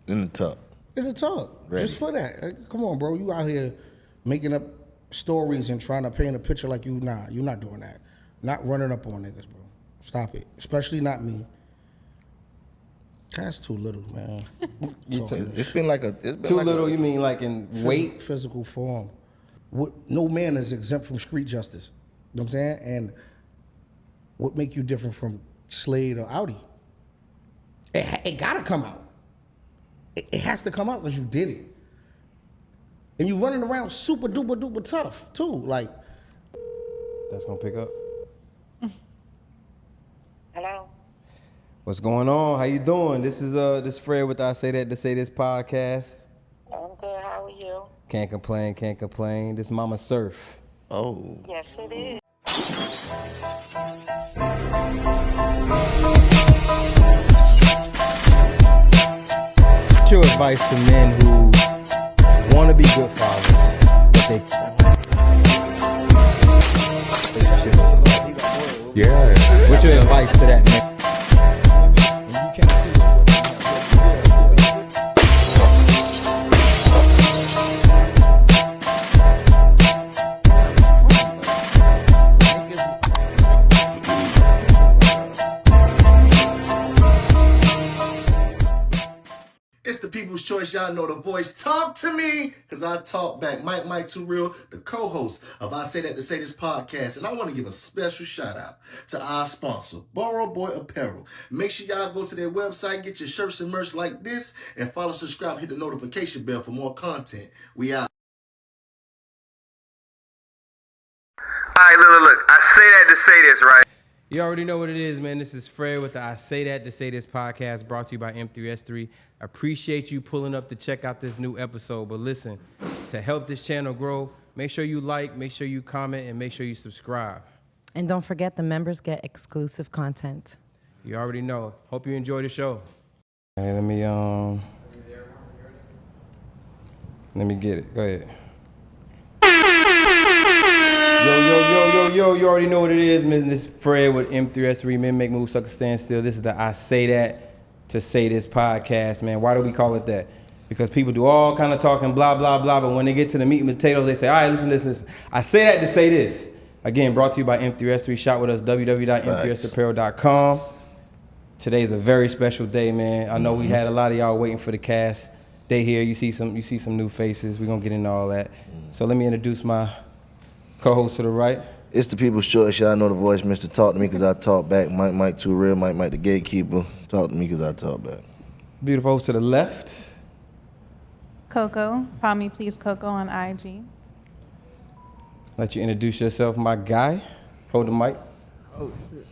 In the tuck. In the tuck. Ready. Just for that. Like, come on, bro. You out here making up stories and trying to paint a picture like you're not doing that. Not running up on niggas, bro. Stop it. Especially not me. That's too little, man. It's been like a... It's been too like little, you mean like in weight? Physical form. No man is exempt from street justice. You know what I'm saying? And what make you different from Slade or Audi? It gotta come out. It has to come out because you did it. And you running around super duper duper tough too. Like, that's gonna pick up. Hello. What's going on? How you doing? This is this Fred with I Say That to Say This podcast. I'm good. How are you? Can't complain, can't complain. This Mama Surf. Oh. Yes, it is. What's your advice to men who want to be good fathers, but they yeah. What's your advice to that man? It's the people's choice. Y'all know the voice. Talk to me, because I talk back. Mike Too Real, the co-host of I Say That to Say This podcast. And I want to give a special shout out to our sponsor, BORO Apparel. Make sure y'all go to their website, get your shirts and merch like this, and follow, subscribe, hit the notification bell for more content. We out. All right, look. I say that to say this, right? You already know what it is, man. This is Fred with the I Say That to Say This podcast, brought to you by M3S3. Appreciate you pulling up to check out this new episode. But listen, to help this channel grow, make sure you like, make sure you comment, and make sure you subscribe. And don't forget, the members get exclusive content. You already know. Hope you enjoy the show. Hey, let me get it. Go ahead. Yo, you already know what it is, man. This is Fred with M3S3, Men Make Moves, Suckers Stand Still. This is the I Say That to Say This podcast, man. Why do we call it that? Because people do all kind of talking, blah, blah, blah, but when they get to the meat and potatoes, they say, all right, listen. I say that to say this. Again, brought to you by M3S3. Shop with us, www.m3sapparel.com. Today's a very special day, man. I know we had a lot of y'all waiting for the cast. They here. You see some new faces. We're going to get into all that. So let me introduce my co-host to the right. It's the people's choice. Y'all know the voice, Mr. Talk to me, because I talk back. Mike Too Real, Mike the gatekeeper. Talk to me, because I talk back. Beautiful host to the left. Coco. Call me please Coco on IG. Let you introduce yourself, my guy. Hold the mic. Oh, shit.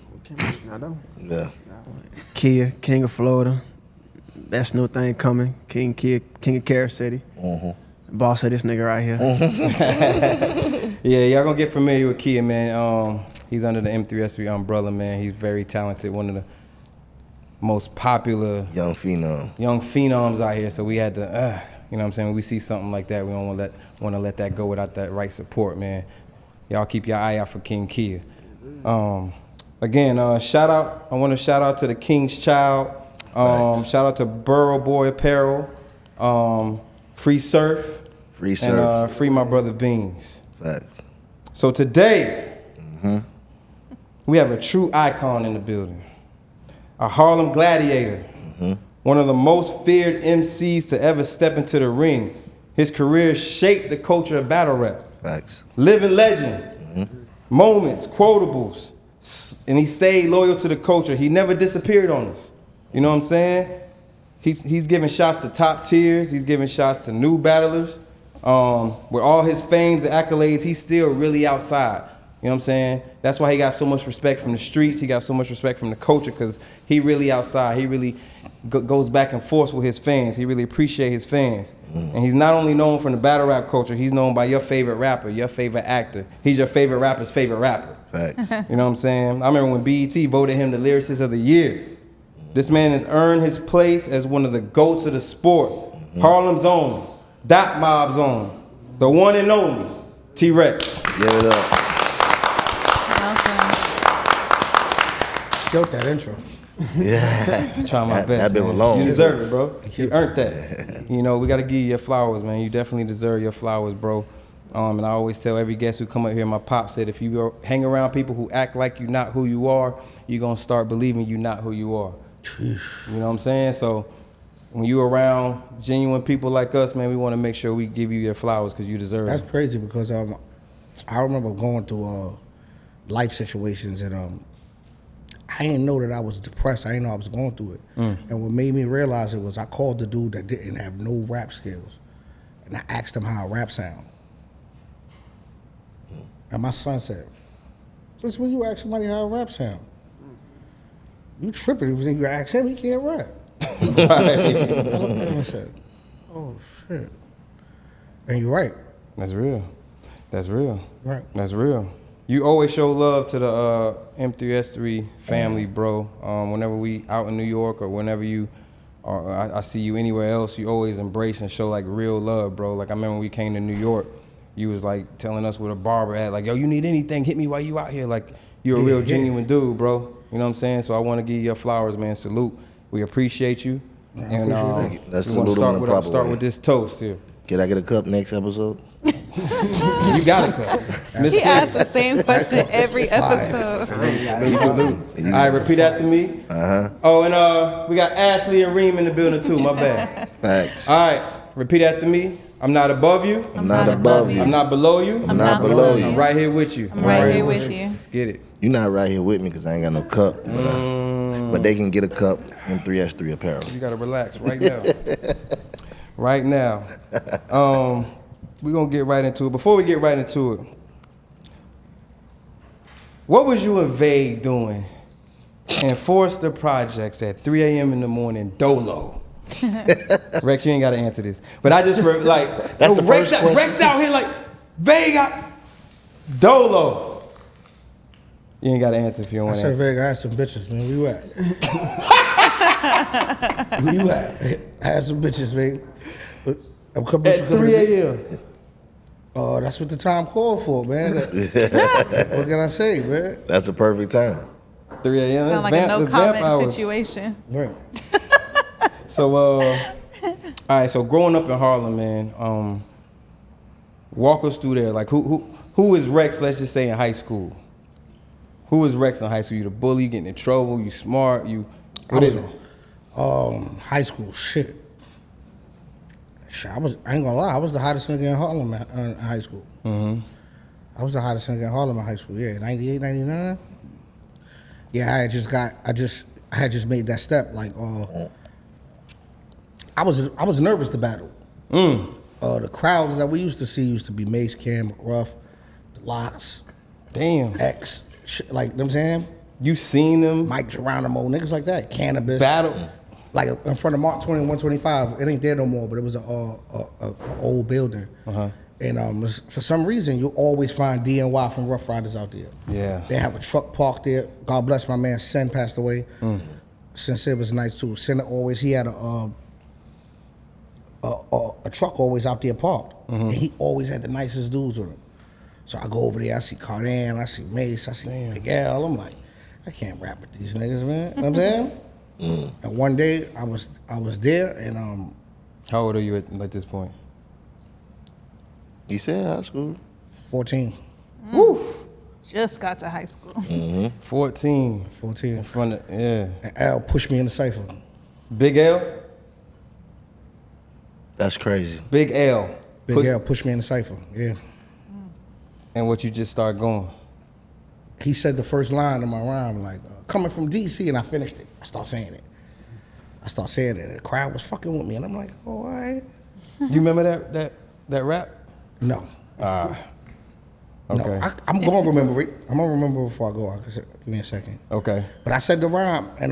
I know. Yeah. Kia, King of Florida. That's no thing coming. King of Carol City. Mm-hmm. Boss of this nigga right here. Yeah, y'all gonna get familiar with Kia, man. He's under the M3S3 umbrella, man. He's very talented, one of the most popular young phenoms out here. So we had to, you know what I'm saying? When we see something like that, we don't want to let that go without that right support, man. Y'all keep your eye out for King Kia. Again, shout out. I want to shout out to the King's Child. Shout out to BORO Apparel. Free Surf. And free my brother Beans. Facts. So today, we have a true icon in the building. A Harlem gladiator. One of the most feared MCs to ever step into the ring. His career shaped the culture of battle rap. Facts. Living legend. Moments, quotables. And he stayed loyal to the culture. He never disappeared on us. You know what I'm saying? He's giving shots to top tiers. He's giving shots to new battlers. With all his fames and accolades, he's still really outside. You know what I'm saying? That's why he got so much respect from the streets. He got so much respect from the culture, because he really outside. He really goes back and forth with his fans. He really appreciates his fans. And he's not only known from the battle rap culture, he's known by your favorite rapper, your favorite actor. He's your favorite rapper's favorite rapper. Facts. You know what I'm saying? I remember when BET voted him the Lyricist of the Year. This man has earned his place as one of the GOATs of the sport. Harlem's own, Dot Mob's own, the one and only TRex. Give it up. Killed that intro. Yeah. Trying my best, I've been man. alone. You deserve it, bro. You earned that. You know, we got to give you your flowers, man. You definitely deserve your flowers, bro. And I always tell every guest who come up here, my pop said, if you hang around people who act like you're not who you are, you're going to start believing you're not who you are. You know what I'm saying? So when you around genuine people like us, man, we want to make sure we give you your flowers because you deserve That's it. crazy because I remember going through life situations and I didn't know that I was depressed. I didn't know I was going through it. And what made me realize it was I called the dude that didn't have no rap skills and I asked him how a rap sound. And my son said, "Since when you ask somebody how a rap sound? You tripping if you ask him, he can't rap." I looked at him and said, "Oh shit." And you're right. That's real. That's real. Right. That's real. You always show love to the M3S3 family, bro. Whenever we out in New York or whenever you, or I see you anywhere else, you always embrace and show like real love, bro. Like I remember when we came to New York, you was like telling us with a barber at, like, yo, you need anything, hit me while you out here. Like you're a real genuine dude, bro. You know what I'm saying? So I want to give you your flowers, man. Salute. We appreciate you. And Let's we want to salute him in the proper start way. with this toast here. Can I get a cup next episode? You got it. He asks the same question every episode. All right, repeat after me. Oh, and we got Ashley and Reem in the building too. My bad. Facts. All right, repeat after me. I'm not above you. I'm not above you. I'm not below you. I'm not below you. I'm right here with you. I'm right here with you. Let's get it. You're not right here with me because I ain't got no cup. But they can get a cup in 3S3 apparel. You gotta relax right now. Right now. We're gonna get right into it. Before we get right into it, what was you and Vague doing in Forrester Projects at 3 a.m. in the morning, dolo? Rex, you ain't gotta answer this. But I just, like, That's the Rex, first question. Rex out here like, Vague, dolo. You ain't gotta answer if you don't I want to said, answer. Vega, I had some bitches, man. Where you at? Where you at? I had some bitches, Vega. At 3 a.m. Oh, that's what the time called for, man. What can I say, man? That's a perfect time. 3 a.m. Sound like a no comment situation. Right. So, all right. So, growing up in Harlem, man, walk us through there. Like, who is Rex? Let's just say in high school. Who is Rex in high school? You the bully? You getting in trouble? You smart? What is it? High school shit. I ain't gonna lie. I was the hottest nigga in Harlem in high school. I was the hottest nigga in Harlem in high school. Yeah, 98, 99. Yeah, I had just made that step. Like, I was nervous to battle. The crowds that we used to see used to be Mace, Cam, McGruff, the Locks, Damn. X, shit, like, you know what I'm saying? You seen them Mike Geronimo, niggas like that, Cannabis. battle? Like in front of Mark 20 125, it ain't there no more, but it was a old building. And for some reason, you always find DNY from Rough Riders out there. Yeah. They have a truck parked there. God bless my man, Sen passed away. Since it was nice too. Sen always, he had a truck always out there parked. And he always had the nicest dudes with him. So I go over there, I see Cardan, I see Mace, I see Big L. I'm like, I can't rap with these niggas, man. You know what I'm saying? And one day I was there and How old are you at this point? He said high school. 14. Woof. Just got to high school. 14. 14. In front of, yeah. And Al pushed me in the cypher. Big L? That's crazy. Big L. Big Al pushed me in the cypher, yeah. And what you just start going? He said the first line of my rhyme, like, coming from DC, and I finished it. I start saying it. And the crowd was fucking with me, and I'm like, oh, all right. You remember that rap? No. Okay. No, I'm going to remember it. I'm going to remember before I go. Give me a second. Okay. But I said the rhyme, and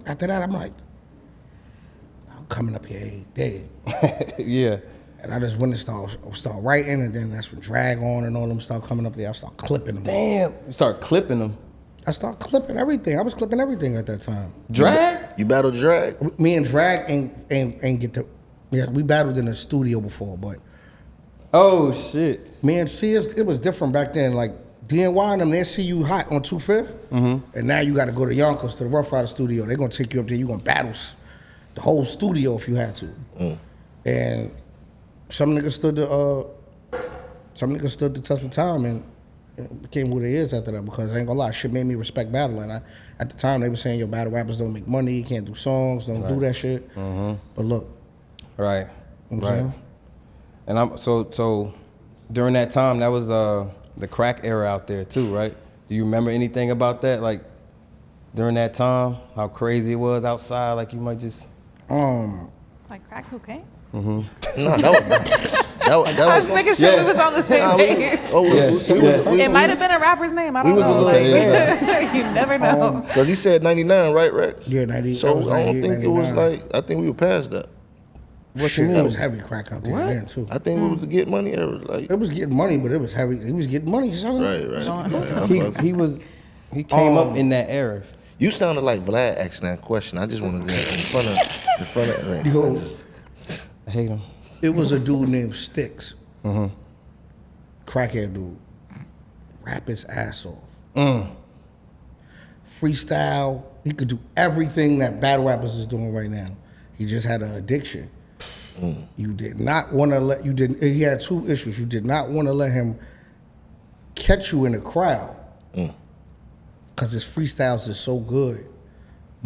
after that, I'm like, I'm coming up here every day. Yeah. And I just went and start writing, and then that's when Drag On and all them start coming up there. I start clipping them. Damn. You start clipping them. I start clipping everything. I was clipping everything at that time. Drag? You battled Drag? Me and Drag ain't get to. Yeah, we battled in the studio before, but Oh, shit. me and see, it was different back then. Like DNY and them, they see you hot on 25th, and now you got to go to Yonkers to the Rough Rider studio. They're gonna take you up there. You gonna battle the whole studio if you had to. And some niggas stood the test of time and it became who they is after that. Because I ain't gonna lie, shit made me respect battling. At the time they were saying, yo, battle rappers don't make money, you can't do songs, don't do that shit. But look, Right. you know what I'm saying? And I'm so during that time, that was the crack era out there too, right? Do you remember anything about that? Like during that time, how crazy it was outside? Like you might just Like crack cocaine? No, that was I was making sure we was on the same page. It might have been a rapper's name. I don't was a know. little band. You never know. Because he said 99, right, Rex? Yeah, 90. So I don't think it was 99. like, I think we were past that. Shit, it was heavy crack out there then too. I think we was to get money era. Like, It was getting money, but it was heavy. He was getting money, son. right. he came up in that era. You sounded like Vlad asking that question. I just wanted to in front of Rex. Yo, I hate him. it was a dude named Sticks. Crackhead dude. Rap his ass off. Freestyle. He could do everything that battle rappers is doing right now. He just had an addiction. You did not want to let, he had two issues. You did not want to let him catch you in the crowd. Because his freestyles is so good.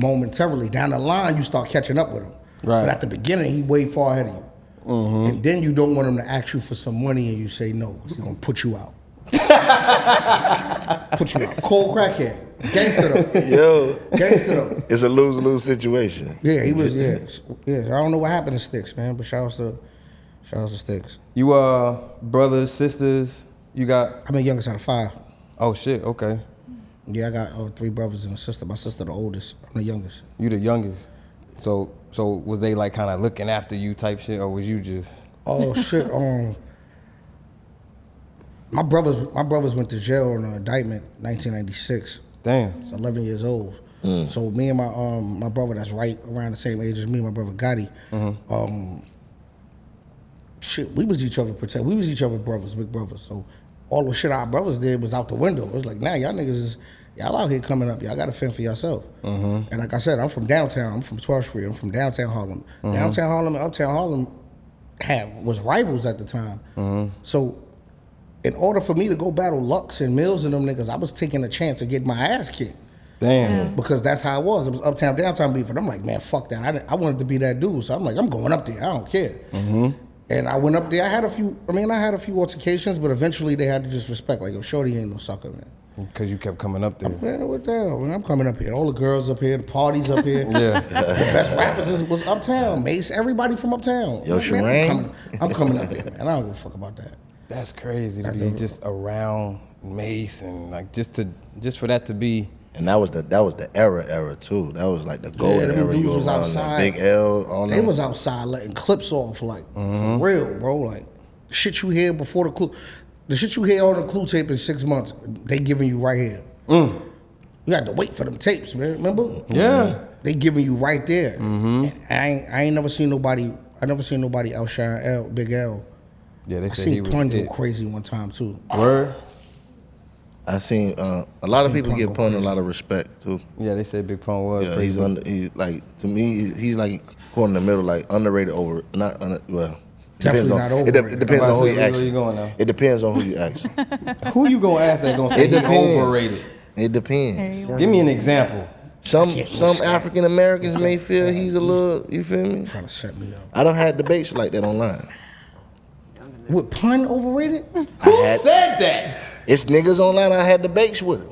Momentarily, down the line, you start catching up with him. Right. But at the beginning, he way far ahead of you. And then you don't want him to ask you for some money and you say no, because he's going to put you out. Put you out. Cold crackhead. Gangster though. Yo. Gangster though. It's a lose-lose situation. Yeah, he was, yeah. I don't know what happened to Sticks, man, but shout out to Sticks. You brothers, sisters, you got I'm the youngest out of 5. oh shit, okay. Yeah, I got 3 brothers and a sister. My sister the oldest. I'm the youngest. You the youngest. So was they like kinda looking after you type shit, or was you just Oh shit. My brothers went to jail on an indictment 1996. damn. It's 11 years old. So me and my brother that's right around the same age as me, my brother Gotti, shit, we was each other protect. We was each other brothers, big brothers. So all the shit our brothers did was out the window. It was like, nah, y'all niggas y'all out here coming up. Y'all got to fend for yourself. And like I said, I'm from downtown. I'm from 12th Street. I'm from downtown Harlem. Downtown Harlem and uptown Harlem was rivals at the time. So in order for me to go battle Lux and Mills and them niggas, I was taking a chance of getting my ass kicked. Damn. Because that's how it was. It was uptown, downtown beef. And I'm like, man, fuck that. I wanted to be that dude. So I'm like, I'm going up there. I don't care. And I went up there. I had a few altercations, but eventually they had to just respect. Like, yo, shorty ain't no sucker, man. Because you kept coming up there. Man, what the hell? Man, I'm coming up here. All the girls up here, the parties up here. Yeah. The best rappers was uptown. Mace, everybody from uptown. Yo, Man, Sherang. I'm coming up here, man. I don't give a fuck about that. That's crazy to be just around Mace and like just for that to be. And that was the era too. That was like the golden them era. dudes You was around outside. Big L, all They them. was outside letting clips off, like, for real, bro. Like, the shit you hear before the clue, the shit you hear on the clue tape in 6 months, they giving you right here. You had to wait for them tapes, man. Remember? Yeah. They giving you right there. And I ain't never seen nobody. I never seen nobody outshine Big L. Yeah, they I said he seen was Pun go it. crazy one time too. Word? I seen a lot of seen people Pun give go Pun a crazy. lot of respect too. Yeah, they said Big Pun was Yeah, crazy. he's like, to me, he's like caught in the middle, like underrated over, not well. Definitely depends on, not it overrated. depends on who you Where ask. you going now? It depends on who you ask. Who you gonna ask that gonna say It he depends. overrated? It depends. Give me an example. Some African Americans may feel he's a little, you feel me? Trying to set me up. I don't have debates like that online. What, Pun overrated? Who said that? It's niggas online I had debates with.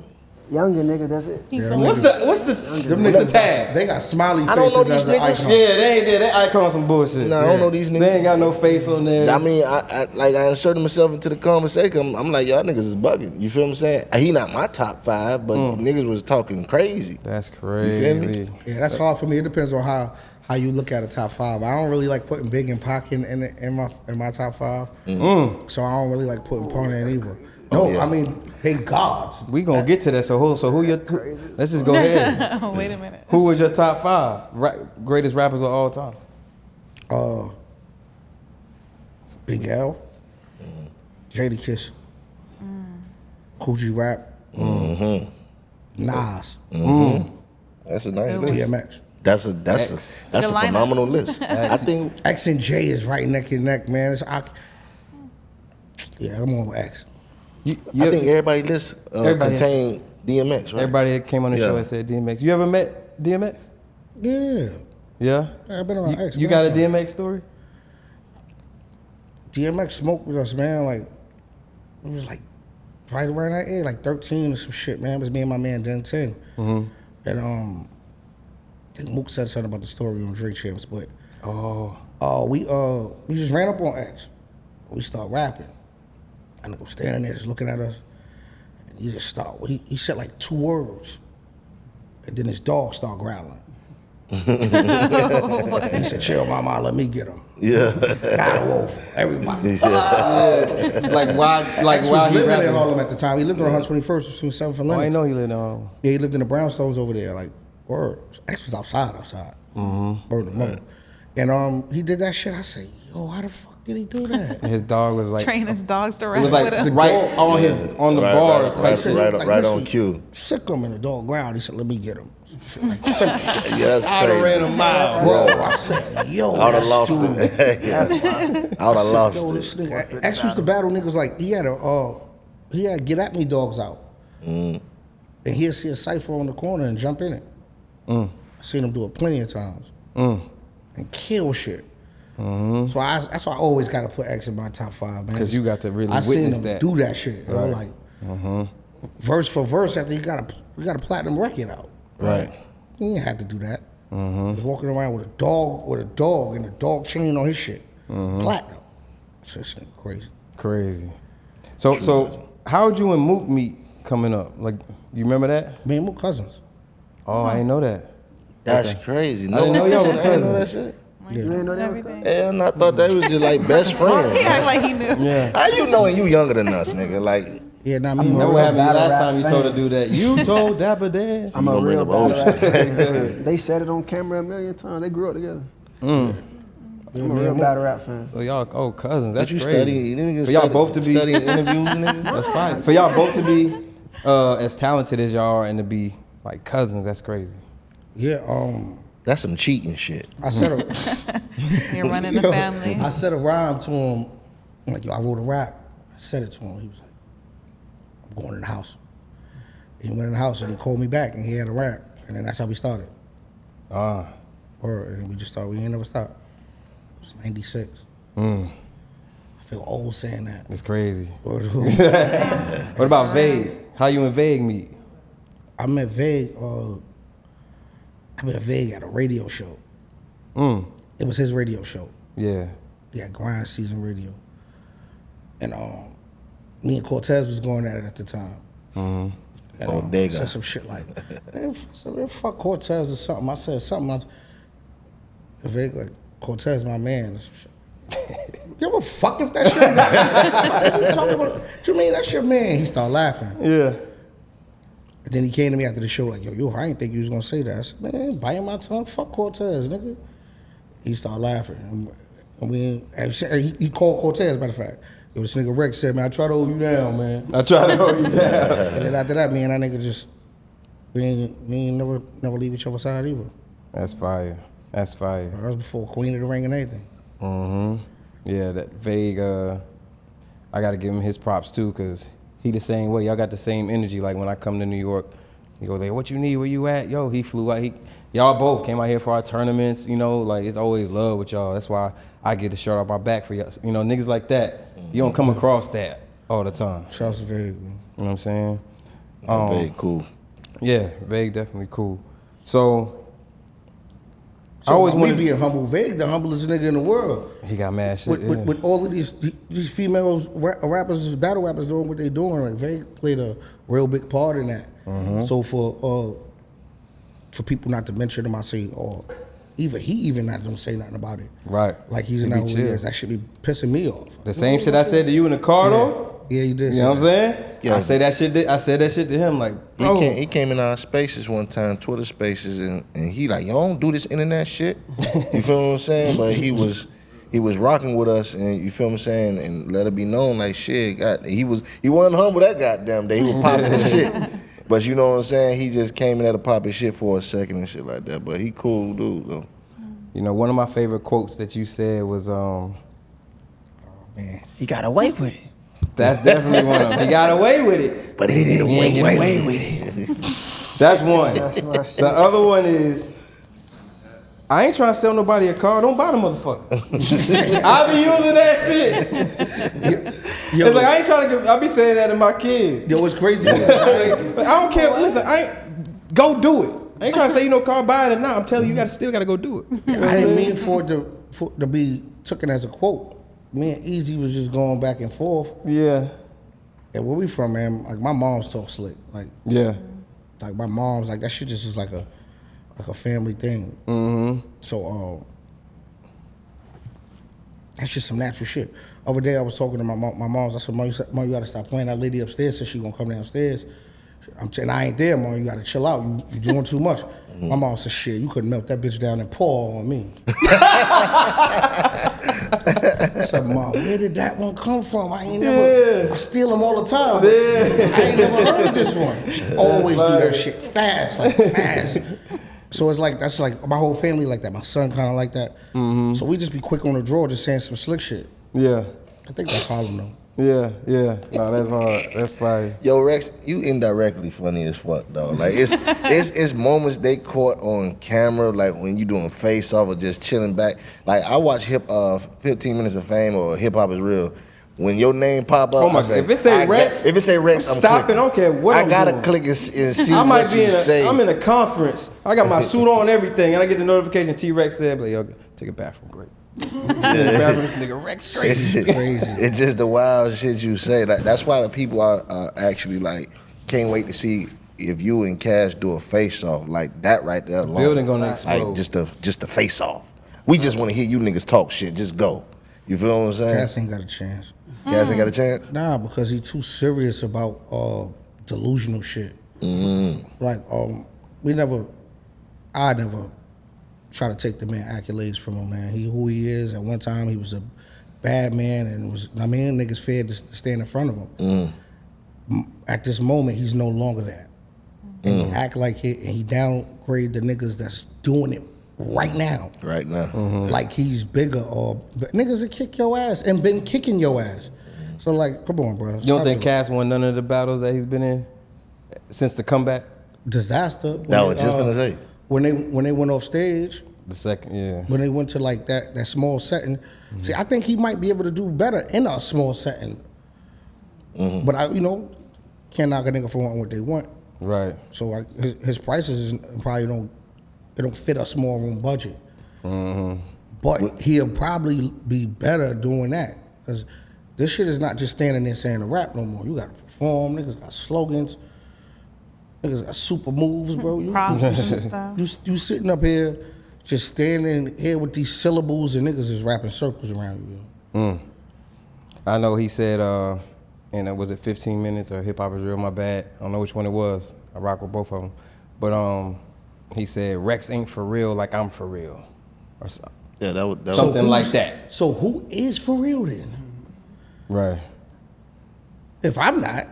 Younger nigga, that's it. What's the Them what's the niggas, tag? they got smiley I don't know faces these as an niggas. icon. Yeah, they ain't there. That icon some bullshit. Nah, I don't know these niggas. They ain't got no face on there. I mean, I inserted myself into the conversation. I'm like, y'all niggas is bugging. You feel what I'm saying? He not my top 5, but niggas was talking crazy. That's You feel me? crazy. Yeah, that's hard for me. It depends on how you look at a top 5. I don't really like putting Big and Pac in my top 5. So I don't really like putting Pun in either. No, yeah. I mean they gods. We gonna get to that. So who let's just go ahead. Wait a minute. Who was your top 5 greatest rappers of all time? Big L, Jadakiss, Coogee Rap, Nas, That's a nice list. DMX. That's a Good lineup. phenomenal list. I think X and J is right neck and neck, man. Yeah, I'm on with X. I think everybody list contained DMX, right? Everybody that came on the show and said DMX. You ever met DMX? Yeah. Yeah? I've been around X. You got a DMX story? DMX smoked with us, man. Like, it was like right around that age, like 13 or some shit, man. It was me and my man, then 10. And I think Mook said something about the story on Drink Champs, but we just ran up on X. We start rapping. And I'm standing there just looking at us. And he just start, he said like 2 words. And then his dog start growling. He said, chill, mama, let me get him. Yeah. Not a wolf. Everybody. Like why? Like X why was he living in rapping? Harlem at the time. He lived on 121st between 7th and Oh, I Lenox. know he lived in Harlem. Yeah, he lived in the brownstones over there. Like, word. X was outside. Word of mother. And he did that shit. I said, yo, how the fuck did he do that? His dog was like Train his dogs to it rap was with like him. right on the bars. Right, type shit. right on cue. Sick him in the dog ground. He said, let me get him. Yeah, that's I'd have ran crazy. a mile. Bro, I said, yo, I would have this lost dude. it. I would have lost Yo, it. this nigga, X used to battle niggas like, he had get at me dogs out. And he'd see a cipher on the corner and jump in it. I seen him do it plenty of times. And kill shit. So that's why I always got to put X in my top 5, man. Because you got to really I seen witness him that. do that shit. Yo, like, verse for verse after you got a platinum record out. Right. He ain't had to do that. He was walking around with a dog and a dog chain on his shit. Platinum. So this nigga crazy. Crazy. So how'd you and Mook meet coming up? Like, you remember that? Me and Mook cousins. Oh, I didn't know that. That's crazy. I didn't know y'all were I didn't know that cousins. shit. Yeah. You ain't know that? Everything. And I thought they was just like best friends. He act like he knew. Yeah. How you knowing you younger than us, nigga? Like, Yeah, nah, me and Remember Mook. what happened battle last rap time you fan. told her to do that? You told Dapper Dan. I'm a gonna bring real up old battle rap fan. They said it on camera a million times. They grew up together. I'm a real battle rap fan. So y'all, cousins. That's you crazy. study? You didn't get For y'all both to be studying interviews, nigga? That's fine. For y'all both to be as talented as y'all are and to be like cousins, that's crazy. Yeah, That's some cheating shit. I said You're running the family. I said a rhyme to him. I'm like, yo, I wrote a rap. I said it to him. He was like, I'm going in the house. He went in the house and he called me back and he had a rap. And then that's how we started. And we just started. We ain't never stopped. It was 96. I feel old saying that. It's crazy. What What about Vague? How you and Vague meet? I met Vague. I met Vague at a radio show. It was his radio show. Yeah. He had Grind Season Radio. And me and Cortez was going at it at the time. And Bodega. said some shit like, man, fuck Cortez or something. I said something. Vague like, Cortez my man. Or some shit. Give a fuck if that shit. What you talking about? What you mean that's your man? He started laughing. Yeah. And then he came to me after the show like, yo, I didn't think you was gonna say that. I said, man, biting my tongue, fuck Cortez, nigga. He started laughing. And he called Cortez, matter of fact. Yo, this nigga Rex said, man, I try to hold you down, man. I try to hold you down. And then after that, me and that nigga just, we ain't never leave each other's side either. That's fire. That's fire. That was before Queen of the Ring and everything. Yeah, that Vague, I gotta give him his props too, cause he the same way. Y'all got the same energy. Like when I come to New York, he goes, like, what you need, where you at? Yo, he flew out. Y'all both came out here for our tournaments, you know, like it's always love with y'all. That's why I get the shirt off my back for y'all. You know, niggas like that, you don't come across that all the time. Shouts to Vague, man. You know what I'm saying? Very cool. Yeah, Vague definitely cool. So I always want want to be a humble. Vague, the humblest nigga in the world. He got mad shit. With all of these females, rappers, battle rappers doing what they doing, like Vague played a real big part in that. So for people not to mention him, I say, or he even not gonna say nothing about it. Right. Like he's He not be who he chill. is. That should be pissing me off. The same shit I said to you in the car though. Yeah, you did. You know what I'm saying? Yeah. I said that shit to him like, bro. He came in our spaces one time, Twitter spaces, and he like, yo, don't do this internet shit. You feel what I'm saying? But he was he was rocking with us, and you feel what I'm saying, and let it be known like shit. He wasn't humble that goddamn day. He was popping his shit. But you know what I'm saying? He just came in at a popping shit for a second and shit like that. But he cool dude though. You know, one of my favorite quotes that you said was, Man, He got away with it. that's definitely one of them. He got away with it. But he didn't Get away with it. That's one. The other one is, I ain't trying to sell nobody a car. Don't buy the motherfucker. I be using that shit. It's like I ain't trying to. I be saying that to my kids. Yo, it's crazy. But I don't care. Listen, go do it. I ain't trying to say no car, buy it or not. I'm telling you, you still gotta go do it. I didn't mean for it to be taken as a quote. Me and Easy was just going back and forth. Yeah. And where we from, man? Like my mom's talk slick. Like Yeah. Like my mom's like that shit just is like a family thing. Mm-hmm. So that's just some natural shit. Other day I was talking to my mom's. I said, Mom, you gotta stop playing. That lady upstairs said she gonna come downstairs. I'm saying I ain't there, Mom. You gotta chill out. You doing too much. My mom said, shit, you couldn't melt that bitch down and pour on me. I said, Mom, where did that one come from? I ain't never, I steal them all the time. I ain't never heard this one. She always do that shit fast, like fast. So it's like, that's like my whole family like that. My son kind of like that. Mm-hmm. So we just be quick on the draw, just saying some slick shit. Yeah. I think that's Harlem though. Yeah. No, that's hard. That's probably. Yo, Rex, you indirectly funny as fuck, though. Like it's moments they caught on camera, like when you doing face off or just chilling back. Like I watch 15 Minutes of Fame or Hip Hop Is Real. When your name pop up, Oh my God! If it say Rex, I'm stop it. I don't care what I I'm gotta doing. click and see I might what be you say. I'm in a conference. I got my suit on and everything, and I get the notification. TRex said, "Like, yo, take a bathroom break." This nigga Rex crazy. It's just the wild shit you say. Like, that's why the people are actually like can't wait to see if you and Cash do a face off like that right there. Alone. Building gonna explode. Like just a face off. We just want to hear you niggas talk shit. Just go. You feel what I'm saying? Cass ain't got a chance. Cass ain't got a chance? Nah, because he too serious about delusional shit. Mm-hmm. Like, I never try to take the man accolades from him, man. He who he is. At one time, he was a bad man, and niggas feared to stand in front of him. At this moment, he's no longer that. And he act like it, and he downgrade the niggas that's doing it right now. Right now. Mm-hmm. Like he's bigger, but niggas that kick your ass and been kicking your ass. So like, come on, bro. You don't think Cass won none of the battles that he's been in since the comeback? Disaster. That was just gonna say. When they went off stage. The second, yeah. When they went to like that small setting. See, I think he might be able to do better in a small setting. But can't knock a nigga for wanting what they want. Right. So his prices probably don't fit a small room budget. But he'll probably be better doing that. Because this shit is not just standing there saying a rap no more. You gotta perform, niggas got slogans, niggas got super moves, bro. You sitting up here just standing here with these syllables and niggas is rapping circles around you. I know he said, and was it 15 Minutes or Hip Hop Is Real? My bad. I don't know which one it was. I rock with both of them. But he said, Rex ain't for real like I'm for real. Or something. Yeah, that was something like that. So who is for real then? Right. If I'm not.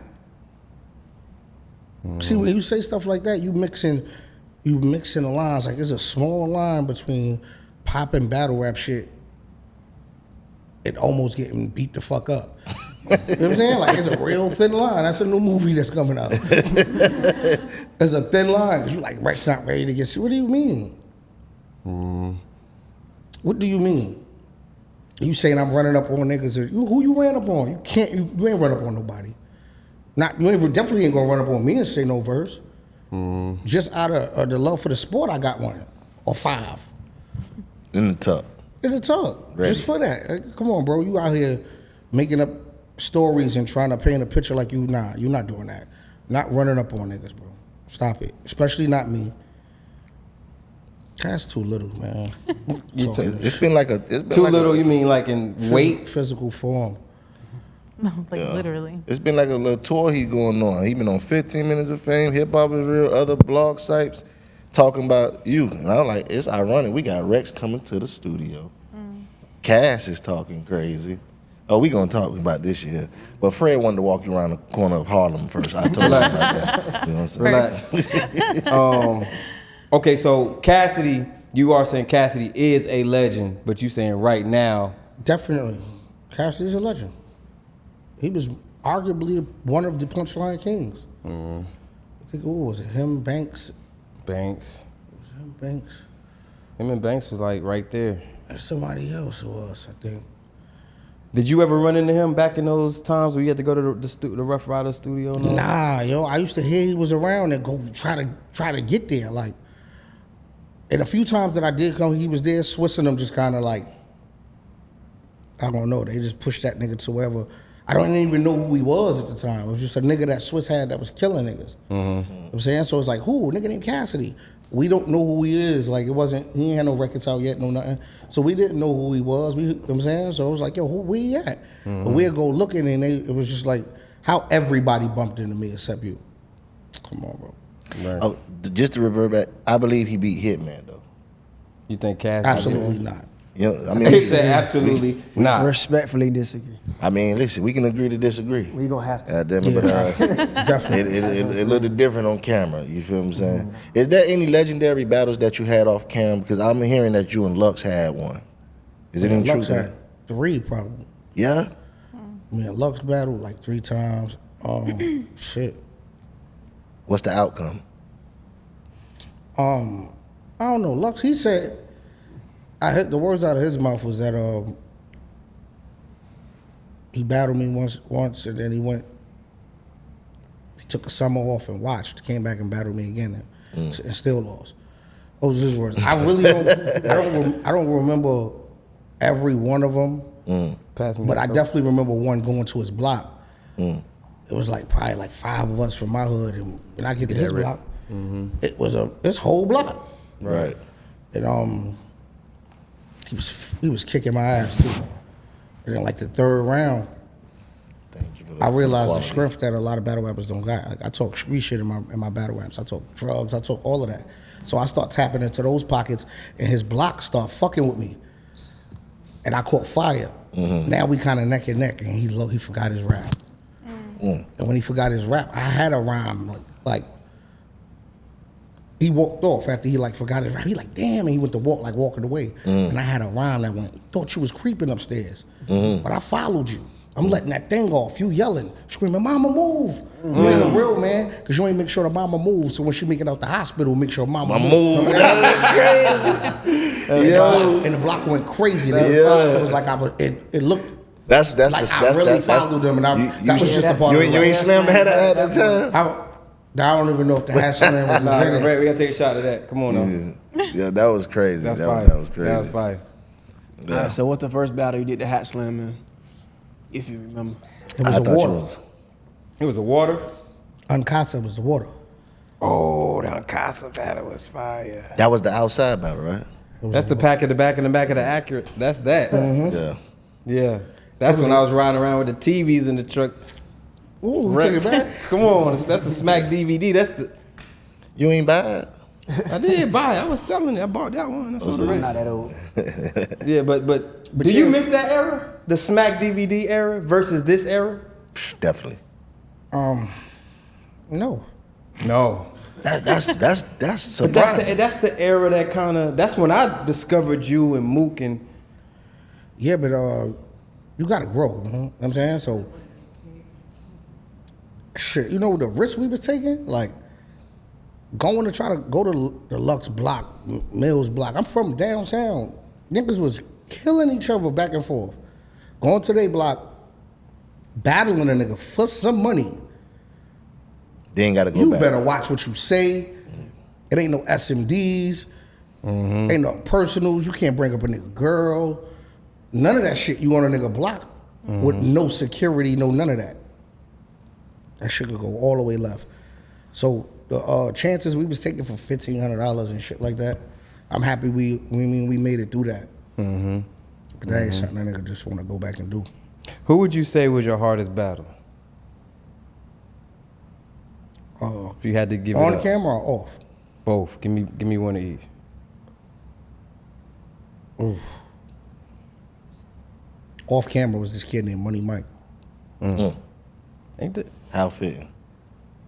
See, when you say stuff like that, you mixing the lines. Like there's a small line between pop and battle rap shit and almost getting beat the fuck up. You know what I'm saying? Like it's a real thin line. That's a new movie that's coming out. There's a thin line. Cause you like Rex not ready to get. What do you mean? What do you mean? You saying I'm running up on niggas? Who you ran up on? You can't. You ain't run up on nobody. Definitely ain't gonna run up on me and say no verse. Just out of the love for the sport, I got one or 5 in the tuck. In the tuck, just for that. Like, come on, bro. You out here making up stories and trying to paint a picture like you're not doing that. Not running up on niggas, bro. Stop it. Especially not me. That's too little, man. It's been like too little. You mean like in weight, physical form? No, literally. It's been like a little tour he's going on. He been on 15 Minutes of Fame, Hip Hop Is Real, other blog sites talking about you. And I'm like, it's ironic. We got Rex coming to the studio. Cass is talking crazy. Oh, we gonna talk about this year. But Fred wanted to walk you around the corner of Harlem first. I told him about that. You know what I'm saying? Okay, so Cassidy, you are saying Cassidy is a legend, but you saying right now. Definitely. Cassidy's a legend. He was arguably one of the punchline kings. I think, what was it, him, Banks? Banks. It was him, Banks. Him and Banks was like right there. And somebody else it was, I think. Did you ever run into him back in those times where you had to go to the Rough Rider studio? Nah, yo, I used to hear he was around and go try to get there. Like, and a few times that I did come, he was there. Swiss and them just kind of like, I don't know, they just pushed that nigga to wherever. I don't even know who he was at the time. It was just a nigga that Swiss had that was killing niggas. You know what I'm saying? So it's like, who? A nigga named Cassidy. We don't know who he is. Like, it wasn't, he ain't had no records out yet, no nothing. So we didn't know who he was. You know what I'm saying? So it was like, yo, who we at? But we'd go looking and it was just like, how everybody bumped into me except you. Come on, bro. Right. Oh, just to revert back, I believe he beat Hitman though. You think Cassidy? Absolutely not. You know, I mean, He said absolutely not. Respectfully disagree. I mean, listen, we can agree to disagree. We gonna have to. Damn it, but Definitely. it looked different on camera. You feel what I'm saying? Is there any legendary battles that you had off cam? Because I'm hearing that you and Lux had one. Is it any Lux truth? had 3 probably. Yeah. Me and Lux battled like 3 times. Shit. What's the outcome? I don't know. Lux, he said, I heard the words out of his mouth was that he battled me once and then he took a summer off and watched, came back and battled me again and still lost. Those are his words. I really I don't remember every one of them, but I definitely remember one going to his block. It was like probably like 5 of us from my hood, and when I get to his block, it was his whole block. Right. And he was kicking my ass too. And then like the 3rd round, I realized the strength that a lot of battle rappers don't got. Like, I talk street shit in my battle raps. I talk drugs. I talk all of that. So I start tapping into those pockets, and his block start fucking with me. And I caught fire. Now we kind of neck and neck, and he forgot his rap. And when he forgot his rap, I had a rhyme like he walked off after he like forgot his rap. He like, damn, and he went to walking away. And I had a rhyme that went, thought you was creeping upstairs, but I followed you. I'm letting that thing off. You yelling, screaming, mama move. You ain't a real man, because you ain't make sure the mama moves. So when she make it out the hospital, make sure mama move. And the block went crazy. It was like it looked That's like I really followed them, and that was just a part of it. You ain't slammed the head at that time? I don't even know if the hat slam was invented. Right, we gotta take a shot of that. Come on now. Yeah, that was crazy. That's that fire. was crazy. That was fire. Yeah. All right, so what's the first battle you did the hat slam in? If you remember. It was a water. It was a water? Uncasa was the water. Oh, the Uncasa battle was fire. That was the outside battle, right? That's the pack of the back and the back of the accurate. That's that. Yeah. Yeah. That's when I was riding around with the TVs in the truck. Ooh, take it back. Come on, that's a smack DVD. That's the. You ain't bad. I did buy it. I was selling it. I bought that one. That's on the I'm race. not that old. Yeah, but do you miss that era? The smack DVD era versus this era? Definitely. No. No. That's surprising. But that's the era that kind of. That's when I discovered you and Mook and. Yeah, but you gotta grow. You know what I'm saying? So, shit, you know the risk we was taking? Like, going to try to go to the Lux block, Mills block. I'm from downtown. Niggas was killing each other back and forth. Going to their block, battling a nigga for some money. They ain't gotta go You back. better watch what you say. It ain't no SMDs. Ain't no personals. You can't bring up a nigga girl. None of that shit you on a nigga block with no security, no none of that. That shit could go all the way left. So the chances we was taking for $1,500 and shit like that, I'm happy we made it through that. But that ain't something a nigga just want to go back and do. Who would you say was your hardest battle? If you had to give on it up. camera or off? Both. Give me one of each. Oof. off camera was this kid named Money Mike. Ain't that? How fitting.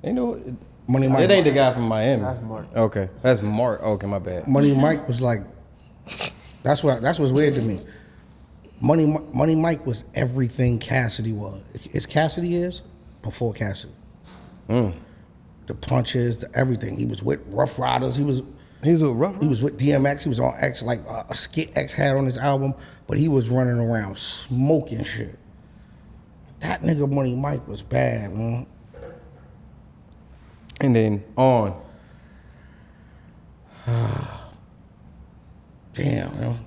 Ain't no. Money Mike. It ain't the guy from Miami. That's Mark. Okay, that's Mark. Okay, my bad. Money Mike was like, that's what's weird to me. Money Mike was everything Cassidy was. As Cassidy is before Cassidy. The punches, the everything. He was with Rough Riders. He was with DMX. He was on X, like a skit X had on his album, but he was running around smoking shit. That nigga Money Mike was bad, man. And then on. Damn, man.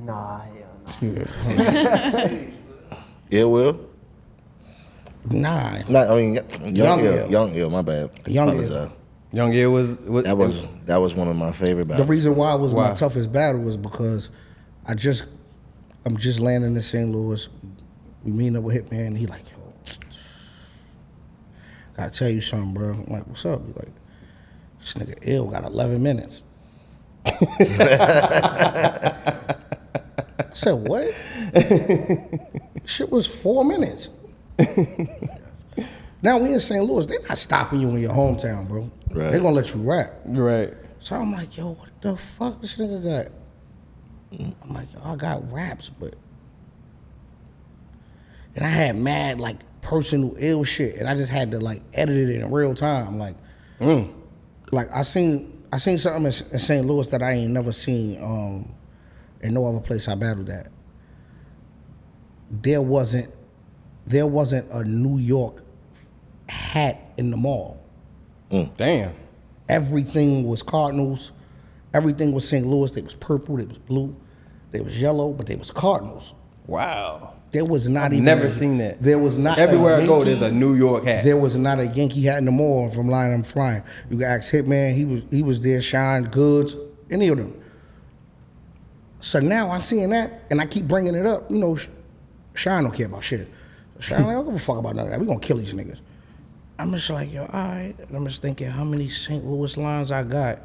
Nah, hell no. Ill Will? Nah. I mean, Young Ill, my bad. Young Apologize. Ill. Young Ill was That was one of my favorite The battles. reason why it was my toughest battle was because I'm just landing in St. Louis. We meeting up with Hitman, and he like, yo, gotta tell you something, bro. I'm like, what's up? He's like, this nigga Ill got 11 minutes. I said, what? Shit was 4 minutes. Now we in St. Louis, they're not stopping you in your hometown, bro. Right. They're gonna let you rap. Right. So I'm like, yo, what the fuck this nigga got? I'm like, yo, I got raps, but... And I had mad, like, personal ill shit, and I just had to, like, edit it in real time. Like, like I seen something in St. Louis that I ain't never seen in no other place I battled at. There wasn't a New York hat in the mall. Damn. Everything was Cardinals. Everything was St. Louis. They was purple. They was blue. They was yellow, but they was Cardinals. Wow. There was not I've even never seen that. There was not everywhere a I go. Yankee, There's a New York hat. There was not a Yankee hat in the mall from Lion I'm Flying. You can ask Hitman. He was there. Shine, Goods, any of them. So now I'm seeing that, and I keep bringing it up. You know, Shine don't care about shit. Shine like, I don't give a fuck about none of that. We gonna kill these niggas. I'm just like, yo, all right. And I'm just thinking how many St. Louis lines I got.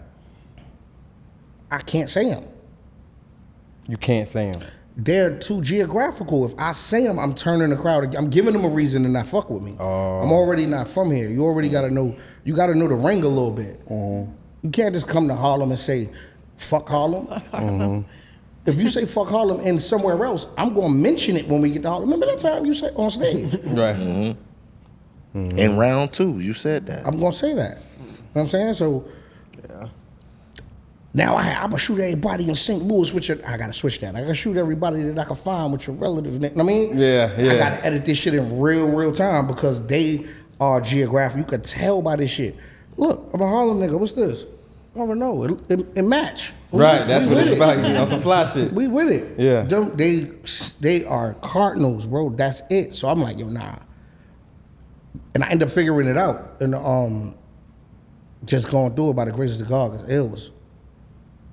I can't say them. You can't say them. They're too geographical. If I say them, I'm turning the crowd. I'm giving them a reason to not fuck with me. I'm already not from here. You already gotta know. You gotta know the ring a little bit. You can't just come to Harlem and say, "Fuck Harlem." If you say "fuck Harlem" and somewhere else, I'm gonna mention it when we get to Harlem. Remember that time you said on stage? Right. In round 2, you said that. I'm gonna say that. You know what I'm saying? So now I'm gonna shoot everybody in St. Louis with your, I gotta switch that. I gotta shoot everybody that I can find with your relatives. You know what I mean? Yeah. I gotta edit this shit in real time because they are geographic. You could tell by this shit. Look, I'm a Harlem nigga. What's this? I don't know. It match. Right. That's what it's about. On some fly shit. We with it. Yeah. They are Cardinals, bro. That's it. So I'm like, yo, nah. And I end up figuring it out and just going through it by the grace of God because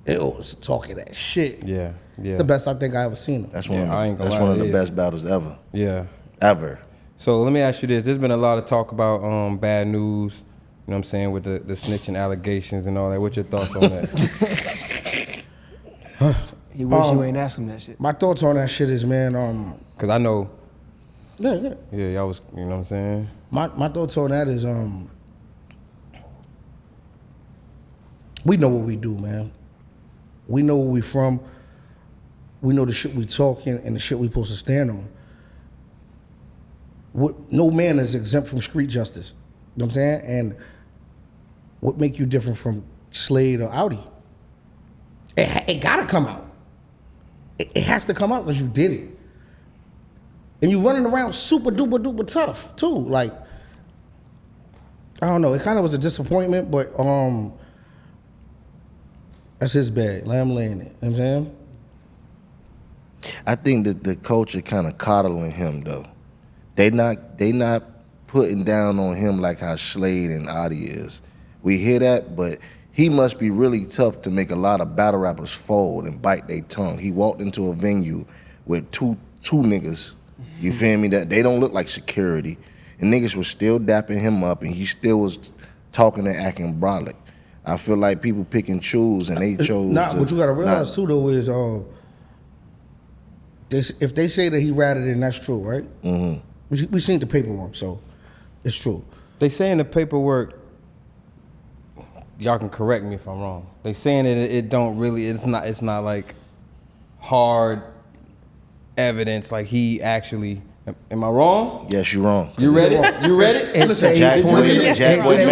it was talking that shit. Yeah. It's the best I think I ever seen him. That's one I ain't gonna that's lie, one of it the is. best battles ever. Yeah. Ever. So let me ask you this. There's been a lot of talk about bad news, you know what I'm saying, with the snitching allegations and all that. What's your thoughts on that? He wish you ain't asked him that shit. My thoughts on that shit is, man, Because I know, yeah. y'all was, you know what I'm saying? My thoughts on that is, we know what we do, man. We know where we from. We know the shit we talking and the shit we supposed to stand on. No man is exempt from street justice. You know what I'm saying? And what make you different from Slade or Audi? It gotta come out. It has to come out because you did it. And you running around super duper tough too. Like, I don't know. It kind of was a disappointment, but that's his bag. Let him lay in it. You know what I'm saying? I think that the culture kind of coddling him though. They not putting down on him like how Slade and Audi is. We hear that, but he must be really tough to make a lot of battle rappers fold and bite their tongue. He walked into a venue with two niggas. You feel me? That they don't look like security, and niggas was still dapping him up, and he still was talking and acting brolic. I feel like people pick and choose, and they chose. What you gotta realize too though is If they say that he ratted it, that's true, right? Mm-hmm. We seen the paperwork, so it's true. They say in the paperwork, y'all can correct me if I'm wrong. They saying that it don't really, it's not like hard evidence, like he actually, am I wrong? Yes, you're wrong. You read it? You read it? Listen, Jack Boy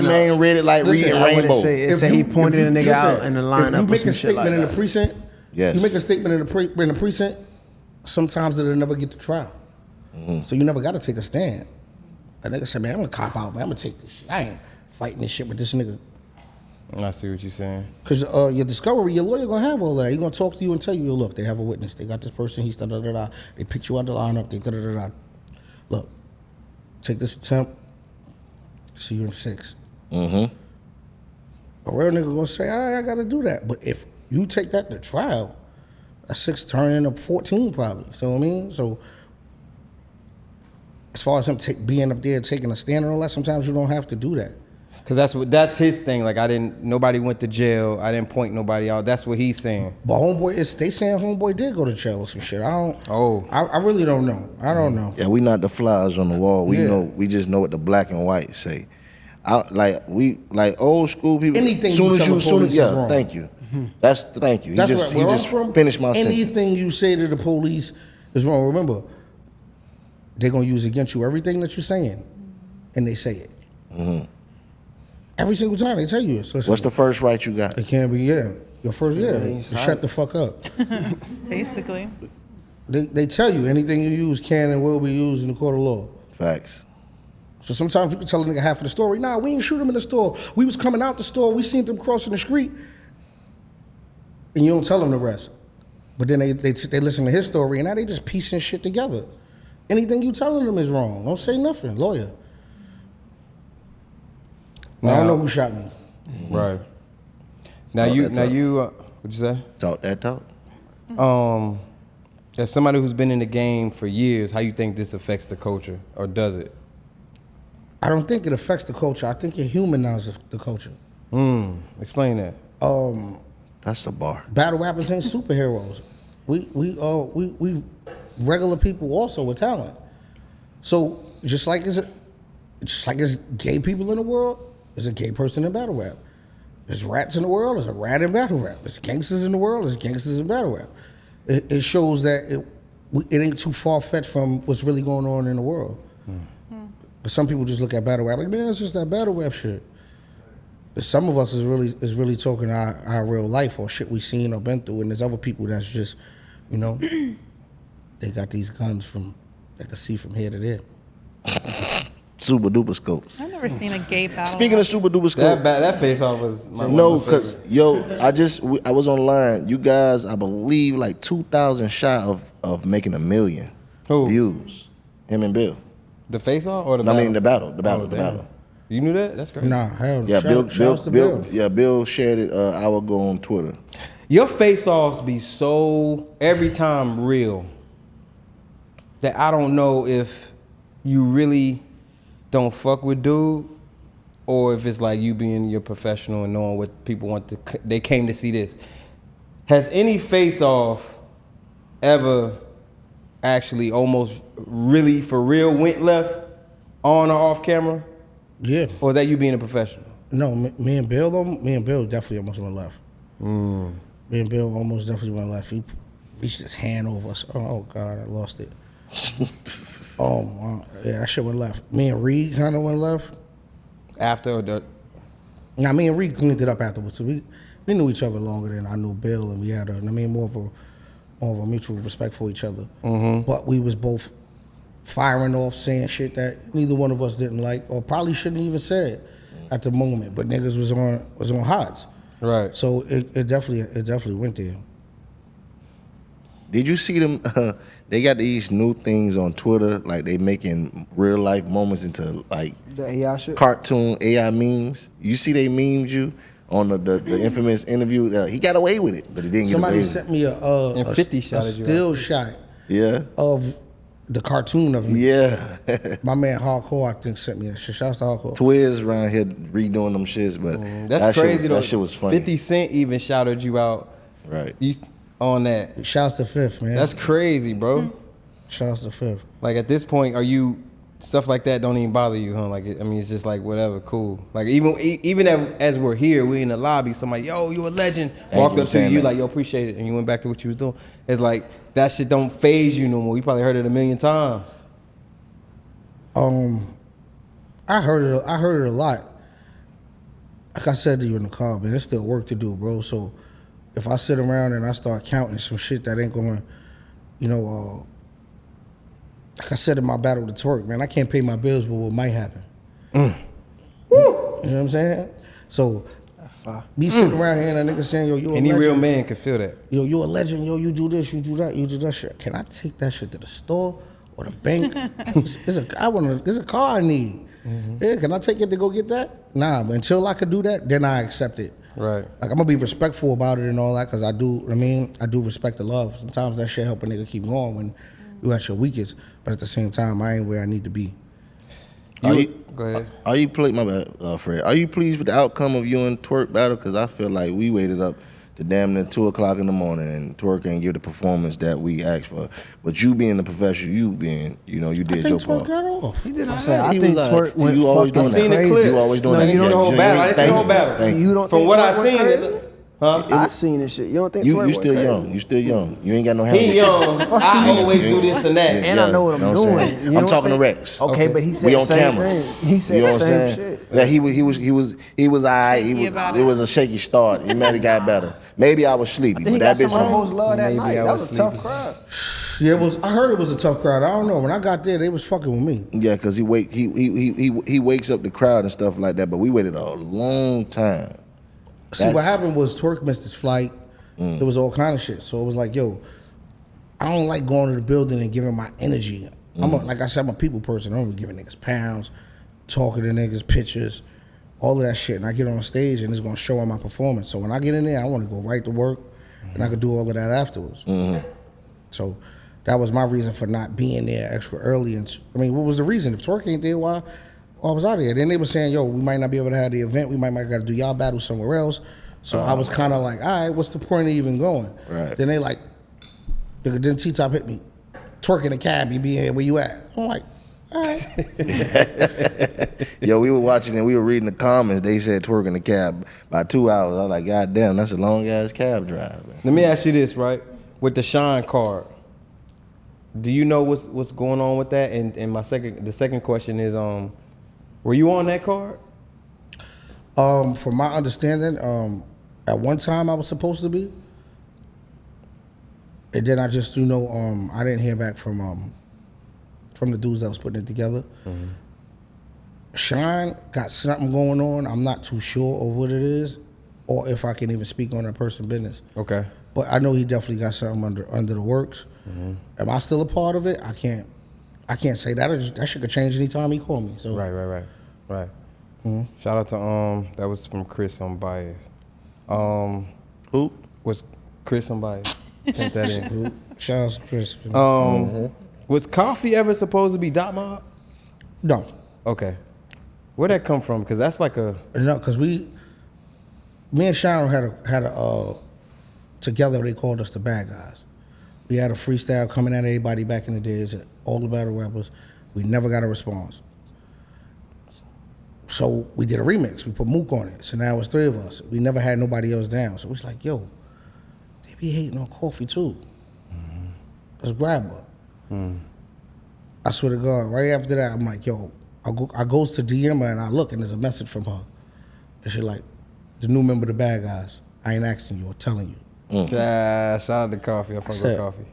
Man read it like reading Rainbow. It said he pointed a nigga out in the lineup. If you make or a some shit like statement in the that. precinct, Yes. you make a statement in the precinct, sometimes it'll never get to trial. So you never got to take a stand. A nigga said, man, I'm gonna cop out, man. I'm gonna take this shit. I ain't fighting this shit with this nigga. I see what you're saying. Because your discovery, your lawyer gonna have all that. He gonna talk to you and tell you, look, they have a witness. They got this person, he's da-da-da-da. They picked you out the lineup, they da-da-da-da. Look, take this attempt, see you in 6. A real nigga gonna say, all right, I gotta do that. But if you take that to trial, a 6 turning into 14 probably. So I mean, so as far as him being up there taking a stand and all that, sometimes you don't have to do that. Cause that's his thing. Like nobody went to jail. I didn't point nobody out. That's what he's saying. But homeboy, they saying homeboy did go to jail or some shit. I really don't know. I don't know. Yeah, we not the flies on the wall. We know. We just know what the black and white say. Like old school people. Anything you tell the police is wrong. Thank you. Thank you. That's he where just I'm from. finished my sentence. Anything you say to the police is wrong. Remember, they're gonna use against you everything that you're saying, and they say it. Every single time they tell you it. So What's the first right you got? It can't be your first shut the fuck up. Basically. They tell you anything you use can and will be used in the court of law. Facts. So sometimes you can tell a nigga half of the story. Nah, we ain't shoot him in the store. We was coming out the store. We seen them crossing the street. And you don't tell them the rest. But then they listen to his story, and now they just piecing shit together. Anything you telling them is wrong. Don't say nothing, lawyer. I don't know who shot me. Right. Now you what'd you say? Talk that talk. As somebody who's been in the game for years, how you think this affects the culture, or does it? I don't think it affects the culture. I think it humanizes the culture. Explain that. That's a bar. Battle rappers ain't superheroes. We regular people also with talent. So just like there's gay people in the world, there's a gay person in battle rap. There's rats in the world, there's a rat in battle rap. There's gangsters in the world, there's gangsters in battle rap. It shows that it ain't too far-fetched from what's really going on in the world. But some people just look at battle rap like, man, it's just that battle rap shit. Some of us is really talking our real life or shit we seen or been through, and there's other people that's just, they got these guns they can see from here to there. Super duper scopes. I've never seen a gay battle. Speaking of super duper scopes, that face off was my no, cause I was online. You guys, I believe, like 2,000 shy of making 1 million views. Him and Bill. The face off or the battle? I mean the battle. You knew that? That's crazy. Nah, hell no. Yeah, Bill. Yeah, Bill shared it an hour ago on Twitter. Your face offs be so every time real that I don't know if you really don't fuck with dude, or if it's like you being your professional and knowing what people want they came to see this. Has any face off ever actually almost really for real went left on or off camera? Yeah. Or is that you being a professional? No, me and Bill definitely almost went left. Me and Bill almost definitely went left. He reached his hand over us. Oh God, I lost it. Yeah, that shit went left. Me and Reed kind of went left. After or the? Nah, me and Reed cleaned it up afterwards. So we knew each other longer than I knew Bill, and we had more of a mutual respect for each other. But we was both firing off, saying shit that neither one of us didn't like, or probably shouldn't even said at the moment. But niggas was on hots. Right. So it definitely went there. Did you see them? They got these new things on Twitter, like they making real life moments into like The AI shit? cartoon AI memes. You see they memed you on the infamous interview. He got away with it, but he didn't Somebody get away with sent me And 50 a shouted you still out. shot Yeah. of the cartoon of me. Yeah. My man Hardcore, I think, sent me that shit. Shouts to Hardcore. Twiz around here redoing them shits, but That's that crazy shit, though. that shit was funny. 50 Cent even shouted you out. Right. on that. Shouts to Fifth, man. That's crazy, bro. Shouts to Fifth. Like at this point, are you stuff like that don't even bother you, huh? Like I mean, it's just like whatever, cool. Like even as we're here, we in the lobby, somebody, yo, you a legend, walked up to you like, yo, appreciate it, and you went back to what you was doing. It's like that shit don't phase you no more. You probably heard it a million times. I heard it a lot. Like I said to you in the car, man, there's still work to do, bro. So if I sit around and I start counting some shit that ain't gonna, you know, like I said in my battle with Twerk, man, I can't pay my bills with what might happen. Woo! You know what I'm saying? So me sitting around here and a nigga saying, yo, you a legend. Any real man can feel that. Yo, you a legend. Yo, you do this, you do that, you do that shit. Can I take that shit to the store or the bank? There's a car I need. Yeah, can I take it to go get that? Nah, but until I could do that, then I accept it. Right. Like I'm gonna be respectful about it and all that, because I do respect the love. Sometimes that shit help a nigga keep going when you at your weakest, but at the same time, I ain't where I need to be. Go ahead. Are you pleased, my bad, Fred? Are you pleased with the outcome of you and Twerk battle? Because I feel like we waited up to damn near 2 o'clock in the morning and Twerk ain't give the performance that we asked for. But you being the professional, you being, you know, you did your part. Twerk got off. He did. I think Twerk So went you always doing I've that. seen the clip. You always doing that. You don't know the whole battle. I didn't see the whole battle. You don't From think what I Twerk went seen, crazy? huh? I seen this shit. You don't think You Twerk still went young. crazy? You still young. You ain't got no habit. He young. I always do this and that. And I know what I'm doing. You I'm don't talking to think- Rex. Okay, but he said We the on same camera. thing. He said You know the what I'm same saying? shit. Yeah, he was alright. It was a shaky start. He might have got better. Maybe I was sleepy, He but got that some of the bitch. most love that Maybe night. I That was was a tough sleepy. crowd. Yeah, I heard it was a tough crowd. I don't know. When I got there, they was fucking with me. Yeah, because he wakes up the crowd and stuff like that. But we waited a long time. See, what happened was Twerk missed his flight. There was all kind of shit. So it was like, yo, I don't like going to the building and giving my energy. Like I said, I'm a people person. I don't be giving niggas pounds, talking to niggas, pictures, all of that shit. And I get on stage and it's gonna show on my performance. So when I get in there, I want to go right to work, and I could do all of that afterwards. So that was my reason for not being there extra early. And I mean, what was the reason? If Twerk ain't there, why I was out there? Then they were saying, yo, we might not be able to have the event. We might got to do y'all battle somewhere else. So I was kind of like, all right, what's the point of even going? Right. Then they like, then T-Top hit me. Twerk in the cab, you be here, where you at? I'm like, all right. Yo, we were watching and we were reading the comments. They said Twerk in the cab by 2 hours. I was like, God damn, that's a long ass cab drive, man. Let me ask you this, right? With the Shine card, do you know what's going on with that? And the second question is, were you on that card? From my understanding, at one time I was supposed to be. And then I just, I didn't hear back from the dudes that was putting it together. Shine got something going on. I'm not too sure of what it is, or if I can even speak on that person's business. Okay. But I know he definitely got something under the works. Am I still a part of it? I can't say that. That shit could change anytime he call me. So Right. Shout out to that was from Chris on Bias. Who? Was Chris on Bias? Sent that in. Shout out to Chris. Was Coffee ever supposed to be Dot Mob? No. Okay. Where'd that come from? Because that's like a... No, because me and Sharon had a together, they called us the bad guys. We had a freestyle coming at everybody back in the days, all the battle rappers. We never got a response. So we did a remix. We put Mook on it. So now it's 3 of us. We never had nobody else down. So we was like, yo, they be hating on Coffee too. Let's grab her. I swear to God, right after that, I'm like, yo, I goes to DM her and I look and there's a message from her. And she like, the new member of the bad guys. I ain't asking you or telling you. Shout out to Coffee. I fuck with Coffee.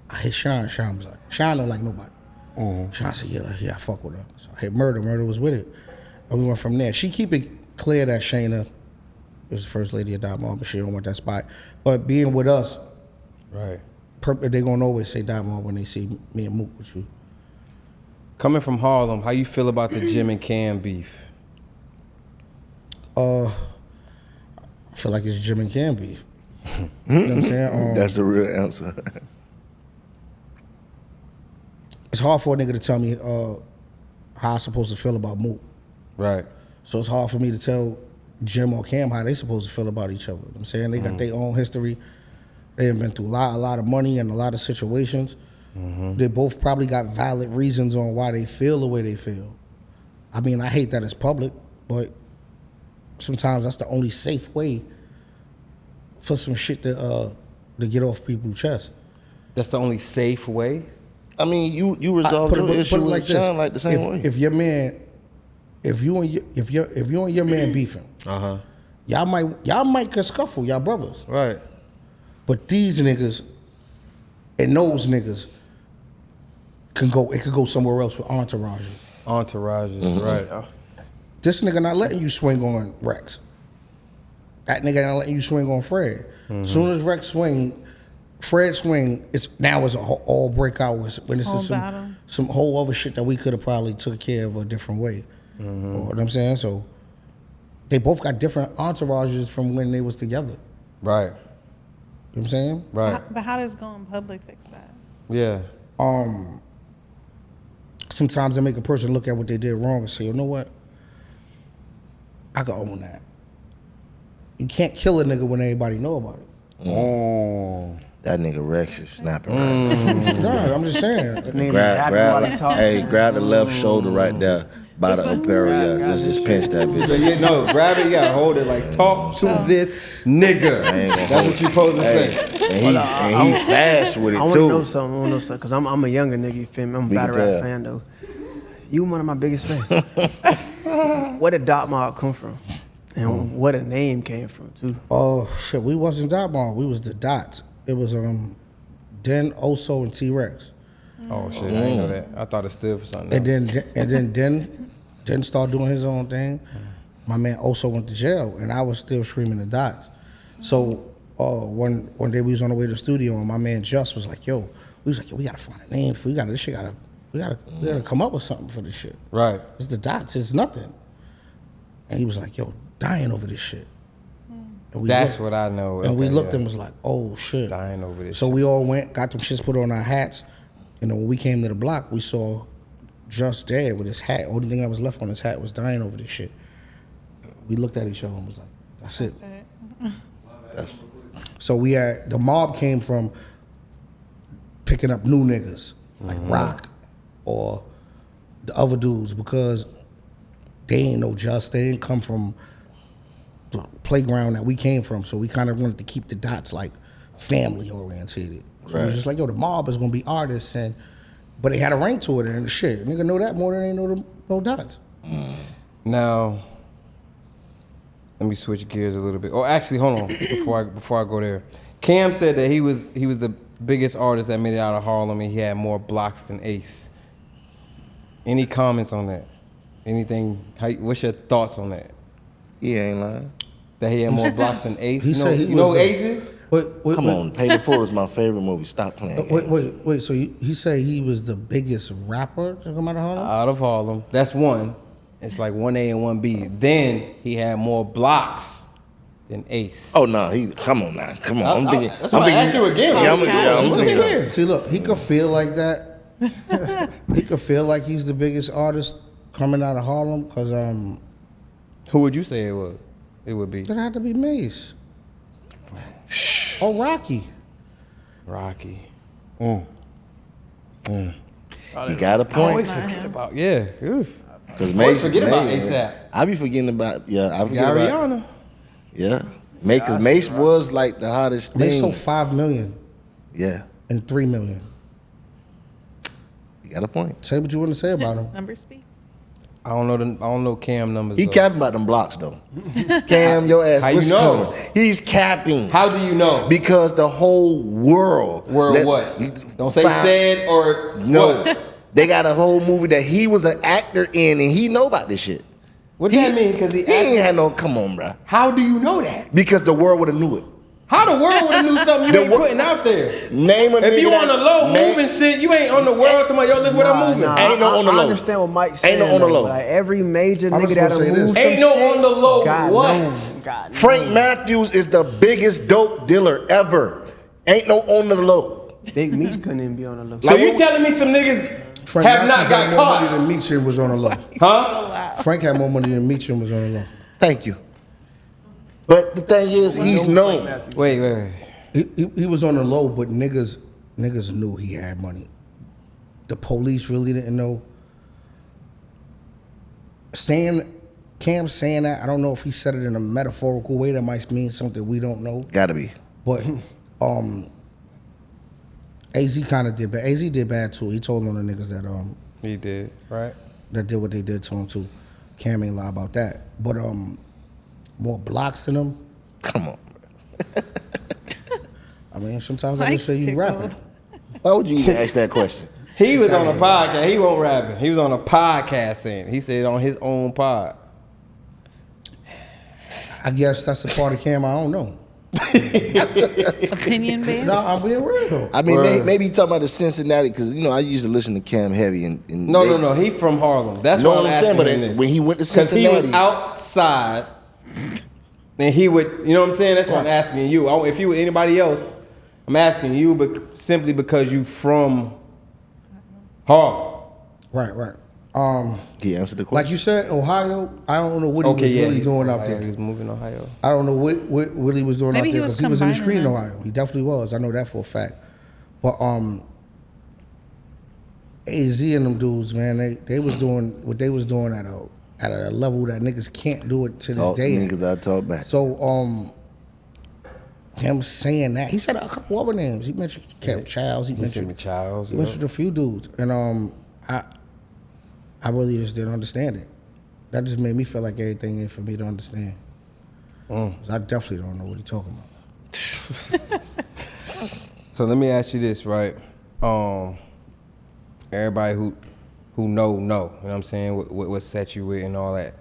I hit Sean. Sean was like, Sean don't like nobody. Sean said, yeah, I fuck with her. So I hit Murder. Murder was with it. And we went from there. She keep it clear that Shayna is the first lady of Dot Mob, but she don't want that spot. But being with us, right? They gonna always say Dot Mob when they see me and Mook with you. Coming from Harlem, how you feel about the Jim and Cam beef? I feel like it's Jim and Cam beef. You know what I'm saying? That's the real answer. It's hard for a nigga to tell me how I'm supposed to feel about Mook. Right. So it's hard for me to tell Jim or Cam how they supposed to feel about each other. You know what I'm saying? They got their own history. They have been through a lot of money and a lot of situations. They both probably got valid reasons on why they feel the way they feel. I mean, I hate that it's public, but sometimes that's the only safe way for some shit to get off people's chest. That's the only safe way? I mean, you resolve your issue with Sean like the same way. If your man, if you and your man beefing, y'all might get scuffle, y'all brothers. Right. But these niggas and those niggas it could go somewhere else with entourages. Right. This nigga not letting you swing on Rex. That nigga not letting you swing on Fred. Soon as Rex swing, Fred swing, it's a all breakout when this is some whole other shit that we could have probably took care of a different way. You know what I'm saying? So they both got different entourages from when they was together. Right. You know what I'm saying? Right. But how does going public fix that? Yeah. Sometimes they make a person look at what they did wrong and say, you know what? I can own that. You can't kill a nigga when everybody know about it. Oh. That nigga Rex is snapping right now. Nah, I'm just saying. grab the left shoulder right there by the APPAREL. Yeah, just pinch that bitch. Grab it, you gotta hold it like, talk to this nigga. That's what you supposed to say. And he fast with it, I want too. to know something, because I'm a younger nigga, you feel me? I'm a battle rap fan, though. You one of my biggest fans. Where did Dot Mob come from? And where the name came from, too? Oh, shit, we wasn't Dot Mob, we was the Dots. It was Den, Oso, and TRex. Oh shit, I didn't know that. I thought it stood for something else. And then Den started doing his own thing. My man Oso went to jail, and I was still screaming the Dots. So one day we was on the way to the studio, and my man Just was like, "Yo, we gotta find a name for we gotta come up with something for this shit. Right? It's the Dots. It's nothing." And he was like, "Yo, dying over this shit." That's what I know. And we looked and was like, "Oh shit!" Dying over this. So we all went, got them shits put on our hats, and then when we came to the block, we saw Just dead with his hat. Only thing that was left on his hat was dying over this shit. We looked at each other and was like, "That's it." So we had the mob came from picking up new niggas like Rock or the other dudes because they ain't no Just. They didn't come from the playground that we came from. So we kind of wanted to keep the Dots like family orientated. So it was just like, yo, the mob is gonna be artists, but they had a ring to it and shit. Nigga know that more than they know no Dots. Now, let me switch gears a little bit. Oh, actually, hold on before I go there. Cam said that he was the biggest artist that made it out of Harlem, and he had more blocks than Ace. Any comments on that? Anything? What's your thoughts on that? He ain't lying. That he had more blocks than Ace. You know who Ace is? Come on, Pay the Fool is my favorite movie. Stop playing. Wait. So he said he was the biggest rapper to come out of Harlem? Out of Harlem. That's one. It's like 1A and 1B. Then he had more blocks than Ace. Oh no, come on now. Come on. That's why I asked you again. Yeah, See, look, he could feel like that. He could feel like he's the biggest artist coming out of Harlem because who would you say it would be? It had to be Mace. Or Rocky. You got a point. I always forget about Because Mace forget about ASAP. I be forgetting about I forget Ariana. about because Mace was like the hottest thing. Mace sold 5 million. Yeah. And 3 million. You got a point. Say what you want to say about him. Numbers speak. I don't know Cam numbers. He capping about them blocks though. Cam, your ass. How you know? He's capping. How do you know? Because the whole world. What? Don't say said or no. What? They got a whole movie that he was an actor in, and he know about this shit. What does that mean? Because he ain't had no. Come on, bro. How do you know that? Because the world would have knew it. How the world would have knew something you ain't putting out there? Name a nigga. If you on the low moving shit, you ain't on the world talking about, yo, look what I'm moving. Ain't no on the low. I understand what Mike's saying. Ain't no on the low. Like every major nigga that'll move some ain't no shit, on the low. God What? knows. God Frank Matthews is the biggest dope dealer ever. Ain't no on the low. Big Meech couldn't even be on the low. So you telling me some niggas Frank have not Matthews got had more caught? money than Meacham was on the low. Huh? Frank had more money than Meacham was on the low. Thank you. But the thing is, he's known. Wait. He was on the low, but niggas knew he had money. The police really didn't know. Cam saying that, I don't know if he said it in a metaphorical way that might mean something we don't know. Gotta be. But AZ kind of did bad. AZ did bad too. He told on the niggas that he did, right? That did what they did to him too. Cam ain't lie about that. But more blocks than him. Come on. I mean, sometimes I just say you rapping. Why would you even ask that question? He was on a podcast. He wasn't rapping. He was on a podcast saying. He said on his own pod. I guess that's the part of Cam I don't know. Opinion based? No, I'm being real. I mean, maybe you talking about the Cincinnati, because, you know, I used to listen to Cam heavy. And No. He from Harlem. That's what I'm asking but him this. when he went to Cincinnati. Because he was outside, and he would, you know what I'm saying? That's what I'm asking you. If you were anybody else, I'm asking you but simply because you from Harlem. Right. He answered the question. Like you said, Ohio, I don't know what he was really doing out there. He was moving Ohio. I don't know what he was doing Maybe out there because he was in the street in combining Ohio. He definitely was. I know that for a fact. But AZ and them dudes, man, they was doing what they was doing at a level that niggas can't do it to this day. Niggas I talk back. So him saying that, he said a couple other names. He mentioned Childs. He mentioned Childs. He mentioned a few dudes, and I really just didn't understand it. That just made me feel like everything ain't for me to understand. 'Cause I definitely don't know what he's talking about. So let me ask you this, right? Everybody who know, you know what I'm saying? What set you with and all that.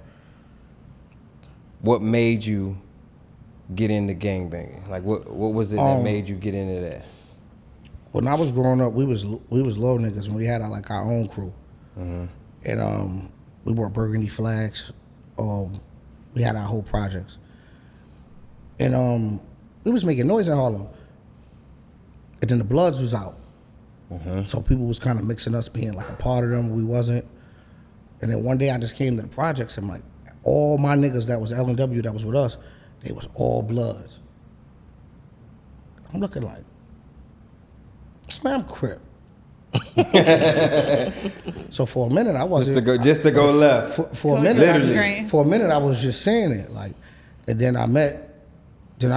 What made you get into gangbanging? Like what was it that made you get into that? When I was growing up, we was low niggas and we had our own crew. Mm-hmm. And we wore burgundy flags. We had our whole projects. And we was making noise in Harlem. And then the Bloods was out. Mm-hmm. So people was kind of mixing us being like a part of them. We wasn't. And then one day I just came to the projects and like all my niggas that was L&W that was with us, they was all Bloods. I'm looking like, man, I'm Crip. So for a minute I wasn't just to go left. For a minute I was just saying it like, and then I met some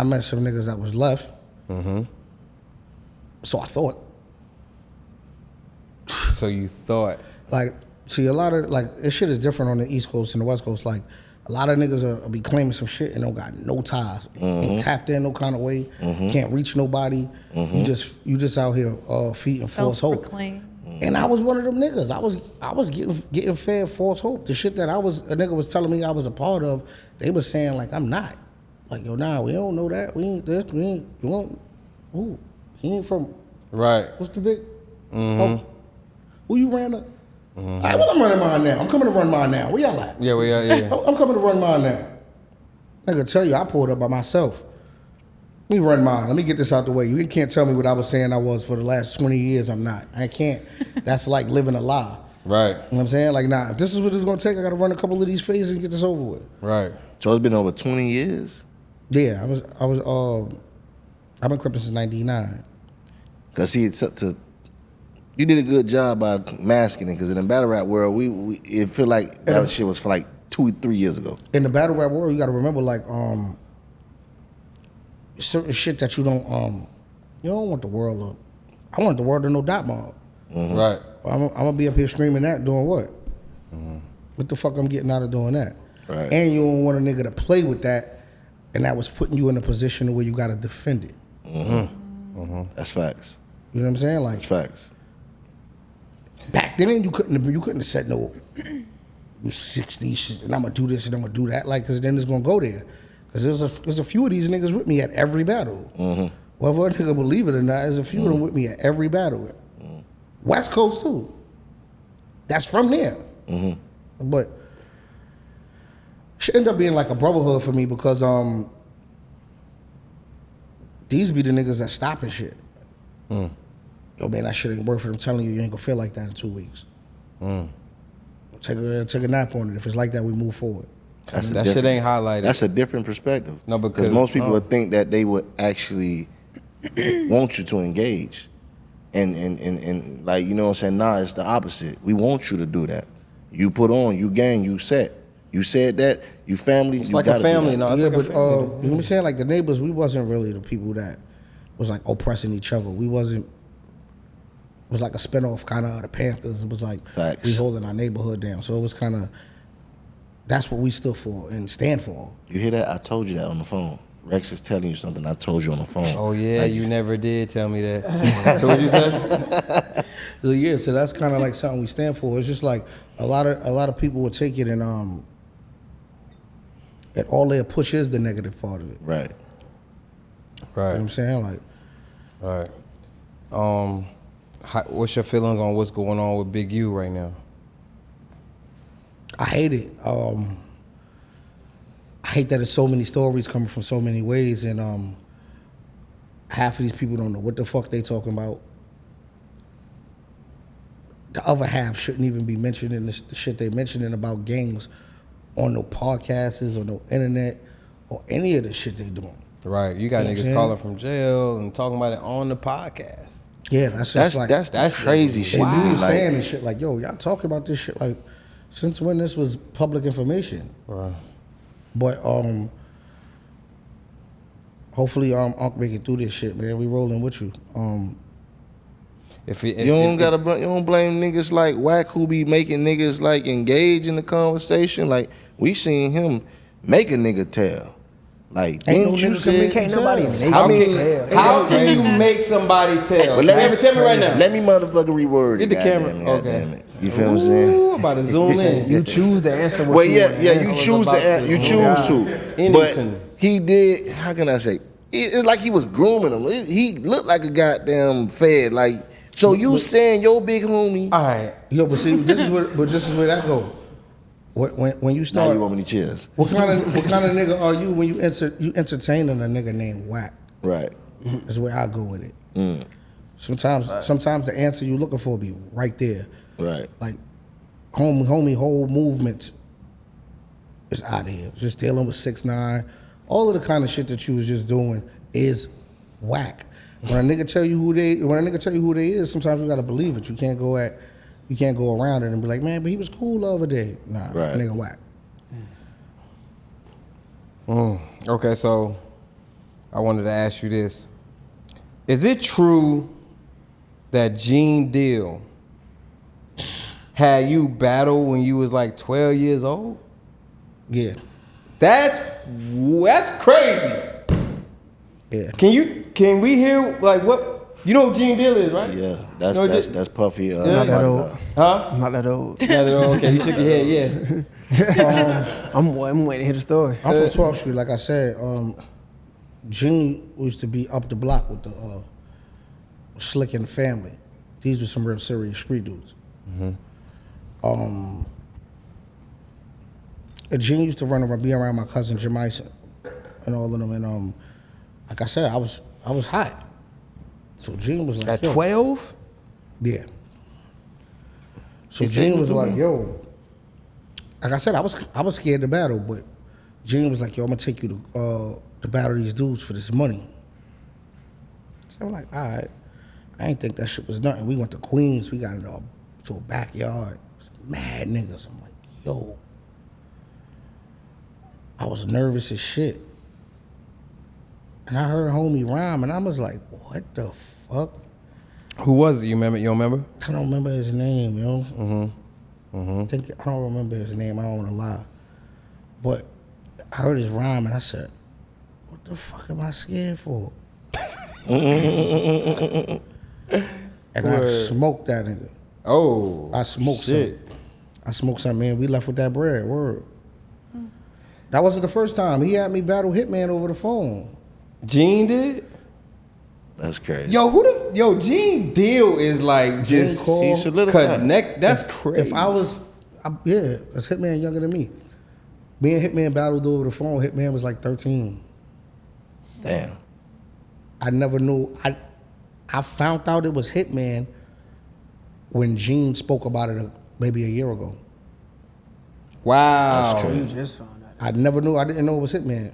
niggas that was left. Mm-hmm. So I thought. So you thought. Like, see, a lot of this shit is different on the East Coast and the West Coast. Like, a lot of niggas will be claiming some shit and don't got no ties, ain't tapped in no kind of way, can't reach nobody. You just out here feeding false hope. And I was one of them niggas. I was getting fed false hope. The shit that a nigga was telling me I was a part of, they was saying like I'm not. Like, yo, nah, we don't know that. We ain't this. We ain't. You want? Ooh, he ain't from. Right. What's the big? Oh, who you ran up? All right, well, I'm running mine now. I'm coming to run mine now. Where y'all at? Yeah, we are. Yeah. I'm coming to run mine now. Nigga, tell you, I pulled up by myself. Let me run mine. Let me get this out the way. You can't tell me what I was saying I was for the last 20 years. I'm not. I can't. That's like living a lie. Right. You know what I'm saying? Like, nah, if this is what it's gonna take, I gotta run a couple of these phases and get this over with. Right. So it's been over 20 years? Yeah, I've been cripping since 99. Cause see, you did a good job by masking it, because in the battle rap world, it feel like that shit was for like 2-3 years ago. In the battle rap world, you gotta remember like certain shit that you don't want the world to. I want the world to know Dot Mob. Right. I'm gonna be up here screaming that, doing what? What the fuck I'm getting out of doing that? Right. And you don't want a nigga to play with that, and that was putting you in a position where you gotta defend it. That's facts. You know what I'm saying? Like, That's facts. back then you couldn't have said no. You 60 shit, and I'm gonna do this and I'm gonna do that, like, cause then it's gonna go there. Cause there's a few of these niggas with me at every battle. Whether a nigga believe it or not, there's a few of them with me at every battle. West Coast too. That's from there. But should end up being like a brotherhood for me because these be the niggas that stopping shit. Yo, man, that shit ain't worth it. I'm telling you, you ain't gonna feel like that in 2 weeks. Take a nap on it. If it's like that, we move forward. That shit ain't highlighted. That's a different perspective. No, because most people would think that they would actually want you to engage. And like, you know what I'm saying? Nah, it's the opposite. We want you to do that. You put on, you gang, you set. You said that, you family. It's you like a gotta do family, that. no? It's Yeah, like a but family. you know what I'm saying? Like the neighbors, we wasn't really the people that was like oppressing each other. We wasn't. It was like a spinoff kind of the Panthers. It was like Facts. we holding our neighborhood down. So it was kind of that's what we stood for and stand for. You hear that? I told you that on the phone. Rex is telling you something I told you on the phone. Oh yeah, you never did tell me that. So what you say? So yeah, so that's kind of like something we stand for. It's just like a lot of people would take it and all their push is the negative part of it. Right. You know what I'm saying? Like, What's your feelings on what's going on with Big U right now? I hate it. I hate that there's so many stories coming from so many ways, and half of these people don't know what the fuck they talking about. The other half shouldn't even be mentioning the shit they mentioning about gangs on no podcasts or no internet or any of the shit they doing. Right, you got niggas calling from jail and talking about it on the podcast. Yeah, that's just that's crazy shit. And dudes Like, saying this shit like, yo, y'all talking about this shit like since when this was public information. Right. But hopefully Unc make it through this shit, man. We rolling with you. you don't blame niggas like Wack who be making niggas like engage in the conversation. Like we seen him make a nigga tell. Like didn't you say? Can't nobody make How can you make somebody tell? But Tell me right now. Let me motherfucking reword Get it. the camera. Goddamn it. You feel what I'm saying? Ooh, I'm about to zoom in. You choose to answer what Well, you yeah, want yeah, to you answer. choose to. But Anything. he did. How can I say? It's like he was grooming him. He looked like a goddamn fed. Like so, you saying your big homie? All right. Yo, but see, this is where that go. When you Now start, you want me to cheers? what kind of nigga are you when you entertaining a nigga named Wack? Right. That's where I go with it. Sometimes the answer you looking for be right there. Right. Like homie whole movement is out of here. Just dealing with 6ix9ine. All of the kind of shit that you was just doing is whack. When a nigga tell you who they is, sometimes you gotta believe it. You can't go around it and be like, man, but he was cool the other day. Nah, Right. nigga whack. Okay, so I wanted to ask you this. Is it true that Gene Deal had you battle when you was like 12 years old? Yeah. That's crazy. Yeah. Can we hear like what you know who Gene Deal is, right? Yeah. That's No, that's Puffy. Not that old. Huh? I'm not that old. Not at all. Okay, you shook your head, yes. I'm waiting to hear the story. I'm from 12th Street, like I said. Gene used to be up the block with the Slick and the family. These were some real serious street dudes. And Gene used to be around my cousin Jim Ison and all of them. And like I said, I was hot. So Gene was like, At yo. 12? Yeah. So Gene was like, yo. Like I said, I was scared to battle, but Gene was like, yo, I'm gonna take you to battle these dudes for this money. So I'm like, all right. I ain't think that shit was nothing. We went to Queens. We got to a backyard. It was mad niggas. I'm like, yo. I was nervous as shit. And I heard homie rhyme, and I was like, what the fuck? Who was it? You don't remember? I don't remember his name, yo. I don't remember his name. I don't want to lie. But I heard his rhyme, and I said, what the fuck am I scared for? And I smoked that nigga. Oh. I smoked shit. some. I smoked some, man. We left with that bread. Word. That wasn't the first time. He had me battle Hitman over the phone. Gene did? That's crazy. Yo, Gene Deal is like just Cole, He's solidified. connect. That's crazy. If that's Hitman younger than me. Me and Hitman battled over the phone. Hitman was like 13. Damn. I never knew. I found out it was Hitman when Gene spoke about it maybe a year ago. Wow. That's You crazy. just found out. I never knew. I didn't know it was Hitman.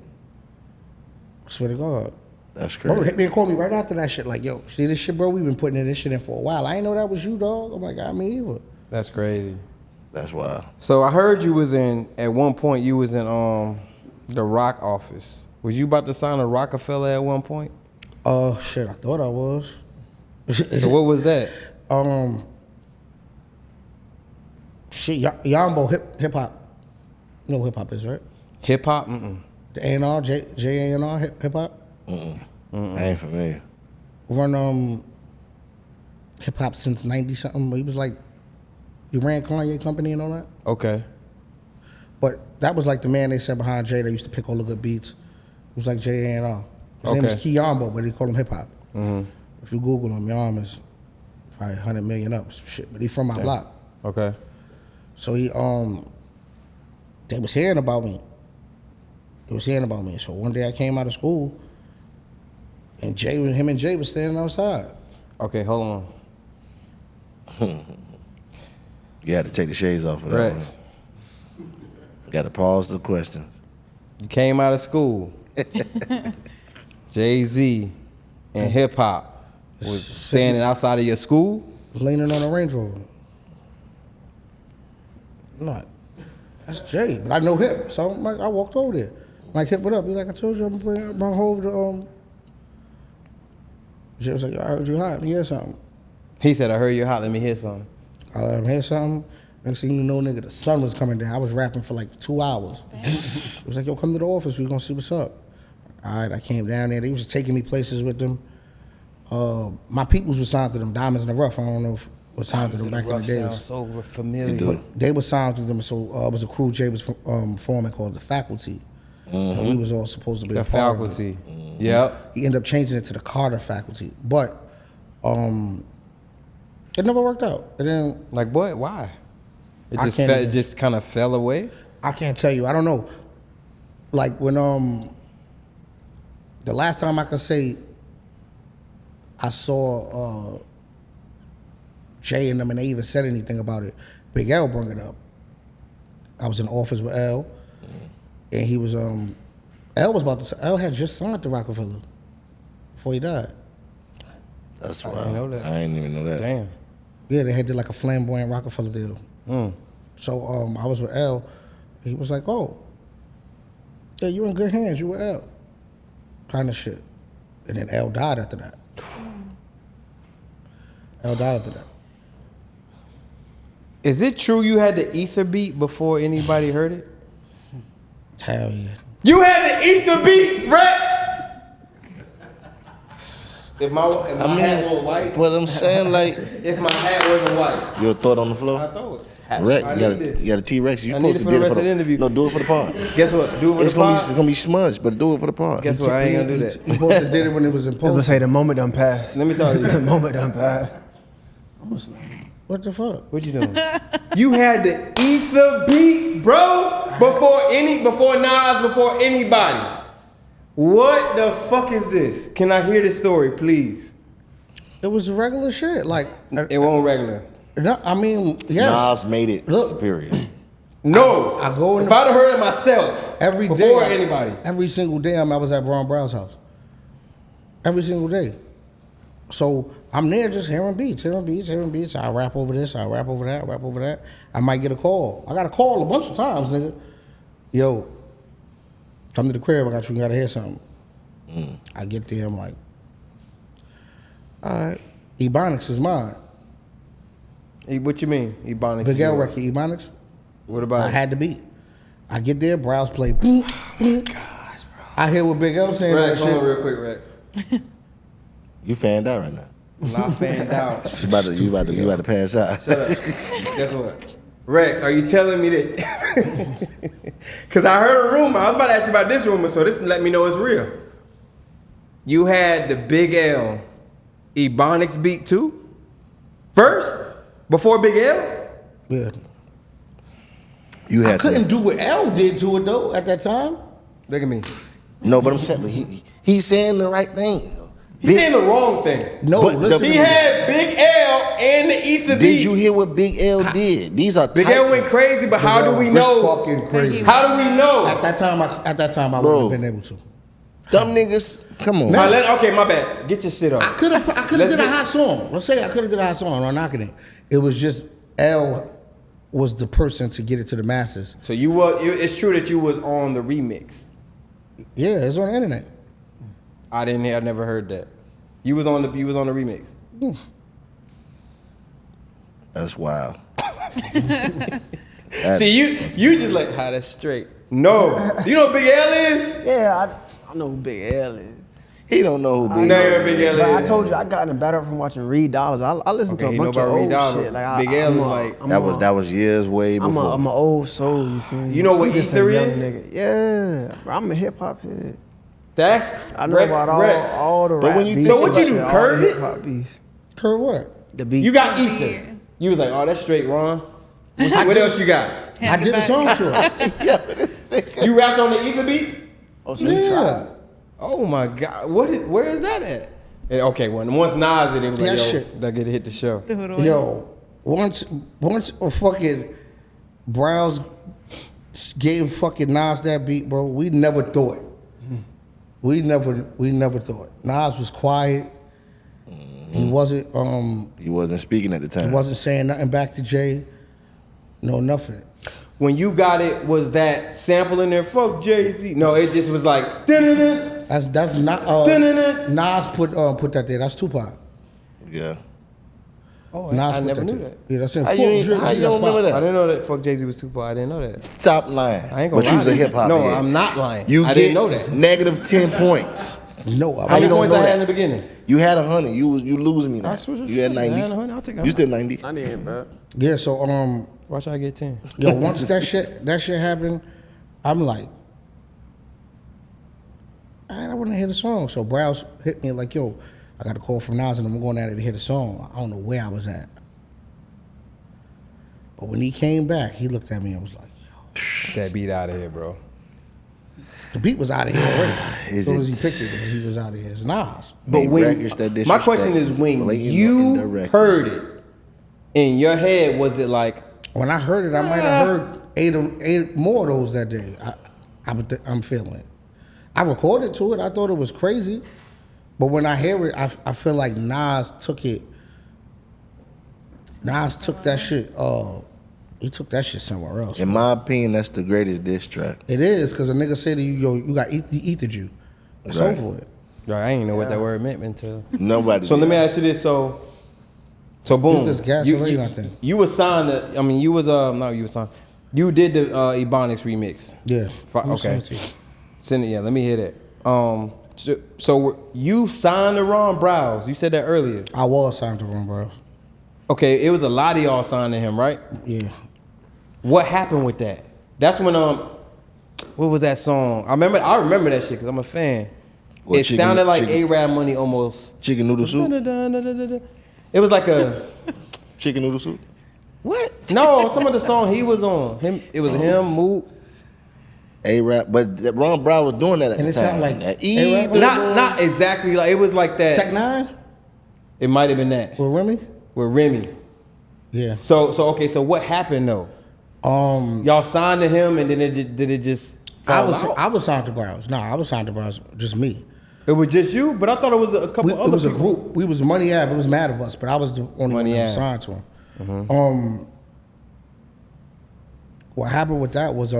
I swear to God. That's Bro crazy. hit me and called me right after that shit. Like, yo, see this shit, bro? We've been putting this shit in for a while. I ain't know that was you, dog. I'm like, I mean, either. That's crazy. That's wild. So I heard you was at one point you was in the Rock office. Was you about to sign a Rocafella at one point? Shit, I thought I was. So what was that? Shit, Yambo hip hop. You know what hip hop is, right? Hip hop? Mm-mm. The A&R, J-A-N-R, hip hop. I ain't familiar. Run hip hop since 90 something. He was like, he ran Kanye Company and all that. Okay. But that was like the man they said behind Jay that used to pick all the good beats. It was like J-A-N-R. His name is Key Yambo, but they call him hip hop. If you Google him, Yam is probably 100 million up, some shit. But he from my block. Okay. So he they was hearing about me. So one day I came out of school, and him and Jay was standing outside. Okay, hold on. You had to take the shades off of that Rex. one. Got to pause the questions. You came out of school. Jay-Z and hip hop was standing outside of your school? Leaning on a Range Rover. Not. That's Jay, but I know him. So I'm like, I walked over there. Like, hip it up. He like, I told you I'm bring over to Jay was like, I heard you hot. Let me hear something. He said, I heard you hot. Let me hear something. I let him hear something. Next thing you know, nigga, the sun was coming down. I was rapping for like 2 hours. It was like, yo, come to the office. We gonna see what's up. All right, I came down there. They was just taking me places with them. My peoples were signed to them. Diamonds in the Rough. I don't know if was signed to them back in the days. Sounds so familiar. But they were signed to them. So it was a crew Jay was forming called the Faculty. And we was all supposed to be The a part Faculty. of it. Yep. He ended up changing it to the Carter Faculty. But it never worked out. It didn't. Like what? Why? It I just can't it even- just kind of fell away. I can't tell you. I don't know. Like when the last time I could say I saw Jay and them and they even said anything about it, Big L brought it up. I was in the office with L, and he was L was about to. L had just signed to Rocafella before he died. That's I wild. didn't know that. I didn't even know that. Damn. Yeah, they had did like a flamboyant Rocafella deal. So I was with L. He was like, "Oh, yeah, you in good hands. You with L." Kind of shit. And then L died after that. L died after that. Is it true you had the ether beat before anybody heard it? Hell yeah. You had the ether beat, Rex. If my hat wasn't white, But I'm saying, like, if my hat wasn't white, your thought on the floor? I throw it. Rex, I you need this. got a T-Rex. You I need supposed it to for do the it rest for of the interview. No, do it for the pod. Guess what? Do it for It's the gonna pod. be smudged, but do it for the pod. Guess what? I ain't gonna do that. He supposed to did it when it was in I was gonna post. say the moment done passed. Let me tell you. The moment done passed. What the fuck? What you doing? You had the ether beat, bro, before Nas, before anybody. What the fuck is this? Can I hear this story, please? It was regular shit. Like, It won't regular. no, I mean, yes. Nas made it Look. superior. No. I go in If the- I'd have heard it myself Every day, before anybody. Every single day, I was at Braun Brow's house. Every single day. So I'm there just hearing beats. I rap over this, I rap over that. I might get a call. I got a call a bunch of times, nigga. Yo, come to the crib, you gotta hear something. I get there, I'm like, all right, Ebonics is mine. What you mean? Ebonics? Big L record, Ebonics. What about I it? had the beat. I get there, Browse play. Boom, boom. Gosh, bro. I hear what Big L saying. Rex, that hold on shit. real quick, Rex. You fanned out right now. I'm not fanned out. You about to pass out. Shut up. Guess what? Rex, are you telling me that? Because I heard a rumor. I was about to ask you about this rumor, so this let me know it's real. You had the Big L Ebonics beat too? First? Before Big L? Yeah. You had I couldn't do what L did to it though at that time. Look at me. No, but I'm saying, but he's saying the right thing. He's saying the wrong thing. No, But listen. He had Big L and the ether beat. Did you hear what Big L did? These are Big L went crazy, but how do we know? Fucking crazy. How do we know? At that time, I Bro. wouldn't have been able to. Dumb niggas, come on. Okay, my bad. Get your shit on. I could have did a hot song. Let's say I could have did a hot song. I'm not knocking it. It was just L was the person to get it to the masses. So you were. It's true that you was on the remix. Yeah, it's on the internet. I never heard that. You was on the remix. That's wild. See, you just like, how that's straight. No. You know what Big L is? Yeah, I know who Big L is. He don't know who Big No, L you're Big L But I is. told you I gotten better from watching Reed Dollars. I listen to a bunch of old shit. Like Big L is like that was years way before. I'm an old soul. You feel me? You know what I'm just a Ether young is? nigga. Yeah, bro, I'm a hip hop head. That's I know Rex, about Rex. all the But rap when you beats. think So what you do, all the curve it? hip-hop beats. Curve what? The beat. You got Ether. You was like, oh, that's straight, Ron. What else you got? I did a song to it. You rapped on the Ether beat? Oh, so you tried. Oh my God. Where is that at? And, okay, once Nas did it, was like, That yo, shit. that get hit the show. Yo, once a fucking Browns gave fucking Nas that beat, bro, we never thought. We never thought. Nas was quiet. He wasn't speaking at the time. He wasn't saying nothing back to Jay. No, nothing. When you got it, was that sample in there? Fuck Jay-Z. No, it just was like, dun-dun-dun. That's not Nas put that there. That's Tupac. Yeah. Oh, Nas I put never that knew there. that. Yeah, that's in How full you Jersey. don't remember that? I didn't know that. Fuck Jay-Z was Tupac. I didn't know that. Stop lying. I ain't gonna But lie. you's a hip hop No, head. I'm not lying. You I get didn't know that. negative 10 points. No, How many don't points know I had that? in the beginning? You had 100. You losing me now. I swear to You had shit. 90. I had 100. I'll take You still 90. I didn't, bro. Yeah, so Watch I get 10. yo, once that shit happened, I'm like, all right, I want to hear the song. So Browse hit me like, yo, I got a call from Nas and I'm going out there to hear the song. I don't know where I was at. But when he came back, he looked at me and was like, yo. That beat out of here, bro. The beat was out of here already. As soon as he picked it, he was out of here. It's Nas. But my question is, when you heard it in your head, was it like? When I heard it, I might have heard eight more of those that day. I'm feeling it. I recorded to it. I thought it was crazy. But when I hear it, I feel like Nas took it. Nas took that shit. He took that shit somewhere else. In my opinion, that's the greatest diss track. It is, because a nigga say to you, yo, you got ethered you. It's Right. over with. Right, I didn't know what that word meant until Nobody. So let me ask you this. So boom. This gasoline, I think. You was signed to, I mean, you was you was signed. You did the Ebonics remix. Yeah. Okay. Send it. Yeah, let me hear that. So you signed to Ron Browse. You said that earlier. I was signed to Ron Browse. Okay, it was a lot of y'all signed to him, right? Yeah. What happened with that? That's when what was that song? I remember that shit because I'm a fan. What, it sounded like A-Rap Money almost. Chicken noodle soup? It was like a chicken noodle soup? What? No, I'm talking about the song he was on. It was him, Moot. A-Rap, but Ron Brown was doing that at And the it sounded time. like that Not exactly like it was like that. Tech Nine? It might have been that. With Remy? With Remy. Yeah. So okay, so what happened though? Y'all signed to him and then did it just fall out? I was signed to Browse. No, I was signed to Browse, just me. It was just you, but I thought it was a couple other It was people. a group. We was Money Ave. It was mad of us, but I was the only one that was signed to him. Mm-hmm. What happened with that was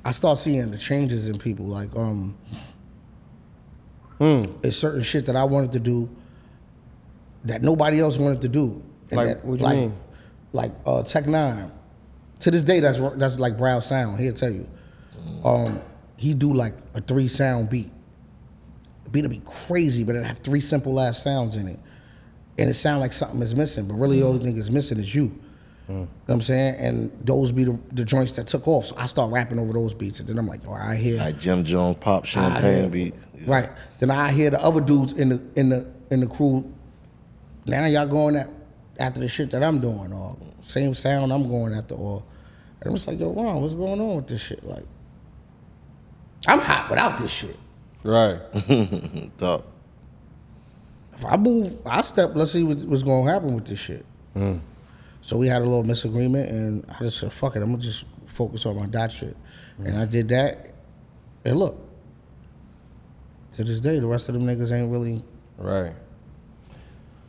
I started seeing the changes in people. Like it's certain shit that I wanted to do that nobody else wanted to do. And Like, what you mean? Like Tech Nine. To this day, that's like Browse sound. He'll tell you. He do like a 3-sound beat. The beat'll be crazy, but it'll have 3 simple ass sounds in it. And it sound like something is missing, but really the only thing is missing is you. You know what I'm saying? And those be the joints that took off. So I start rapping over those beats. And then I'm like, all right, I hear Like Jim Jones, Pop Champagne beat. Right. Then I hear the other dudes in the crew. Now y'all going after the shit that I'm doing, or same sound I'm going after, or and I'm just like, yo, Ron, what's going on with this shit? Like, I'm hot without this shit. Right. Talk. If I move, I step. Let's see what's going to happen with this shit. So we had a little misagreement, and I just said, fuck it, I'm gonna just focus on my dot shit. And I did that, And look, to this day, the rest of them niggas ain't really. Right.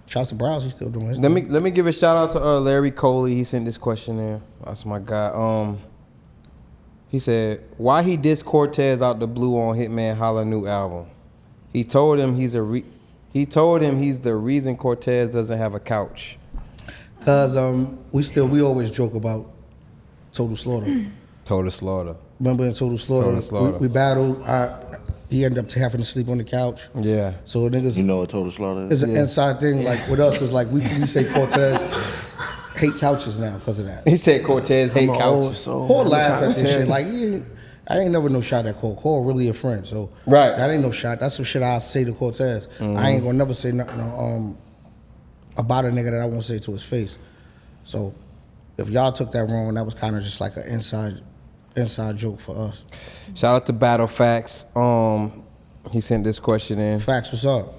Shouts to Browse, he's still doing his Let thing. me give a shout out to Larry Coley. He sent this question there. That's my guy. He said, why he dissed Cortez out the blue on Hitman Holla new album? He told him he's the reason Cortez doesn't have a couch. Cause we always joke about Total Slaughter. Total Slaughter. Remember in Total Slaughter, we battled. He ended up having to sleep on the couch. Yeah. So niggas, You know what Total Slaughter it's is? an inside thing. Like with us, is like we say Cortez hate couches now because of that. He said Cortez hate couches. Cole laugh at this shit. Like I ain't never no shot at Cole. Cole really a friend. So right. That ain't no shot. That's some shit I say to Cortez. I ain't gonna never say nothing about a nigga that I won't say to his face. So if y'all took that wrong, that was kind of just like an inside joke for us. Shout out to Battle Facts. He sent this question in. Facts, what's up?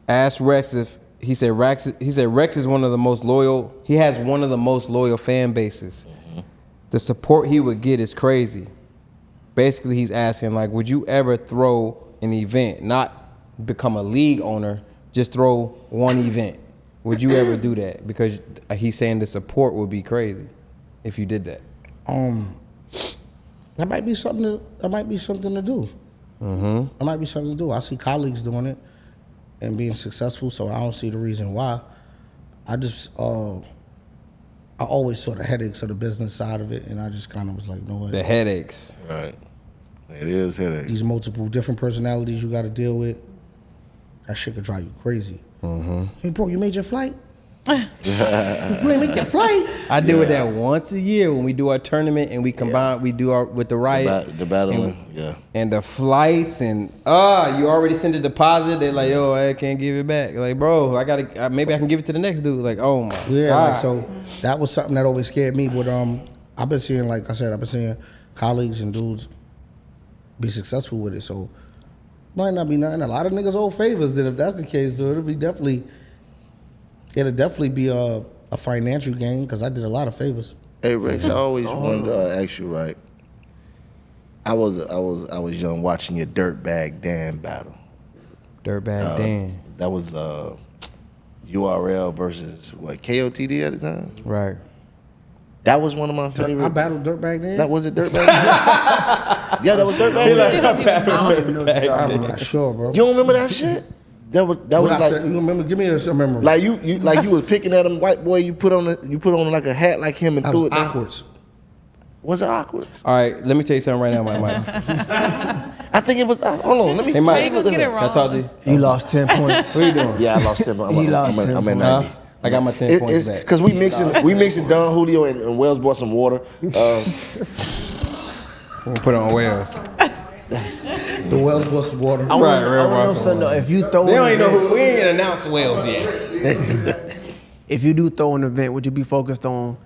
Ask Rex if he said Rex is one of the most loyal. He has one of the most loyal fan bases. The support he would get is crazy. Basically, he's asking like, would you ever throw an event, not become a league owner, just throw one event? Would you ever do that? Because he's saying the support would be crazy if you did that. That might be something to do. That might be something to do. I see colleagues doing it and being successful, so I don't see the reason why. I just I always saw the headaches of the business side of it, and I just kind of was like, you know what? The headaches. Right. It is headaches. These multiple different personalities you got to deal with, that shit could drive you crazy. Hey, bro, you made your flight? You ain't make your flight? I do it that once a year when we do our tournament and we combine, we do our with the riot. The battling, yeah. And the flights and you already sent a deposit. They're like, yo, I can't give it back. Like, bro, maybe I can give it to the next dude. Like, oh my God. Like, so that was something that always scared me. But I've been seeing, like I said, colleagues and dudes be successful with it. So might not be nothing. A lot of niggas owe favors. Then if that's the case, so it'll definitely be a financial gain because I did a lot of favors. Hey Rex, I always wanted to ask you, right? I was young watching your Dirtbag Dan battle. Dirtbag Dan. That was URL versus what, KOTD at the time? Right. That was one of my favorite. I battled Dirtbag Dan? That was it, Dirtbag Dan? Yeah, that was Dirtbag Dan. I'm not sure, bro. You don't remember that shit? That was like, you remember? Give me a memory. like you was picking at him, white boy. You put on like a hat like him and That threw was it down. awkward. Was it awkward? All right, let me tell you something right now, Mike. I think it was. Hold on, let me. Hey, Mike. How you gonna get it Can I wrong? talk to you? You lost 10 points. What are you doing? Yeah, I lost 10. I'm at 90. I got my 10 points It's back. because we mixing Don Julio and Wells bought some water. I'm gonna put it on Wells. The Wells was water. I want to know something though. If you throw, They don't even know who. We ain't gonna announce Wells yet. if you do throw an event, would you be focused on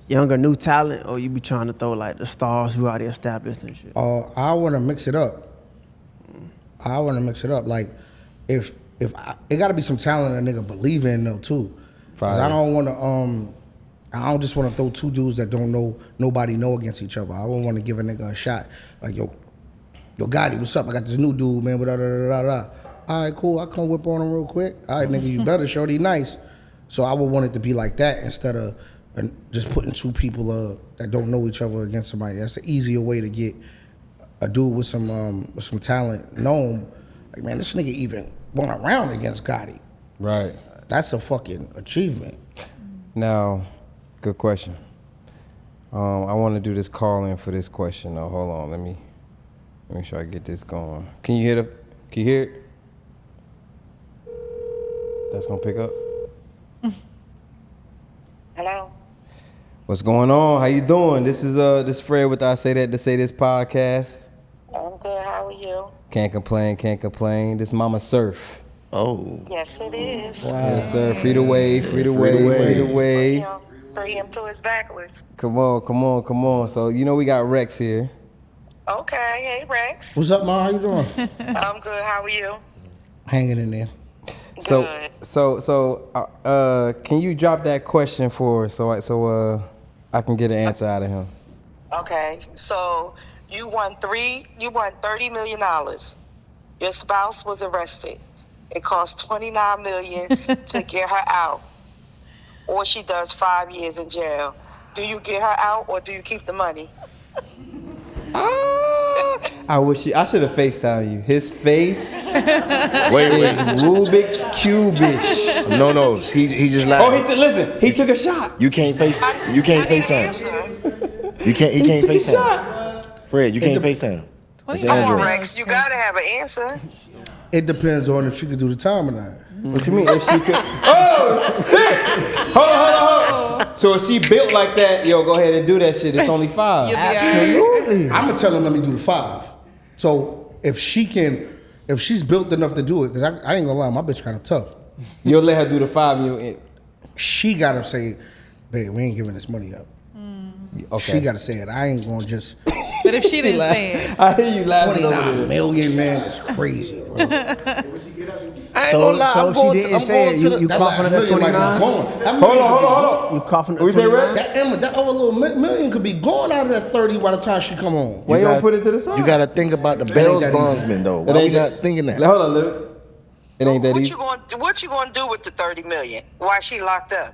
younger new talent, or you be trying to throw like the stars who already established and shit? I want to mix it up. Like, if it got to be some talent a nigga believe in though too. Cause I don't want to I don't just want to throw two dudes that don't know nobody know against each other. I don't want to give a nigga a shot. Like yo Gotti, what's up? I got this new dude, man. All right, cool. I come whip on him real quick. All right, nigga, you better, shorty, nice. So I would want it to be like that instead of just putting two people that don't know each other against somebody. That's the easier way to get a dude with some talent known. Like, man, this nigga even went around against Gotti. Right. That's a fucking achievement. Now, good question. I want to do this call in for this question though. Hold on, let me make sure I get this going. Can you hear it? That's gonna pick up. Hello? What's going on? How you doing? This is Fred with I Say That to Say This podcast. I'm good. How are you? Can't complain. This Mama Surf. Oh. Yes, it is. Yes, sir. Free the wave. Free him to his backwards. Come on. So you know we got Rex here. Okay. Hey, Rex. What's up, Ma? How you doing? I'm good. How are you? Hanging in there. So can you drop that question for us so I can get an answer out of him? Okay. So You won $30 million. Your spouse was arrested. It cost $29 million to get her out, or she does 5 years in jail. Do you get her out, or do you keep the money? I should have FaceTimed you. His face Wait. is Rubik's Cube-ish. No. He just lied. Oh, listen. He took a shot. You can't FaceTime. You can't FaceTime. He can't FaceTime. Fred, you can't FaceTime. It's Come on, Android. Rex. You gotta have an answer. It depends on if she could do the time or not. What you mean? If she could? Oh shit! Hold on. So if she built like that, yo, go ahead and do that shit. It's only 5. You'll be Absolutely. I'm gonna tell her let me do the 5. So if she's built enough to do it, because I ain't gonna lie, my bitch kind of tough. You'll let her do the 5 and you'll. She gotta say, babe, we ain't giving this money up. Okay. She gotta say it. I ain't gonna just. But if she didn't say it, I hear you laughing. 29 million, man, it's crazy, bro. I ain't gonna lie. I'm going to the. You coughing at 29? Hold on. You coughing at We say 29? That other little million could be going out of that 30 by the time she come home. Why you don't put it to the side? You gotta think about the Bell's bondsman though. Why we not thinking that? Hold on, it ain't that easy. What you gonna do with the $30 million? Why she locked up?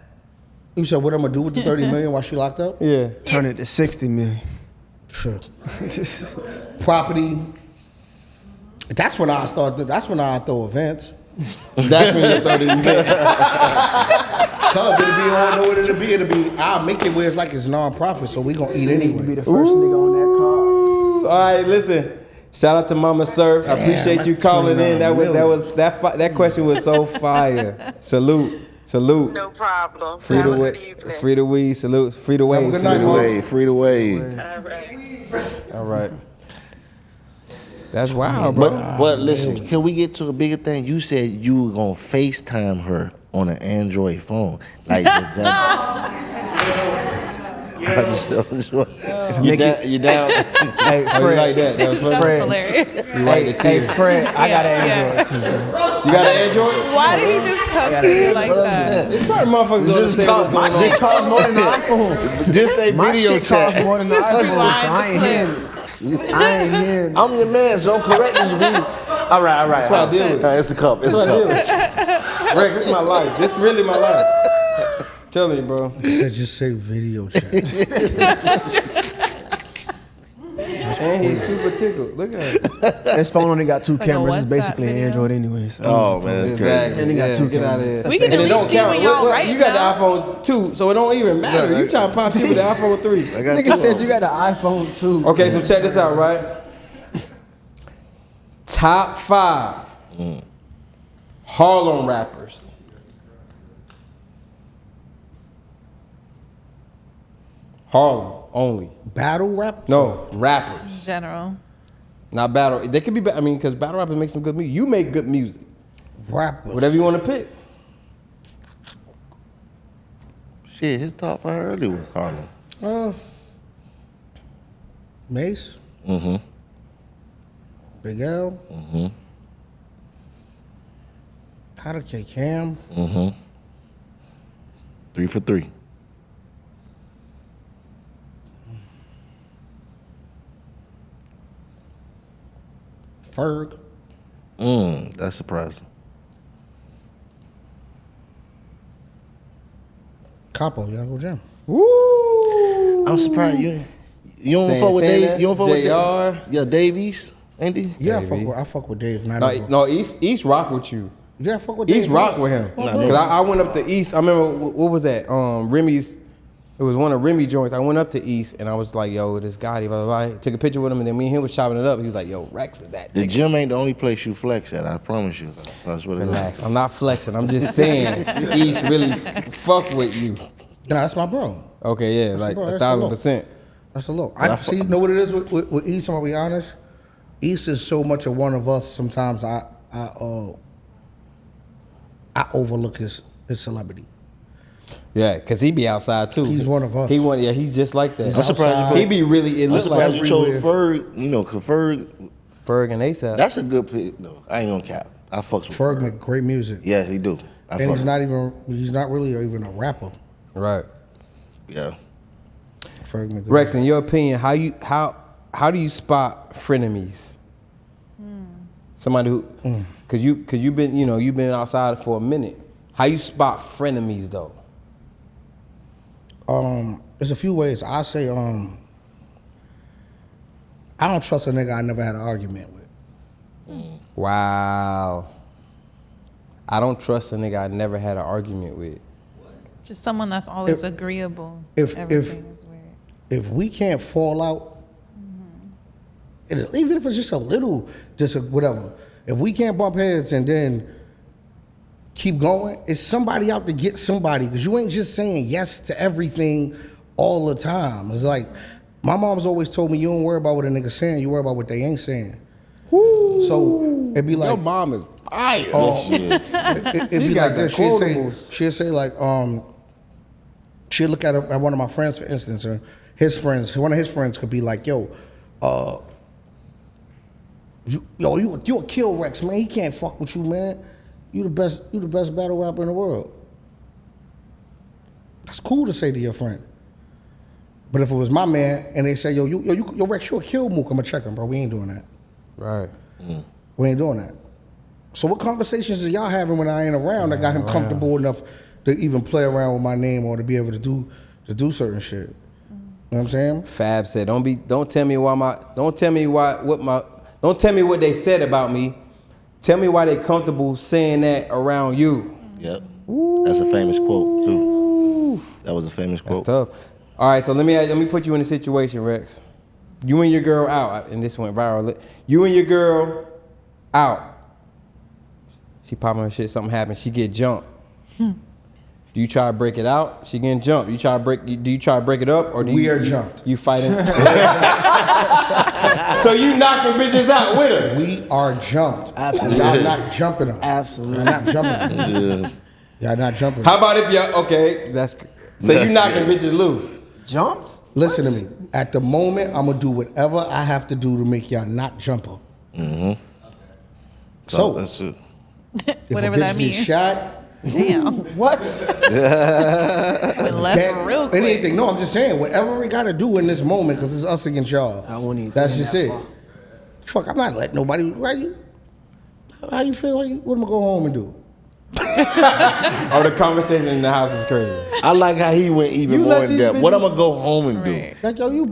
You said what I'm gonna do with the 30 million while she locked up? Yeah. Turn it to 60 million. Sure. Property. That's when I throw events. That's when you throw the event. Cause I don't know what it'll be. I'll make it where it's like it's non-profit, so we gonna eat anyway. Be the first nigga on that car. All right, listen. Shout out to Mama Surf. I appreciate you calling in. That question was so fire. Salute. No problem. Free the weed. Salute. Free the way. Free the way. All right. That's wild, bro. But listen, can we get to a bigger thing? You said you were gonna FaceTime her on an Android phone. Like You down? Hey, Fred. You like that? That was funny. Fred. hilarious. You like the tears. Hey, Fred, I got an Android too. You got an Android? Why did he just come to you like that? There's certain motherfuckers on the table. My shit costs more than the iPhone. Just say My video shit costs chat. more than the Just iPhone. rewind So I ain't hearing. I'm your man, so I'm correcting you. All right. That's what I deal with. It's a cup. It's a cup. Rex, this is my life. This really my life. Tell me, bro. He said just say video chat. And he's super tickled. Look at it. This phone only got 2 like a cameras. It's WhatsApp basically video. Android anyway. So Oh man, that's crazy. And he got 2 Get out of cameras. here. We can And at it don't least see count. when y'all Look, right you got now. the iPhone 2, so it don't even matter. You trying to pop shit with the iPhone 3. I got Nigga said you got an iPhone too. Okay, so check this out, right? Top 5 Harlem rappers. Harlem only. Battle rap? No, rappers. General. Not battle. They could be, because battle rappers make some good music. You make good music. Rappers. Whatever you want to pick. Shit, his top 5 early was Harlem. Mace. Mm-hmm. Big L. Mm-hmm. Powder K Cam. Mm-hmm. 3 for 3. Ferg. That's surprising. Capo, Young Jam. Woo! I'm surprised you don't fuck with Dave. You don't fuck with JR. Yeah, Davies, ain't he? Yeah, I fuck with Dave. No, East rock with you. Yeah, I fuck with Dave. East rock with him. Cause I went up to East. I remember what was that? Remy's. It was one of Remy joints. I went up to East and I was like, "Yo, this guy." Blah, blah, blah. Took a picture with him and then me and him was chopping it up. He was like, "Yo, Rex is that." The nigga. gym ain't the only place you flex at. I promise you. That's what it is. Relax. I'm not flexing. I'm just saying East really fuck with you. Nah, that's my bro. Okay, yeah, That's like my bro. 1,000%. That's a low. I see. You know what it is with East? I'm gonna be honest. East is so much of one of us. Sometimes I overlook his celebrity. Yeah, cause he be outside too. He's one of us. He's just like that. He's I'm surprised outside. He be really. It I'm looks surprised like you chose everywhere. Ferg. You know, cause Ferg, Ferg and ASAP. that's a good pick. No, I ain't gonna cap. I fucks with Ferg make great music. Yeah, he do. And he's not really even a rapper. Right. Yeah. Ferg make good Rex, in your opinion, how how do you spot frenemies? Somebody who, cause you've been outside for a minute. How you spot frenemies though? There's a few ways. I say, I don't trust a nigga I never had an argument with. Wow. I don't trust a nigga I never had an argument with. Just someone that's always agreeable. If Everything is weird. if we can't fall out, and even if it's just a little, whatever. If we can't bump heads and then keep going, it's somebody out to get somebody, because you ain't just saying yes to everything all the time. It's like, my mom's always told me, you don't worry about what a nigga saying, you worry about what they ain't saying. Woo. So it'd be like, your mom is fire. It'd be like this. She'd say like, she'd look at one of my friends, for instance, or one of his friends could be like, yo, you'll kill Rex, man. He can't fuck with you, man. You the best battle rapper in the world. That's cool to say to your friend. But if it was my man and they say, yo, Rex, you'll kill Mook, I'ma check him, bro. We ain't doing that. Right. We ain't doing that. So what conversations are y'all having when I ain't around that got him comfortable enough to even play around with my name or to be able to do certain shit? You know what I'm saying? Fab said, don't tell me what they said about me. Tell me why they comfortable saying that around you. Yep. That's a famous quote too. That was a famous quote. That's tough. All right, so let me put you in a situation, Rex. You and your girl out, and this went viral. You and your girl out. She popping her shit, something happened, she get jumped. Do you try to break it out? She getting jumped. Do you try to break it up, or we are jumped? You fighting? So you knocking bitches out with her? We are jumped. Absolutely. Y'all not jumping them. Absolutely. Y'all not jumping them. Y'all not jumping. How about if y'all so you knocking bitches loose? Jumps? Listen to me. At the moment, I'm gonna do whatever I have to do to make y'all not jump them. Mm-hmm. So that's it. If Whatever a bitch that means. gets shot, Damn. what? Went left real quick. Anything? No, I'm just saying. Whatever we gotta do in this moment, because it's us against y'all. I won't even. That's just it. Fuck, I'm not letting nobody. How you feel? What am I go home and do? Oh, the conversation in the house is crazy. I like how he went even more in depth. What I'm gonna go home and do? Like, yo, you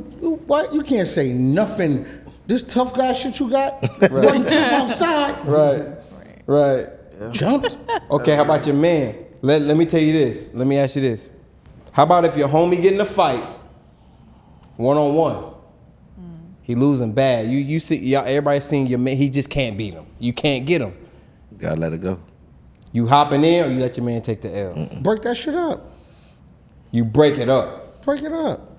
what? You can't say nothing. This tough guy shit you got wasn't tough outside. Right. Jumped. Okay, how about your man? Let me tell you this. Let me ask you this. How about if your homie get in a fight, one-on-one, he losing bad. You see, y'all, everybody seen your man. He just can't beat him. You can't get him. Gotta let it go. You hopping in, or you let your man take the L? Break that shit up. You break it up. Break it up.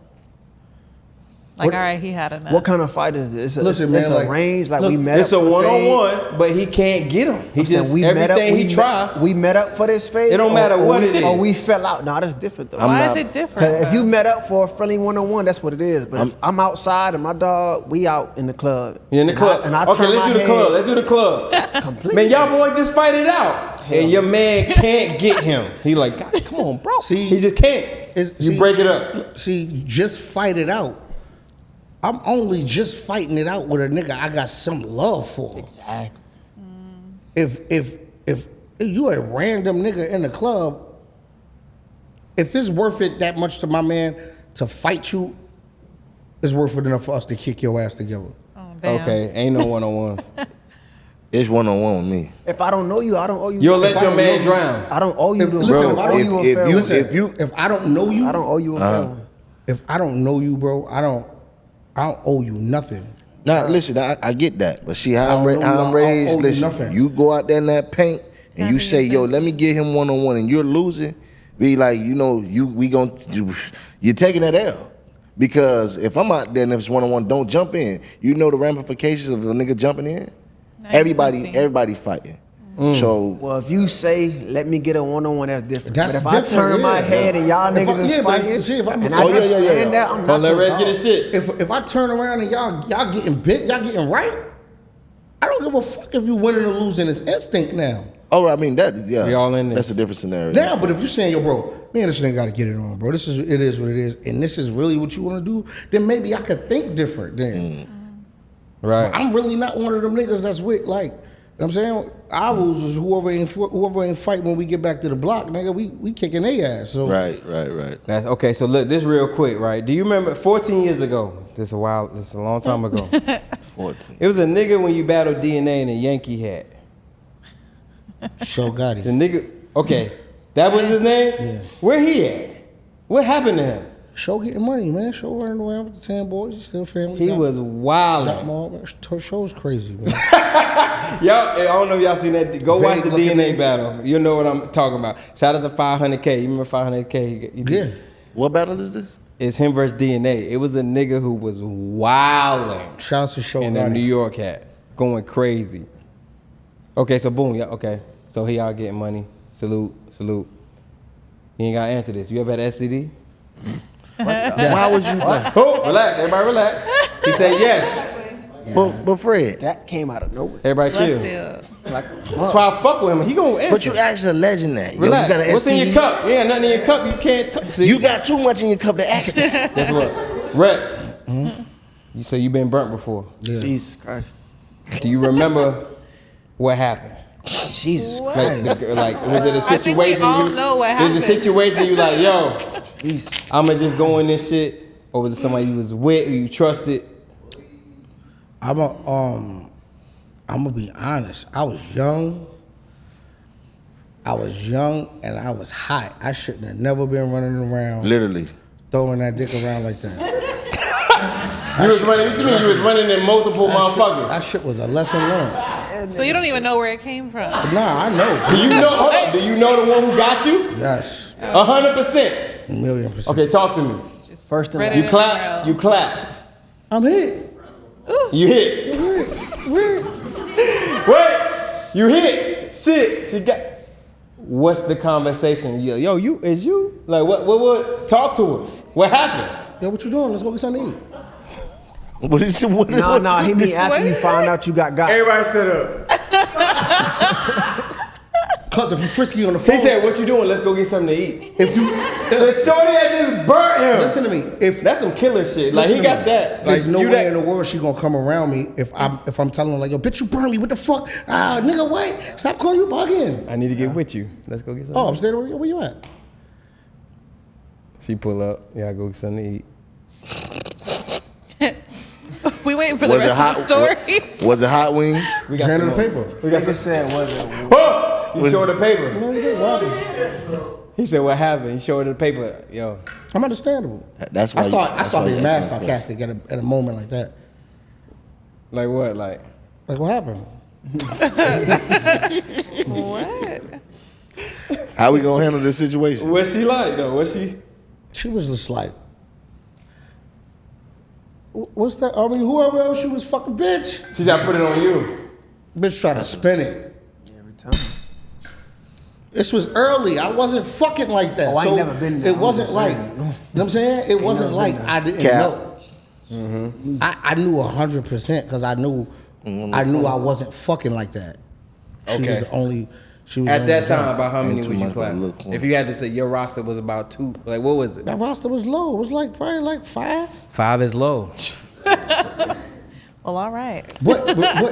Like, all right, he had enough. What kind of fight is this? Listen, it's man, a like, range. Like look, we met It's up a for the fade. one-on-one, but he can't get him. He I'm saying just we met up, everything he try. We met up for this fade. It don't matter what it is. Or we fell out. No, that's different though. Why is it different? 'Cause if you met up for a friendly one-on-one, that's what it is. But if I'm outside and my dog, we out in the club. You in the club. And I Okay, turn let's my do the head. club. Let's do the club. That's completely. Man, y'all boys just fight it out. And your man can't get him. He like, God, come on, bro. See, he just can't. You break it up. See, just fight it out. I'm only just fighting it out with a nigga I got some love for. Exactly. If you a random nigga in the club, if it's worth it that much to my man to fight you, it's worth it enough for us to kick your ass together. Oh, damn. Okay, ain't no one-on-ones. It's one-on-one with me. If I don't know you, I don't owe you. You'll If let I your don't man know drown. I don't owe you. Listen, Bro, I don't owe you a fair one. If I don't know you, I don't owe you a fair one. if I don't know you, bro, I don't owe you nothing. Nah, listen, I get that, but see how I'm I don't raised. owe you Listen, nothing. you go out there in that paint and you Handle say, your "Yo, let me get him one-on-one," and you're losing. Be like, you're taking that L. Because if I'm out there and if it's one-on-one, don't jump in. You know the ramifications of a nigga jumping in. Everybody fighting. So Well, if you say, let me get a one-on-one, that's different. That's but if different, I turn my yeah. head and y'all niggas is fighting, and I just stand there, I'm not Let your Red dog. get his shit. If I turn around and y'all getting bit, y'all getting right, I don't give a fuck if you winning or losing. It's instinct now. Oh, I mean that. Yeah, We all in this. That's a different scenario. Now, but if you're saying, yo, bro, man, this nigga got to get it on, bro. It is what it is, and this is really what you want to do. Then maybe I could think different. Then, Right. But I'm really not one of them niggas that's with like. You know what I'm saying? Our rules is whoever ain't fight when we get back to the block, nigga, we kicking their ass. So Right. That's okay. So look, this real quick, right? Do you remember 14 years ago? This a long time ago. 14. It was a nigga when you battled DNA in a Yankee hat. So got The nigga. Okay, that was his name. Yeah. Where he at? What happened to him? Show getting money, man. Show running around with the 10 boys. He's still family. He was wild. Show's crazy, man. Y'all, I don't know if y'all seen that. Go watch the Vague DNA looking battle. You know what I'm talking about. Shout out to 500K. You remember 500K? Yeah. What battle is this? It's him versus DNA. It was a nigga who was wilding Shouts to Show in that Gotti. New York hat, going crazy. Okay, so boom, yeah, okay. So he out getting money. Salute. You ain't gotta answer this. You ever had STD? Why would you? Oh, relax. Everybody relax. He said yes. But Fred, That came out of nowhere. Everybody chill. That's why I fuck with him. He gonna answer. but you actually a legend that. Yo, Relax. you got an What's in STD? your cup? Yeah, nothing in your cup. You can't. See? You got too much in your cup to ask that. Guess what? Rex. You say you been burnt before. Yeah. Jesus Christ. Do you remember what happened? Jesus Christ. Like, was it a situation? I think we all know what Was happened. it a situation you like, yo, I'ma just go in this shit, or was it somebody you was with, or you trusted? I'm gonna be honest. I was young and I was hot. I shouldn't have never been running around Literally. throwing that dick around like that. You was running. What you mean? You was running in multiple motherfuckers. That shit was a lesson learned. So you don't even know where it came from. Nah, I know. Do you know? Hold on, do you know the one who got you? Yes, 100%. 1,000,000%. Okay, talk to me. First and Read last. it You clap. You clap. I'm hit. You hit. Wait. You hit. Shit. She got. What's the conversation? Yo, you like what? Talk to us. What happened? Yo, what you doing? Let's go get something to eat. What is it? What, No, he mean after you found out you got. Everybody sit up. Cause if you frisky on the phone, He said, "What you doing? Let's go get something to eat." if you The shorty that just burnt him. listen to me, if That's some killer shit. Like listen he to got me. that. Like There's no you way that. in the world she gonna come around me if I'm telling her like, yo, bitch, you burned me. What the fuck? Nigga, what? Stop calling you bugging. I need to get with you. Let's go get something. Oh, I'm staying where you at? She pull up. Yeah, I go get something to eat. We waiting for the rest of the story. Was it hot wings? We Hand her some the more. paper. We got Nigga some. said, was it? Oh! He showed the paper. No, you didn't. What happened? He said, "What happened?" He showed her the paper. Yo, I'm understandable. That's why. I start being mad you- sarcastic at a moment like that. like what? Like Like, what happened? What? How we gonna handle this situation? what's she like though? What's she? She was just like, what's that? I mean, whoever else she was fucking, bitch. She tried to put it on you. Bitch tried to spin it. Every time. This was early. I wasn't fucking like that. Oh, I ain't never been there. It wasn't I'm like, just you know what I'm saying? It wasn't never like been there. I didn't Cap. know. I knew 100% because I knew I wasn't fucking like that. She was Okay. the only. She was At the that only time, about how many Ain't was too you much clap? to look for. If you had to say your roster was about 2, like what was it? That roster was low. It was like probably like 5. 5 is low. Well, all right. But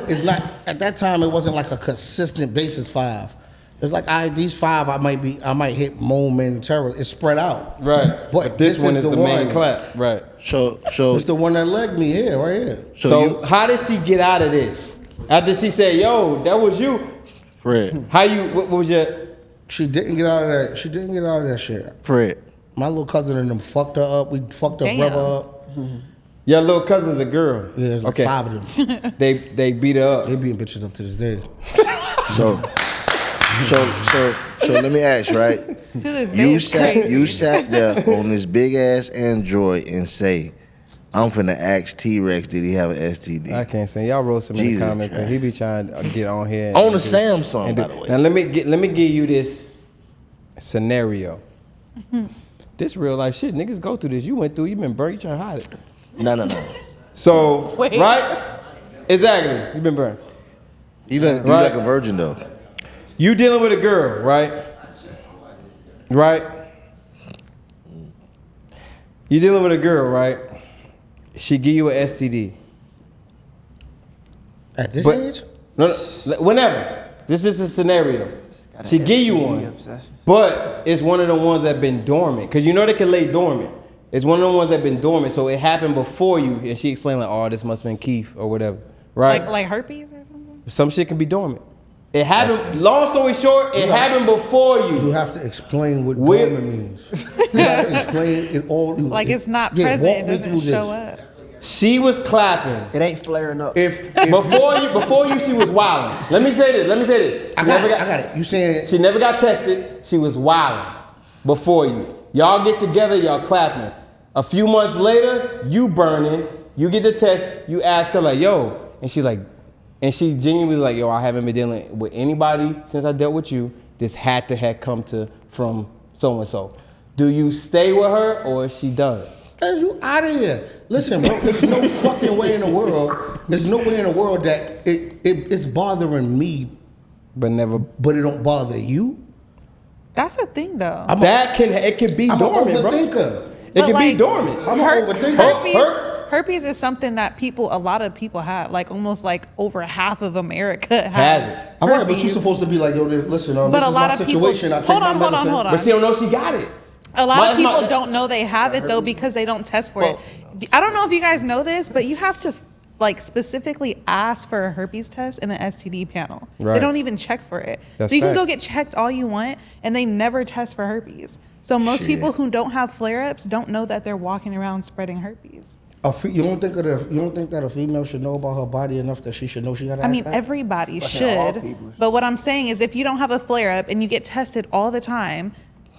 it's not at that time. It wasn't like a consistent basis 5. It's like these 5 I might hit momentarily. It's spread out. Right. But this one is is the the main one. clap. Right. So It's the one that legged me here, right here. So how did she get out of this? After she said, "Yo, that was you." Fred. How you? What was your? She didn't get out of that. She didn't get out of that shit. Fred. My little cousin and them fucked her up. We fucked her Damn. brother up. Your little cousin's a girl. Yeah, there's like 5 of them. They beat her up. They beating bitches up to this day. So let me ask, right? To this day, it's crazy. You sat there on this big ass Android and say, "I'm finna ask T-Rex, did he have an STD?" I can't say y'all wrote some in the Jesus comments because he be trying to get on here. On the and do- Samsung, and by do- the way. Now let me give you this scenario. This real life shit. Niggas go through this. You went through. You been burnt. You trying to hide it. No. So Wait. right? Exactly. You been burnt. You look Right. like a virgin though. You dealing with a girl, right? Right? You dealing with a girl, right? She give you an STD. At this age? No, whenever. This is a scenario. She give you one, but it's one of the ones that been dormant. Cause you know they can lay dormant. It's one of the ones that been dormant, so it happened before you, and she explained like, oh, this must have been Keith or whatever, right? Like herpes or something? Some shit can be dormant. It happened, long story short, it happened before you. You have to explain what dormant means. You gotta explain it all. Like it's not present, it doesn't show up. She was clapping. It ain't flaring up. If before you, she was wilding. Let me say this. I got it. You saying she never got tested. She was wilding before you. Y'all get together. Y'all clapping. A few months later, you burning. You get the test. You ask her like, yo, and she like, and she genuinely like, yo, I haven't been dealing with anybody since I dealt with you. This had to have come from so and so. Do you stay with her or is she done? As you out of here. Listen, bro, there's no fucking way in the world. There's no way in the world that it's bothering me, but it don't bother you. That's a thing though. It can be dormant, bro. It can be dormant. I'm an overthinker. Herpes is something that a lot of people have. Like almost like over half of America has it. All right, but you're supposed to be like, yo, listen, this is my situation. I take my medicine. Hold on. But she don't know she got it. A lot of people don't know they have it though because they don't test for it. I don't know if you guys know this, but you have to like specifically ask for a herpes test in an STD panel. Right. They don't even check for it. That's so you can fact. go get checked all you want and they never test for herpes. So most people who don't have flare-ups don't know that they're walking around spreading herpes. You don't think that a female should know about her body enough that she should know she got to I mean, everybody should. But what I'm saying is if you don't have a flare-up and you get tested all the time,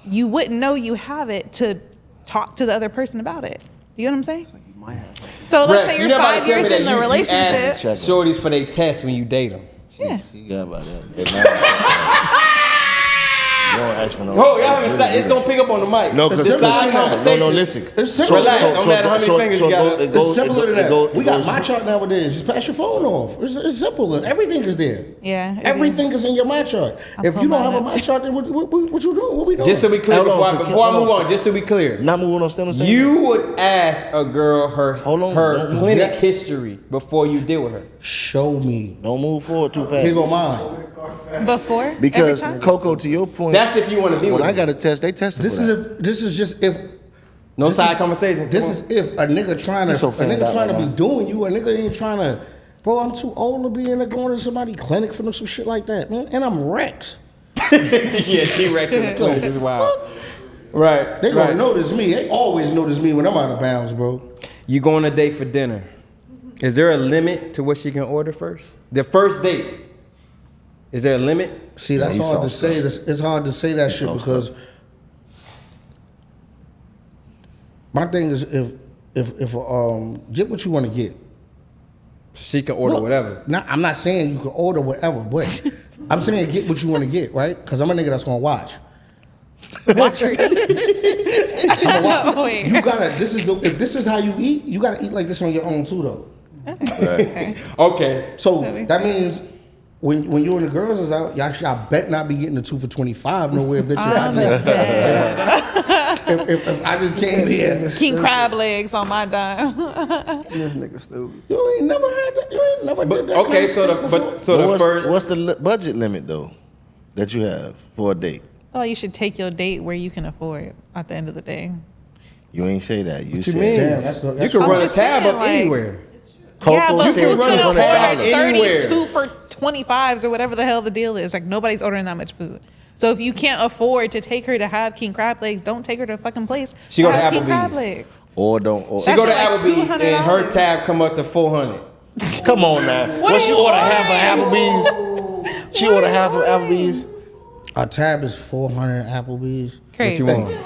you wouldn't know you have it to talk to the other person about it. You know what I'm saying? So let's say you're 5 years in the relationship. You ask shorties for they test when you date them. Yeah. She got about that. You don't ask for no. Oh, y'all haven't said it's gonna pick up on the mic. No, because it's side conversation. No, listen. It's simple. Relax. No matter how many fingers you got. It's simpler than that. We got my chart nowadays. Just pass your phone off. It's simple. Everything is there. Yeah. Everything is in your my chart. If you don't have a my chart, then what you doing? What we doing? Just so we clear before I move on. Just so we clear. Not moving on. Still saying. You would ask a girl her clinic history before you deal with her. Show me. Don't move forward too fast. Here go mine. Before? Because Coco, to your point, that's if you want to be with when I got a test, they tested. This is just if no side conversation. This is if a nigga trying to be doing you, a nigga ain't trying to. Bro, I'm too old to be in there going to somebody's clinic for some shit like that, man. And I'm Rex. Yeah, T-Rex in the clinic is wild. Right. They gonna notice me. They always notice me when I'm out of bounds, bro. You go on a date for dinner. Is there a limit to what she can order first? The first date. Is there a limit? See, that's hard to say. It's hard to say that shit because my thing is if get what you want to get. She can order whatever. I'm not saying you can order whatever, but I'm saying get what you want to get, right? Because I'm a nigga that's gonna watch. Watch her eat. Wait. You gotta. If this is how you eat, you gotta eat like this on your own too, though. Right. Okay. So that means. When you and the girls is out, y'all bet not be getting the 2 for $25 nowhere, bitch. If I just came here, king crab legs on my dime. This nigga stupid. You ain't never had that. You ain't never did that. Okay, what's the budget limit though that you have for a date? Oh, you should take your date where you can afford. At the end of the day, you ain't say that. You what said, you mean? Damn, you can run a tab up anywhere. Yeah, but who's gonna order anywhere. 32 for 25s or whatever the hell the deal is? Like nobody's ordering that much food. So if you can't afford to take her to have king crab legs, don't take her to a fucking place. She go to king crab Applebee's. legs. Or don't. Or She go to like Applebee's and her tab come up to $400. Come on now. What she are you order half ordering? of Applebee's? She order half of Applebee's? A tab is $400 Applebe's. Crazy. What you want?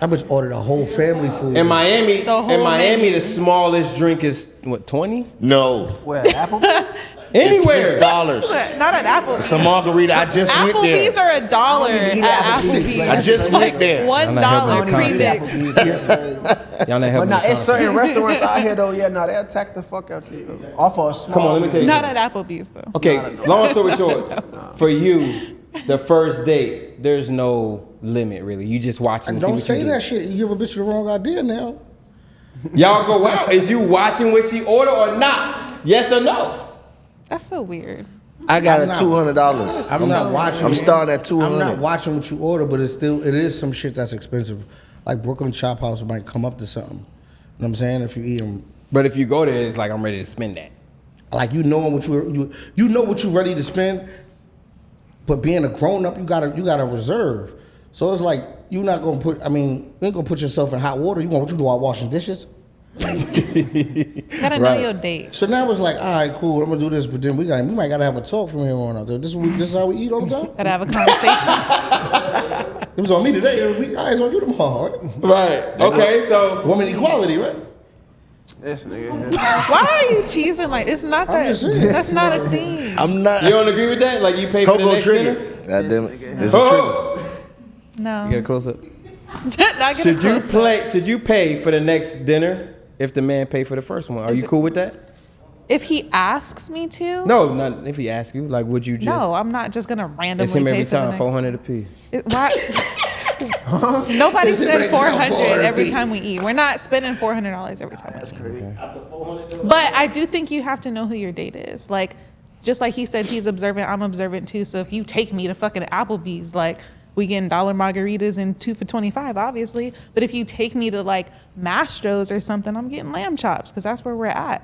I bitch ordered a whole family food. In Miami, the smallest drink is what, 20? No. Where, Applebee's? Anywhere. $6. Not at Applebee's. It's a margarita. I just went there. Applebee's are $1 at Applebee's. I just went there. $1 premix. Y'all not helping. But nah, it's certain restaurants out here though. Yeah, nah, they attack the fuck out you. Off of a small. Come on, let me tell you. Not at Applebee's though. Okay, long story short, for you, the first date, there's no limit really. You just watching. Don't see what say you that do. shit. You give a bitch the wrong idea now. Y'all go out. Is you watching what she order or not? Yes or no? That's so weird. I got $200. I'm not watching. I'm starting at $200. I'm not watching what you order, but it is some shit that's expensive. Like Brooklyn Chop House might come up to something. You know what I'm saying? If you eat them. But if you go there, it's like I'm ready to spend that. Like you know what you know what you're ready to spend. But being a grown up, you gotta reserve. So it's like you're not gonna put. I mean, you ain't gonna put yourself in hot water. You want what you do while washing dishes. Gotta know your date. So now it's like, all right, cool. I'm gonna do this, but then we might gotta have a talk from here on out. This is how we eat all the time. Gotta have a conversation. It was on me today. It's on you tomorrow, right? Right. Okay. So woman equality, right? This nigga. Why are you cheesing like it's not that? That's not a thing. I'm not. You don't agree with that? Like you pay for the next dinner? Goddamn it. It's a trigger. No. You get a close up. Should you pay for the next dinner if the man paid for the first one? Are you cool with that? If he asks me to? No, not if he asks you. Like, would you just? No, I'm not just gonna randomly. It's him pay every for time, the $400 a piece. Why? Nobody said $400 every piece. time we eat. We're not spending $400 every time. That's crazy. But I do think you have to know who your date is. Like, just like he said, he's observant. I'm observant too. So if you take me to fucking Applebee's, like, we getting $1 margaritas and 2 for $25, obviously. But if you take me to like Mastro's or something, I'm getting lamb chops because that's where we're at.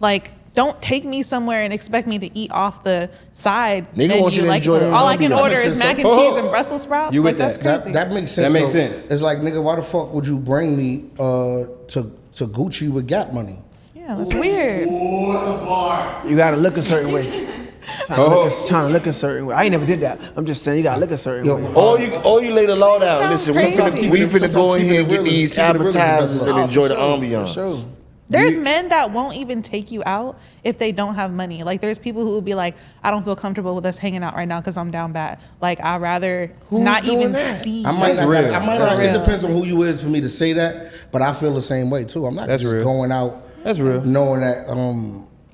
Like, don't take me somewhere and expect me to eat off the side Nigga menu. want you to Like, enjoy the all I can ambiance. order is mac and cheese and Brussels sprouts. You like, with that's that? crazy. That makes sense. That makes though. sense. It's like, nigga, why the fuck would you bring me to Gucci with Gap money? Yeah, that's weird. You gotta look a certain way. Trying to look a certain way. I ain't never did that. I'm just saying you gotta look a certain way. All you lay the law down. Sounds Listen, crazy. we finna go in here and get these Keep it real is the best appetizers and law. enjoy the ambiance. Sure. There's men that won't even take you out if they don't have money. Like, there's people who will be like, I don't feel comfortable with us hanging out right now because I'm down bad. Like, I'd rather not even see. I might not. For It real. depends on who you is for me to say that, but I feel the same way too. I'm not That's just real. going out. That's real. Knowing that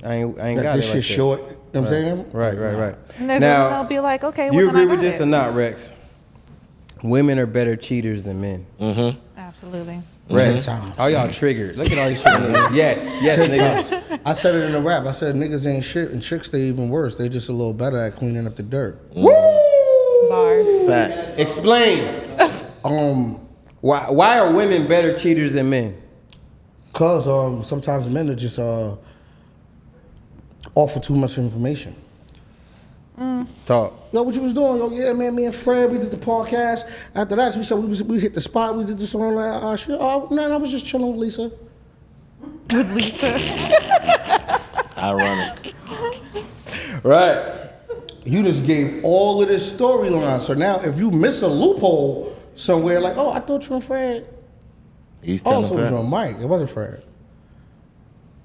I ain't that got this it shit like short. You know what I'm saying? Right. And there's women Now, that'll be like, okay, you well, then I agree with got this it. or not, Rex? Women are better cheaters than men. Absolutely. Rex, all y'all triggered. Look at all these shit. Yes, nigga. I said it in the rap. I said niggas ain't shit and chicks they even worse. They just a little better at cleaning up the dirt. Bars. Facts. Explain. Why are women better cheaters than men? Cause sometimes men are just offer too much information. Talk. Yo, what you was doing? Yo, yeah, man, me and Fred, we did the podcast. After that, we said we hit the spot. We did this on that shit. Oh, man, I was just chilling with Lisa. With Lisa. Ironic. Right. You just gave all of this storyline. So now, if you miss a loophole somewhere, like, oh, I thought you were Fred. He's Oh, telling so it was Fred. on Mike. It wasn't Fred.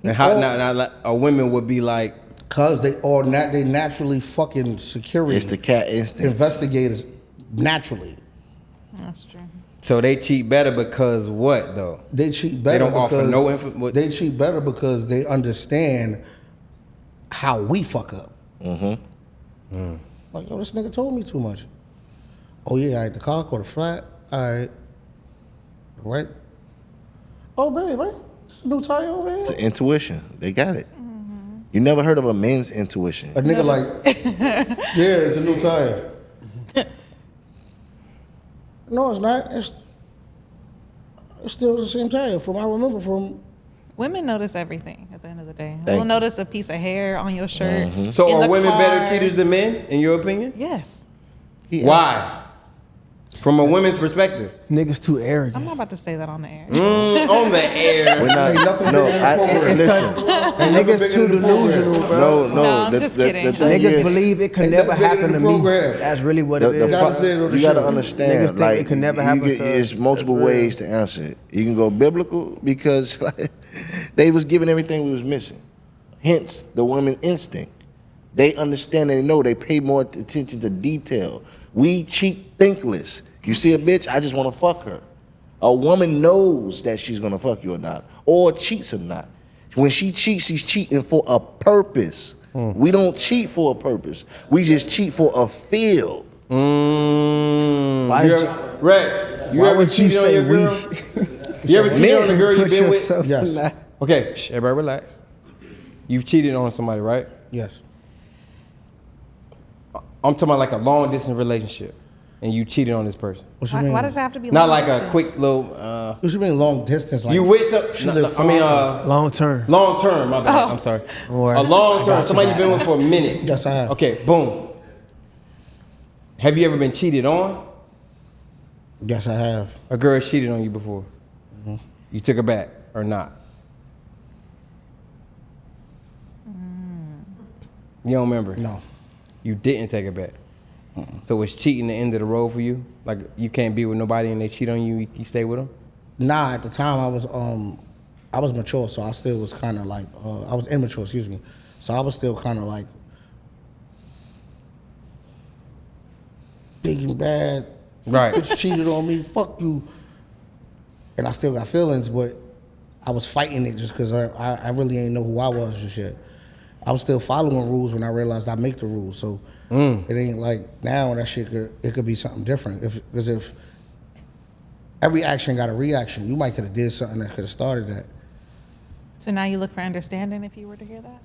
And how now like, a women would be like, Cause they naturally fucking security. It's the cat instinct. Investigators naturally. That's true. so they cheat better because what though? They cheat better don't offer because no info- they cheat better because they understand how we fuck up. Like, yo, this nigga told me too much. Oh yeah, all right, the car caught a flat. All right. Oh babe, right? This new tire over here. It's an intuition. They got it. You never heard of a men's intuition. A nigga like, yeah, it's a new tire. No, it's not. It's still the same tire from I remember from. Women notice everything at the end of the day. Thank We'll you. notice a piece of hair on your shirt. So in are the women better car. cheaters than men, in your opinion? Yes. Why? From a women's perspective. Niggas too I'm arrogant. not about to say that on the air. On the air. We're not, Ain't nothing no, bigger than the program. listen. Niggas too delusional, bro. No, No, I'm just kidding. The thing Niggas is, believe it could Ain't never nothing bigger happen to than the me. program. That's really what it is. Gotta say it on the you gotta show. Niggas understand, think like it could never happen to us. it's multiple That's real. ways to answer it. You can go biblical because like, they was giving everything we was missing. Hence the woman instinct. They understand, they know, they pay more attention to detail. We cheat thinkless. You see a bitch, I just want to fuck her. A woman knows that she's gonna fuck you or not, or cheats or not. When she cheats, she's cheating for a purpose. We don't cheat for a purpose. We just cheat for a feel. Why You did ever, Rex, you Why ever would you cheated on say your we? girl? You ever cheated on a girl you've Put been with? yourself Yes. in that. Okay, shh, everybody relax. You've cheated on somebody, right? Yes. I'm talking about like a long distance relationship, and you cheated on this person. What you Why, mean? why does it have to be Not long like a distance? quick little. What you mean long distance? Like You with some? she no, live I mean, far. Long term. long term. My bad. I'm sorry. Or- A long I term. got you Somebody you've back. been with for a minute. Yes, I have. Okay, boom. Have you ever been cheated on? Yes, I have. A girl cheated on you before. Mm-hmm. You took her back or not? You don't remember? No. You didn't take her back. So was cheating the end of the road for you? Like you can't be with nobody and they cheat on you, you stay with them? Nah, at the time I was mature, so I still was kind of like I was immature, excuse me. So I was still kind of like big and bad. Right. Bitch cheated on me. Fuck you. And I still got feelings, but I was fighting it just because I really ain't know who I was and shit. I was still following rules when I realized I make the rules. So it ain't like now that shit it could be something different. Because if every action got a reaction, you might could have did something that could have started that. So now you look for understanding if you were to hear that?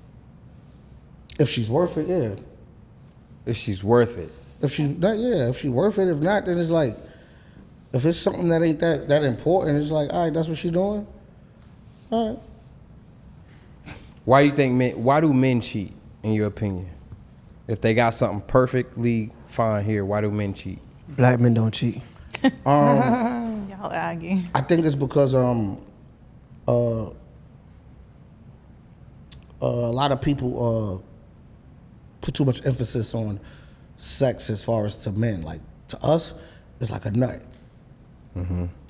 If she's worth it, yeah. If she's worth it. If she's not, yeah. If she's worth it, if not, then it's like, if it's something that ain't that important, it's like, all right, that's what she doing. All right. Why do you think why do men cheat, in your opinion? If they got something perfectly fine here, why do men cheat? Black men don't cheat. Y'all aggy. I think it's because a lot of people put too much emphasis on sex as far as to men. Like to us, it's like a nut.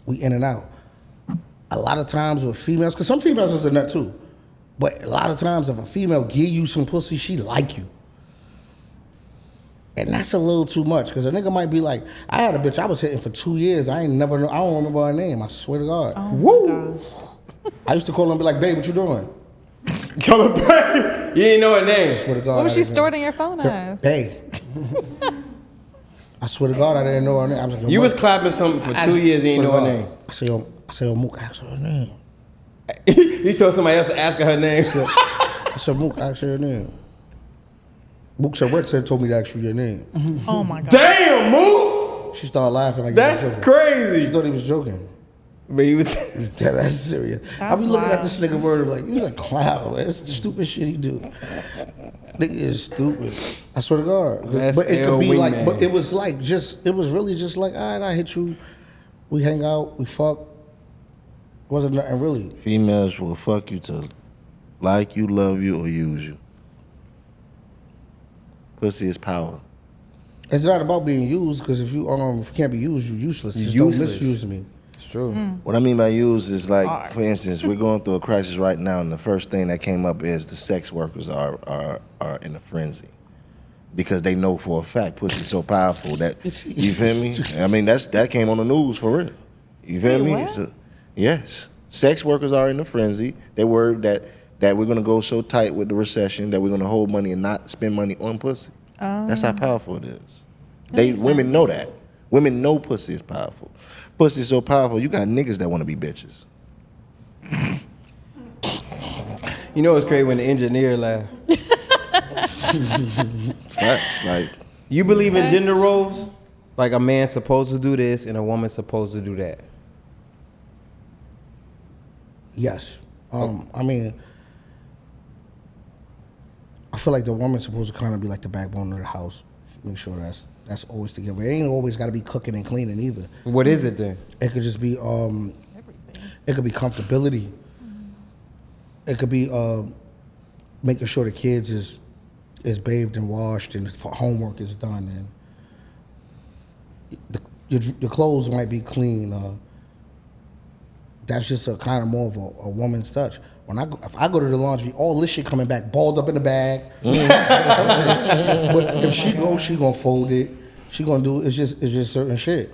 We in and out. A lot of times with females, because some females is a nut too, but a lot of times if a female give you some pussy, she like you. And that's a little too much, because a nigga might be like, I had a bitch I was hitting for 2 years. I don't remember her name, I swear to God. Oh Woo! I used to call her and be like, babe, what you doing? Call her babe. You didn't know her name. I swear to God. What was I she didn't stored in your phone as? Hey. I swear to God, I didn't know her name. I was like, yo, You was Mook. clapping something for I 2 years and you swear didn't to know her God. name. I said, yo, Mook, ask her name. You told somebody else to ask her her name. I said, Mook, ask her name. Mook said, Rex said, told me to ask you your name. Oh my God. Damn, Mook! She started laughing like he was That's joking. crazy. She thought he was joking. But he was He was dead ass serious. I That's be looking at wild. this nigga word like, you're a clown, man. It's the stupid shit he do. Nigga is stupid. I swear to God. That's But it could L be like, wingman. but it was like just, it was really just like, all right, I hit you. We hang out, we fuck. Wasn't nothing really. Females will fuck you to like you, love you, or use you. Pussy is power. It's not about being used, because if you can't be used, you're useless. Just Useless. don't misuse me. It's true. What I mean by use is like, Hard. for instance, we're going through a crisis right now, and the first thing that came up is the sex workers are in a frenzy. Because they know for a fact pussy's so powerful that, you feel me? I mean, that came on the news for real. You feel Wait, me? what? So, yes. Sex workers are in a frenzy. They worried that we're going to go so tight with the recession that we're going to hold money and not spend money on pussy. That's how powerful it is. Women know that. Women know pussy is powerful. Pussy is so powerful, you got niggas that want to be bitches. You know it's crazy when the engineer laugh. It's facts. Like, You believe in gender roles? Like a man's supposed to do this and a woman's supposed to do that. Yes. I mean, I feel like the woman's supposed to kind of be like the backbone of the house. Make sure that's always together. It ain't always got to be cooking and cleaning either. What is it then? It could just be it could be comfortability. It could be making sure the kids is bathed and washed and homework is done and your clothes might be clean. That's just a kind of more of a woman's touch. If I go to the laundry, all this shit coming back balled up in the bag. But if she goes, she gonna fold it. She gonna do it's just certain shit.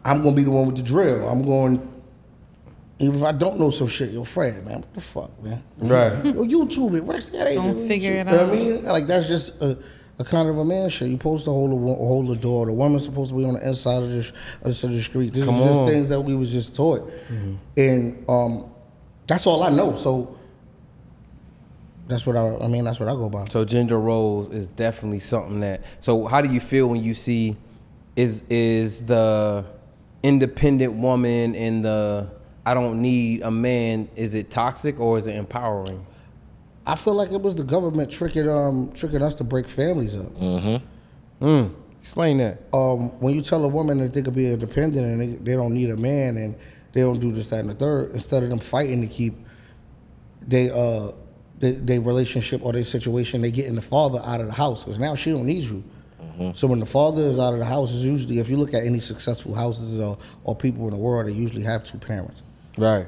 I'm gonna be the one with the drill. I'm going, even if I don't know some shit, yo, Fred, man, what the fuck, man? Right. Yo, YouTube it, Rex. Don't figure it out. You know what I mean? Like that's just a kind of a man shit. You're supposed to hold the door. The woman's supposed to be on the inside of the street. This is just things that we was just taught, and that's all I know. So that's what I mean. That's what I go by. So gender roles is definitely something that. So how do you feel when you see is the independent woman and the I don't need a man? Is it toxic or is it empowering? I feel like it was the government tricking us to break families up. Explain that. When you tell a woman that they could be independent and they don't need a man and they don't do this, that, and the third, instead of them fighting to keep their relationship or their situation, they getting the father out of the house because now she don't need you. So when the father is out of the house, is usually, if you look at any successful houses or people in the world, they usually have two parents. Right.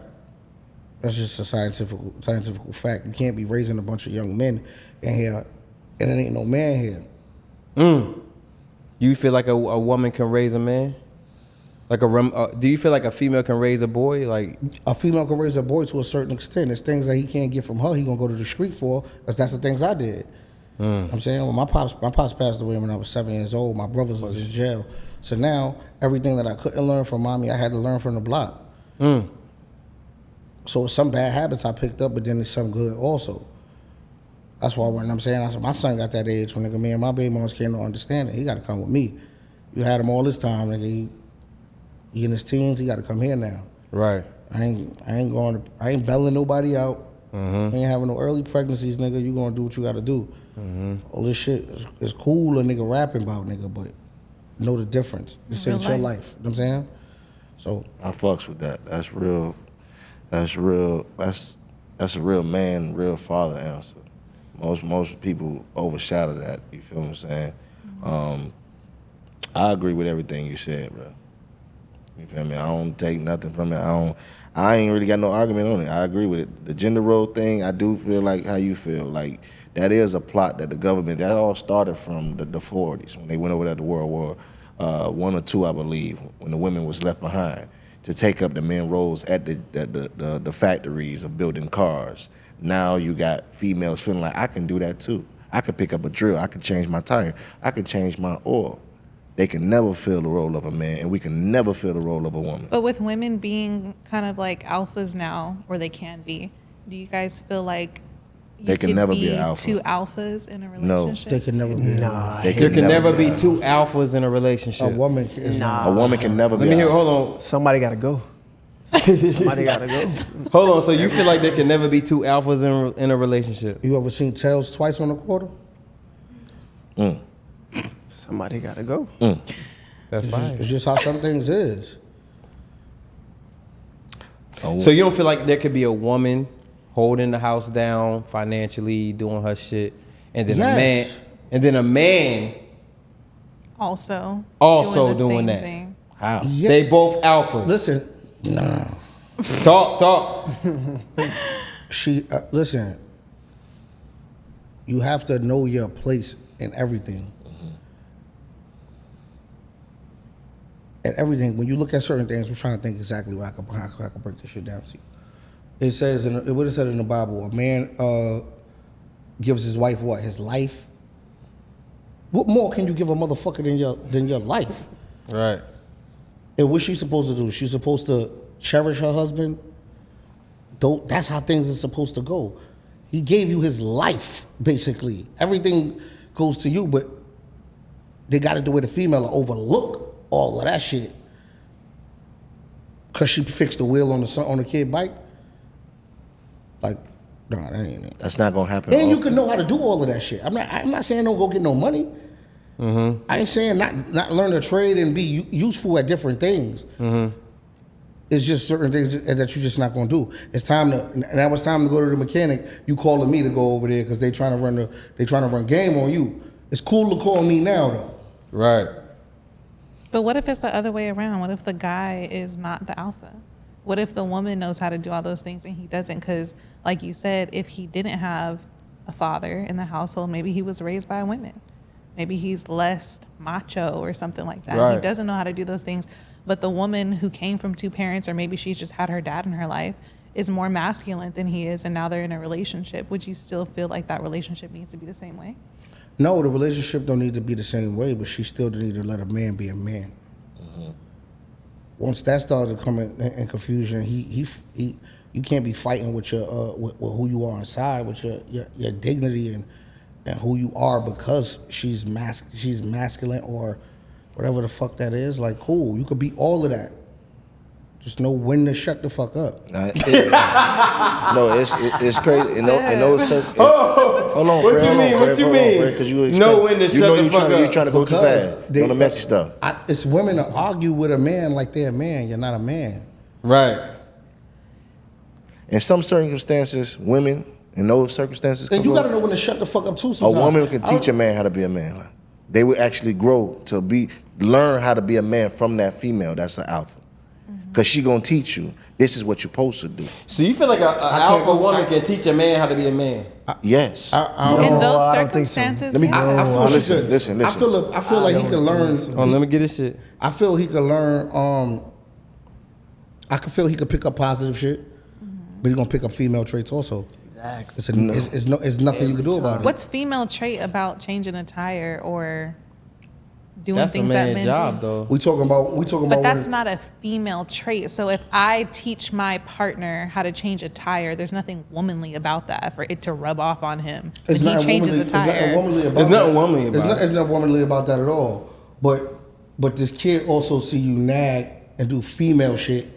That's just a scientific fact. You can't be raising a bunch of young men in here, and there ain't no man here. You feel like a woman can raise a man? Like do you feel like a female can raise a boy? Like a female can raise a boy to a certain extent. There's things that he can't get from her. He gonna go to the street for, because that's the things I did. You know what I'm saying, well, my pops passed away when I was 7 years old. My brothers was in jail. So now everything that I couldn't learn from mommy, I had to learn from the block. So some bad habits I picked up, but then there's some good also. That's why when I'm saying, my son got that age when me and my baby moms can't understand it. He got to come with me. You had him all this time, nigga. He in his teens. He got to come here now. Right. I ain't belling nobody out. I ain't having no early pregnancies, nigga. You gonna do what you got to do. All this shit is cool, a nigga rapping about, nigga, but know the difference. This ain't your life. You know what I'm saying? So I fucks with that. That's real. That's real. That's a real man, real father answer. Most people overshadow that. You feel what I'm saying? I agree with everything you said, bro. You feel me? I don't take nothing from it. I ain't really got no argument on it. I agree with it. The gender role thing, I do feel like how you feel. Like that is a plot that the government, that all started from the 40s when they went over there to World War I or II, I believe, when the women was left behind to take up the men roles at the factories of building cars. Now you got females feeling like, I can do that too. I can pick up a drill. I can change my tire. I can change my oil. They can never fill the role of a man, and we can never fill the role of a woman. But with women being kind of like alphas now, or they can be, do you guys feel like they can never be an alpha? Two alphas in a relationship? They can never be. Nah, there can never be two alphas in a relationship. A woman is A woman can never be. Let me hear. Hold on. Somebody gotta go. Somebody gotta go. Hold on. So you feel like there can never be two alphas in a relationship? You ever seen tails twice on a quarter? Somebody gotta go. That's fine. It's just how some things is. So you don't feel like there could be a woman holding the house down financially, doing her shit, and then a man also doing the that. thing. How? Yeah. They both alphas. Listen, nah. Talk. Listen. You have to know your place in everything. And everything, when you look at certain things, I'm trying to think exactly how I can break this shit down to you. It says, what it said in the Bible, a man gives his wife what? His life? What more can you give a motherfucker than your life? Right. And what's she supposed to do? She's supposed to cherish her husband? That's how things are supposed to go. He gave you his life, basically. Everything goes to you, but they got to do with a female to overlook all of that shit. Cause she fixed the wheel on the kid bike. Like, no, that ain't it. That's not gonna happen. And you can know how to do all of that shit. I'm not saying don't go get no money. I ain't saying not learn a trade and be useful at different things. It's just certain things that you're just not gonna do. It's time to, and that was time to go to the mechanic. You calling me to go over there because they trying to run game on you. It's cool to call me now though. Right. But what if it's the other way around? What if the guy is not the alpha? What if the woman knows how to do all those things and he doesn't? Because, like you said, if he didn't have a father in the household, maybe he was raised by women. Maybe he's less macho or something like that. Right. He doesn't know how to do those things. But the woman who came from two parents, or maybe she's just had her dad in her life, is more masculine than he is, and now they're in a relationship. Would you still feel like that relationship needs to be the same way? No, the relationship don't need to be the same way, but she still need to let a man be a man. Once that starts to come in confusion, you can't be fighting with your with who you are inside, with your dignity and who you are because she's masculine or whatever the fuck that is. Like, cool, you could be all of that. Just know when to shut the fuck up. No, it's crazy. In those hold on, What Fred, you mean? What you mean? Because you know when to shut the fuck up. You're trying to go too fast on the messy stuff. It's women to argue with a man like they're a man. You're not a man. Right. In some circumstances, women in those circumstances, And you gotta know when to shut the fuck up too. Sometimes a woman can teach a man how to be a man. Like, they will actually grow to learn how to be a man from that female. That's an alpha. Because she gonna teach you, this is what you're supposed to do. So you feel like an alpha woman can teach a man how to be a man? Yes. In those circumstances, Listen. I feel like he could learn. Let me get this shit. I feel he could learn. I could feel he could pick up positive shit, but he's gonna pick up female traits also. Exactly. It's nothing you can do about it. what's female trait about changing a tire or doing That's things a that man's men job, do? though. We talking about. But that's not a female trait. So if I teach my partner how to change a tire, there's nothing womanly about that for it to rub off on him. It's when not he changes womanly, a tire. It's nothing womanly about There's nothing that. womanly about it. It's not womanly about that at all. But this kid also see you nag and do female shit,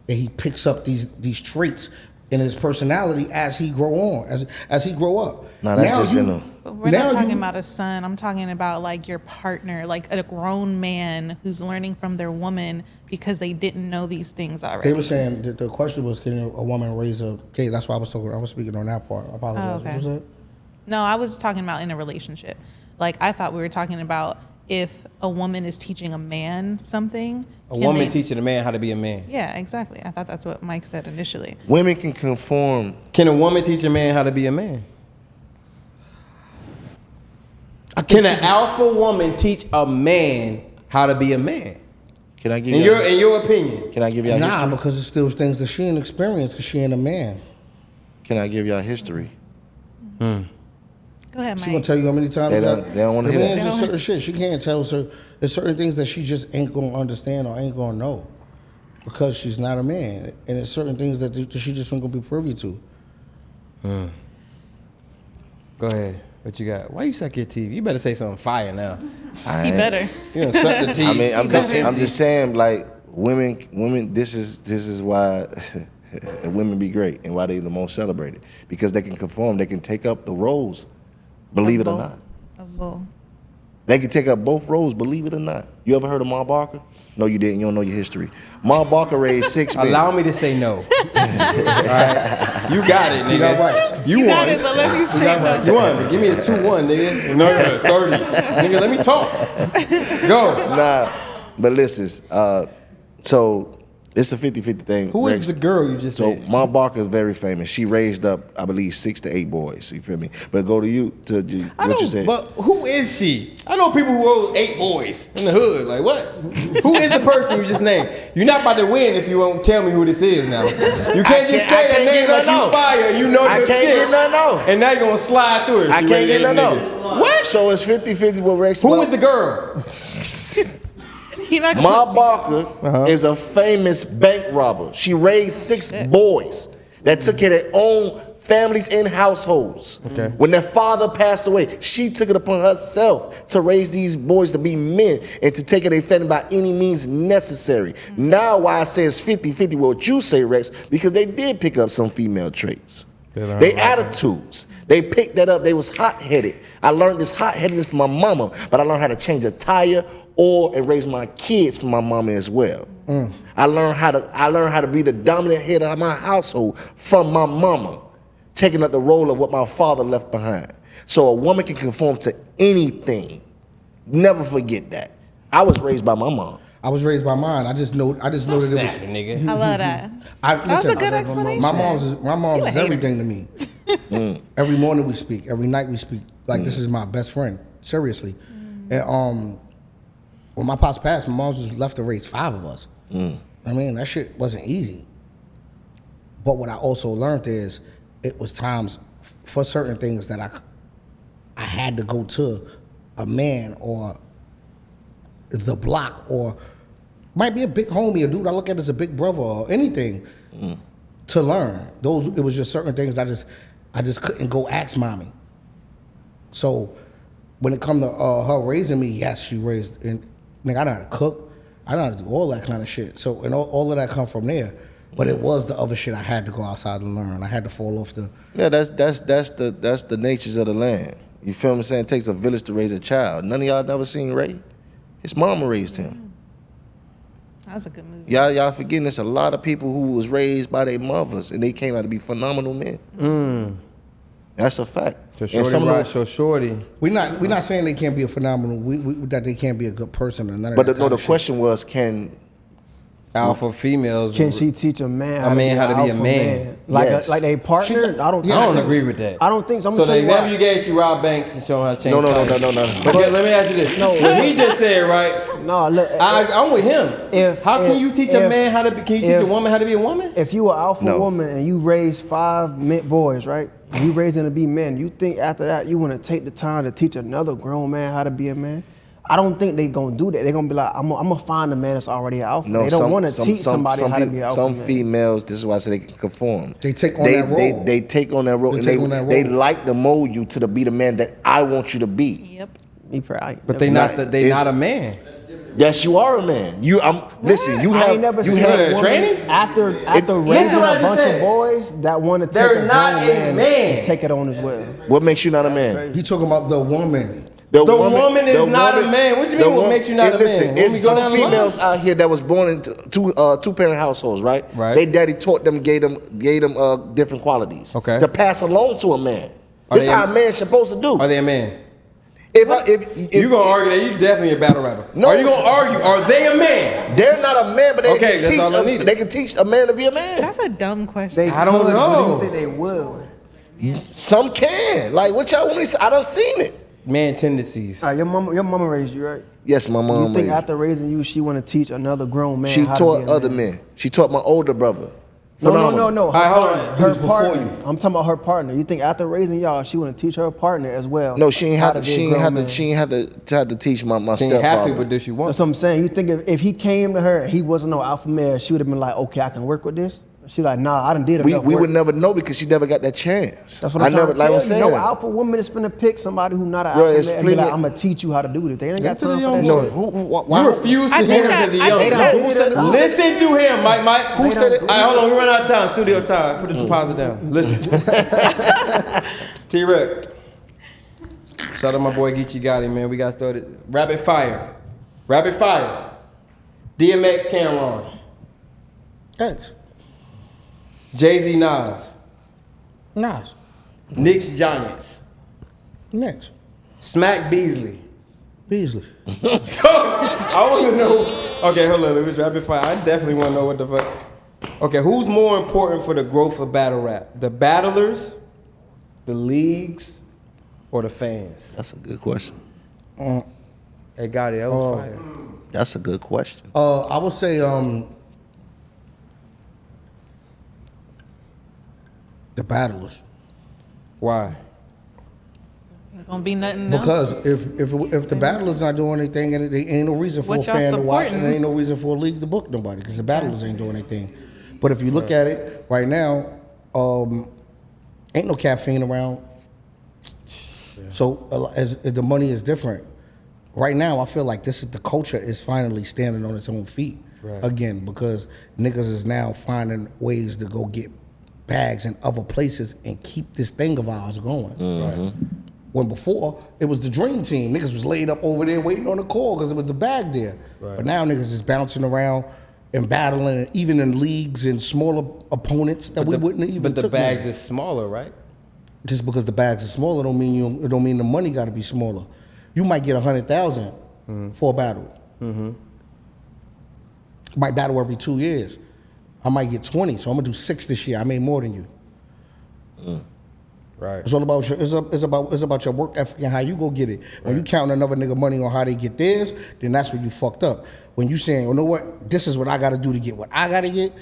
and he picks up these traits in his personality as he grow on, as he grow up. No, that's just in him. But we're not talking about a son. I'm talking about like your partner, like a grown man who's learning from their woman because they didn't know these things already. They were saying the question was, can a woman raise a kid? That's why I was speaking on that part. I apologize. Oh, okay. What was that? No, I was talking about in a relationship. Like I thought we were talking about if a woman is teaching a man something. A woman teaching a man how to be a man. Yeah, exactly. I thought that's what Mike said initially. Women can conform. Can a woman teach a man how to be a man? Can an alpha woman teach a man how to be a man? Can I give in you your opinion? Can I give y'all Nah, history? because it's still things that she ain't experienced because she ain't a man. Can I give y'all history? Go ahead, Mike. She gonna tell you how many times They don't want to hear that. There's certain shit she can't tell. So there's certain things that she just ain't gonna understand or ain't gonna know because she's not a man, and there's certain things that she just ain't gonna be privy to. Go ahead. What you got? Why you suck your teeth? You better say something fire now. He better. You done suck the teeth. I mean, I'm just saying, like women. This is why women be great and why they the most celebrated because they can conform. They can take up the roles, believe it or not. Of both. They can take up both roles, believe it or not. You ever heard of Ma Barker? No, you didn't. You don't know your history. Ma Barker raised 6 men. Allow me to say no. All right? You got it, nigga. You got rights. You got won. it, but let me say no. You won. Give me a 2-1, nigga. No, 30. Nigga, let me talk. Go. Nah, but listen. So it's a 50-50 thing. Who is the girl you just said? So Ma Barker is very famous. She raised up, I believe, 6 to 8 boys. You feel me? But go to what you said. But who is she? I know people who owe 8 boys in the hood. Like what? Who is the person you just named? You're not about to win if you won't tell me who this is now. You can't just say a name like you fire. You know your shit. I can't get nothing out. And now you're gonna slide through it. I can't get nothing out. What? So it's 50-50 with Rex. Who is the girl? Ma Barker is a famous bank robber. She raised 6 boys that took care of their own families and households. Okay. When their father passed away, she took it upon herself to raise these boys to be men and to take care of their family by any means necessary. Now why I say it's 50-50 with what you say, Rex, because they did pick up some female traits. They attitudes. They picked that up. They was hot-headed. I learned this hot-headedness from my mama, but I learned how to change a tire, oil, and raise my kids from my mama as well. I learned how to be the dominant head of my household from my mama, taking up the role of what my father left behind. So a woman can conform to anything. Never forget that. I was raised by my mom. I was raised by mine. I just know that it was. I love that. That was a good explanation. My mom's is everything to me. Every morning we speak. Every night we speak. Like this is my best friend. Seriously. And when my pops passed, my mom was left to raise 5 of us. I mean, that shit wasn't easy. But what I also learned is it was times for certain things that I had to go to a man or the block or might be a big homie, a dude I look at as a big brother or anything to learn. It was just certain things I just couldn't go ask mommy. So when it come to her raising me, yes, she raised, and nigga, I know how to cook, I know how to do all that kind of shit. So and all of that come from there. But it was the other shit I had to go outside and learn. I had to fall off the. Yeah, that's the natures of the land. You feel what I'm saying? It takes a village to raise a child. None of y'all never seen Ray. His mama raised him. That's a good movie. Y'all forgetting there's a lot of people who was raised by their mothers and they came out to be phenomenal men. That's a fact. So shorty. We're not saying they can't be a phenomenal. That they can't be a good person or none of but that. But the question was, can alpha females? Can she teach a man how to be a man? Yes. Like they partner? I don't agree with that. I don't think so. So the example you gave, she robbed banks and showing her change. No. But let me ask you this. What he just said, right? No, look, I'm with him. How can you teach a man how to be? Can you teach a woman how to be a woman? If you an alpha woman and you raise 5 boys, right? You raise them to be men. You think after that you want to take the time to teach another grown man how to be a man? I don't think they gonna do that. They gonna be like, I'm gonna find a man that's already an alpha. No, they don't want to teach somebody how to be an alpha. Some man. females, this is why I say they can conform. They take on that role. They take on that role. They like to mold you to be the man that I want you to be. Yep. But they not a man. Yes, you are a man. Listen. You have training after raising a bunch of boys that want to take They're not a man and take it on as well. What makes you not a man? He talking about the woman. The woman is not a man. What do you mean? What makes you not a man? Listen, it's some females out here that was born into two-parent households, right? Right. Their daddy taught them, gave them different qualities. Okay. To pass along to a man. This is how a man's supposed to do. Are they a man? If you gonna argue that you definitely a battle rapper? No. Are you gonna argue? Are they a man? They're not a man, but they can teach a man to be a man. That's a dumb question. I don't know. Do you think they will? Some can. Like what y'all want me to say? I done seen it. Man tendencies. Your mama raised you, right? Yes, my mom. You think after raising you, she want to teach another grown man? She how taught to be a other man? men. She taught my older brother. No. Hold on. Her partner. I'm talking about her partner. You think after raising y'all, she want to teach her partner as well? No, she ain't have to. She ain't have to teach my stepfather. She ain't have to, but does she want? That's what I'm saying. You think if he came to her, he wasn't no alpha male, she would have been like, okay, I can work with this. She like, nah, I done did enough We work. would never know because she never got that chance. That's what I'm trying to tell you. saying. No alpha woman is finna pick somebody who not an alpha male and be like, I'm gonna teach you how to do this. They ain't got time for that. No, shit. You refuse to hear him because he's young. Listen to him, Mike. Who said it? All right, hold on. We run out of time. Studio time. Put the deposit down. Listen. T-Rex. Shout out my boy Geechee Gotti, man. We got started. Rapid fire. DMX Camron. Thanks. Jay-Z Newz. Knicks Giants. Next. Smack Beasley. I want to know. Okay, hold on. Let me rapid fire. I definitely want to know what the fuck. Okay, who's more important for the growth of battle rap? The battlers, the leagues, or the fans? That's a good question. Hey, Gotti, that was fire. That's a good question. I would say the battlers. Why? There's gonna be nothing Because else. if the battlers not doing anything, and there ain't no reason for a fan to watch, and there ain't no reason for a league to book nobody because the battlers ain't doing anything. But if you look at it right now, ain't no caffeine around. So as the money is different. Right now, I feel like the culture is finally standing on its own feet again because niggas is now finding ways to go get bags in other places and keep this thing of ours going. Right. When before, it was the dream team. Niggas was laid up over there waiting on the call because it was a bag there. Right. But now niggas is bouncing around and battling, even in leagues and smaller opponents that we wouldn't even But the took bags is smaller, right? Just because the bags are smaller don't mean the money got to be smaller. You might get 100,000 for a battle. Might battle every 2 years. I might get 20, so I'm gonna do 6 this year. I made more than you. Right. It's all about it's about your work ethic and how you go get it. When you counting another nigga money on how they get theirs, then that's when you fucked up. When you saying, you know what, this is what I gotta do to get what I gotta get,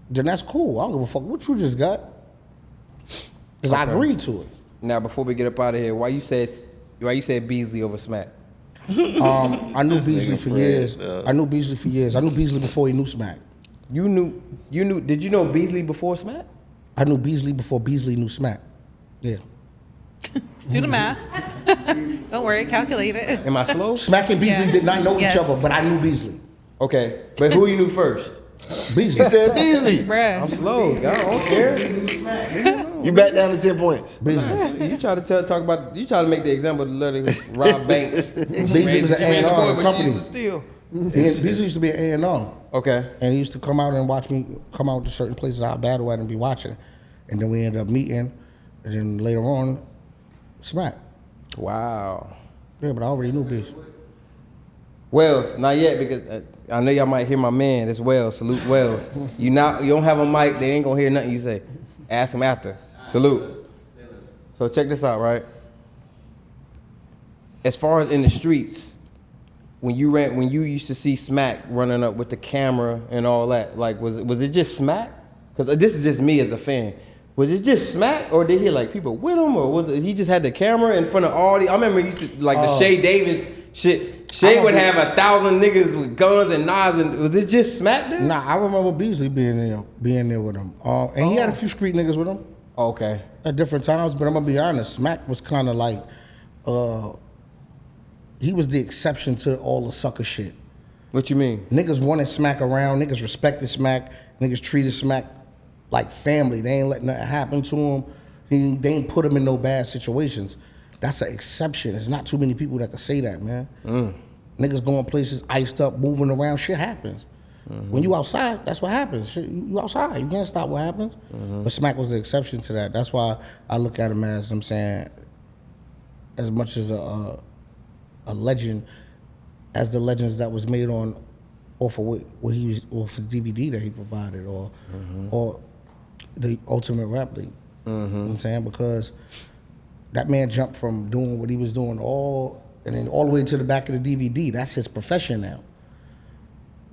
then that's cool. I don't give a fuck what you just got. Because I agreed to it. Now, before we get up out of here, why you said Beasley over Smack? I knew Beasley for years. I knew Beasley before he knew Smack. You knew, did you know Beasley before Smack? I knew Beasley before Beasley knew Smack. Yeah. Do the math. Don't worry, calculate it. Am I slow? Smack and Beasley did not know each other, but I knew Beasley. Okay, but who you knew first? Beasley. He said Beasley. Bruh. I'm slow. I don't care. You back down to 10 points. Beasley. You try to make the example of letting Rob Banks. Beasley was an A&R company. Steal. Beasley used to be an A&R. Okay. And he used to come out and watch me come out to certain places I battle at and be watching. And then we ended up meeting. And then later on, Smack. Wow. Yeah, but I already knew Beasley. Wells, not yet, because I know y'all might hear my man. It's Wells. Salute Wells. You don't have a mic. They ain't gonna hear nothing you say. Ask him after. Salute. So check this out, right? As far as in the streets, when you used to see Smack running up with the camera and all that, like was it just Smack? Because this is just me as a fan. Was it just Smack, or did he like people with him, or was it he just had the camera in front of all the? I remember he used to like the Shay Davis shit. Shay would have 1,000 niggas with guns and knives, and was it just Smack there? Nah, I remember Beasley being there with him, and he had a few street niggas with him. Okay. At different times, but I'm gonna be honest, Smack was kind of like, he was the exception to all the sucker shit. What you mean? Niggas wanted Smack around. Niggas respected Smack. Niggas treated Smack like family. They ain't let nothing happen to him. They ain't put him in no bad situations. That's an exception. There's not too many people that can say that, man. Niggas going places, iced up, moving around, shit happens. When you outside, that's what happens. Shit, you outside, you can't stop what happens. But Smack was the exception to that. That's why I look at him as, I'm saying, as much as a legend, as the legends that was made on, or for what he was, or for the DVD that he provided, or the Ultimate Rap League. You know what I'm saying? Because that man jumped from doing what he was doing all the way to the back of the DVD. That's his profession now.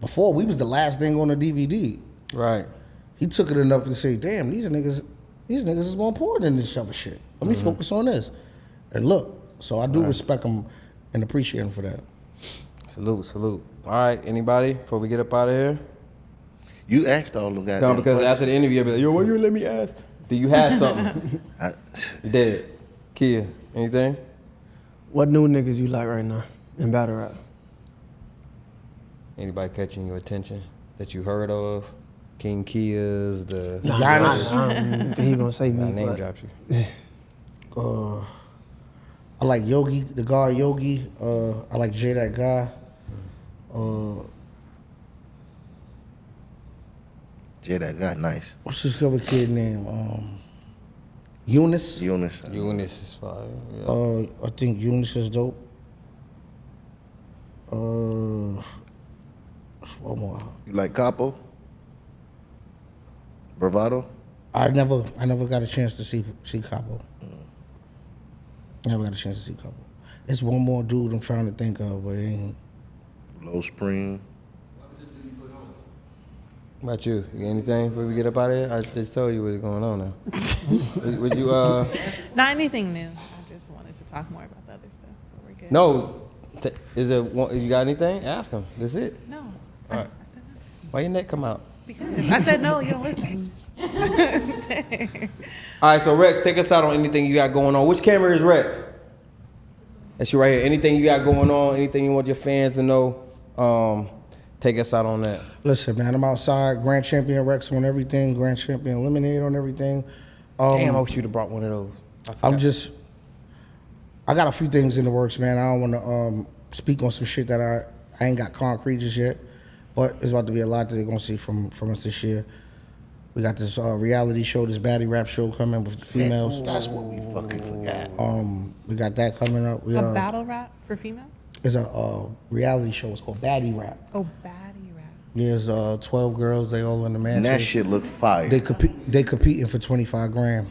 Before, we was the last thing on the DVD. Right. He took it enough to say, damn, these niggas is more important than this other shit. Let me focus on this. And look, so I do respect him and appreciate him for that. Salute. All right, anybody, before we get up out of here? You asked all of that. No, because after the interview, I'll be like, yo, why you let me ask? Do you have something? You did. Kia, anything? What new niggas you like right now in battle rap? Anybody catching your attention that you heard of? King Kia's, the Giannis. I don't think he gonna say me. I name dropped you. I like Yogi, the guard Yogi. I like Jay, that guy. Jay, that guy, nice. What's this other kid name? Eunice. Eunice is fire. Yeah. I think Eunice is dope. One more. You like Capo? Bravado? I never got a chance to see Capo. Never got a chance to see Capo. There's one more dude I'm trying to think of, but it ain't. Low Spring. What about you? You got anything before we get up out of here? I just told you what's going on now. Would you Not anything new. I just wanted to talk more about the other stuff, but we're good. No. Is there you got anything? Ask him. That's it. No. All right. I said no. Why your neck come out? Because I said no, you don't listen. All right, so Rex, take us out on anything you got going on. Which camera is Rex? That's you right here. Anything you got going on, anything you want your fans to know, Take us out on that. Listen, man, I'm outside. Grand Champion Rex on everything. Grand Champion Lemonade on everything. Damn, I wish you'd have brought one of those. I got a few things in the works, man. I don't want to speak on some shit that I ain't got concrete just yet, but it's about to be a lot that they're gonna see from us this year. We got this reality show, this baddie rap show coming with the females. That's what we fucking forgot. We got that coming up. A battle rap for females? It's a reality show. It's called Baddie Rap. Oh, baddie rap. There's 12 girls. They all in the mansion. And that shit look fire. They competing for 25 grand.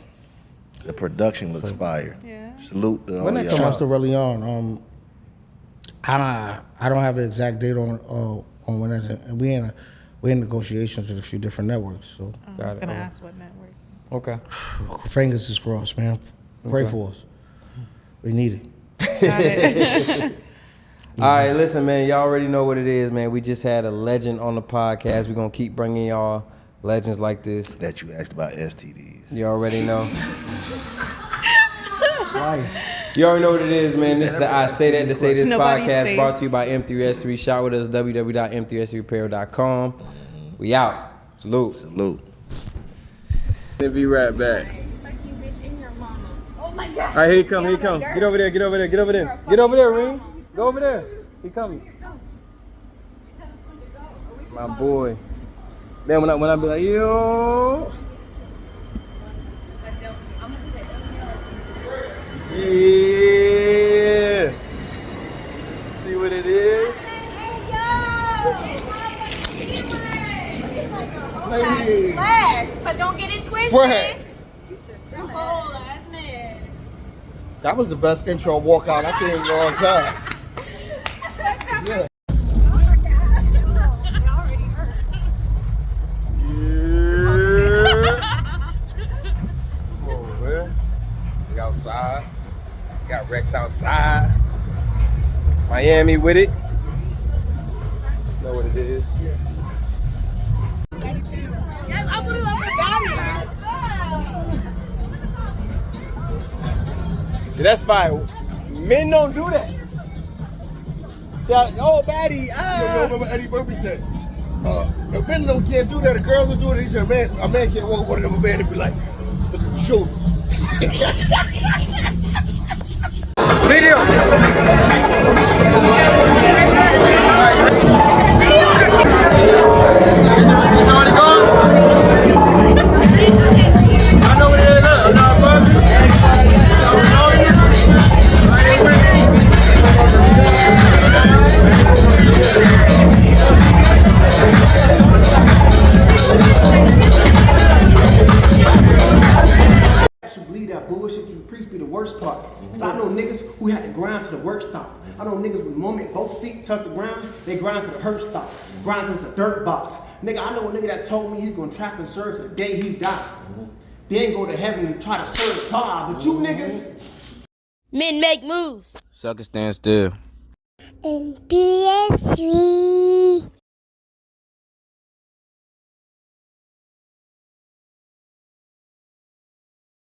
The production looks fire. Yeah. Salute the When that comes to really on, I don't have the exact date on when that's. We're in negotiations with a few different networks. So I was gonna ask what network. Okay. Fingers is crossed, man. Pray for us. We need it. Got it. All right, listen, man. Y'all already know what it is, man. We just had a legend on the podcast. We're gonna keep bringing y'all legends like this. That you asked about STDs. You already know. You already know what it is, man. This is the I Say That to Say This podcast brought to you by M3S3. Shout with us, www.m3s3apparel.com. We out. Salute. Salute. Then be right back. Fuck you, bitch, and your mama. Oh my God. All right, here he come, here he come. Get over there, get over there, get over there. Get over there, Ring. Go over there. He coming. My boy. Then when I be like, yo. Yeah. See what it is? Hey. Legs, but don't get it twisted. What? You just a whole ass mess. That was the best intro walkout I've seen in a long time. Yeah. We outside. Got Rex outside. Miami with it. Know what it is. Yes, I would have loved the See, that's fine. Men don't do that. See, oh, baddie. You remember Eddie Murphy said, if men can't do that, the girls will do it. He said, man, a man can't walk one of them a man and be like, look at the shoulders. Video. It's already gone. I know what it is. I'm not bugging. You believe that bullshit you preach be the worst part. Cause I know niggas who had to grind to the work stop. I know niggas with the moment both feet touch the ground, they grind to the hurt stop. Grind to the dirt box. Nigga, I know a nigga that told me he's gonna trap and serve to the day he died. Then go to heaven and try to serve God. But you niggas. Men make moves. Sucker stand still. And 3S3.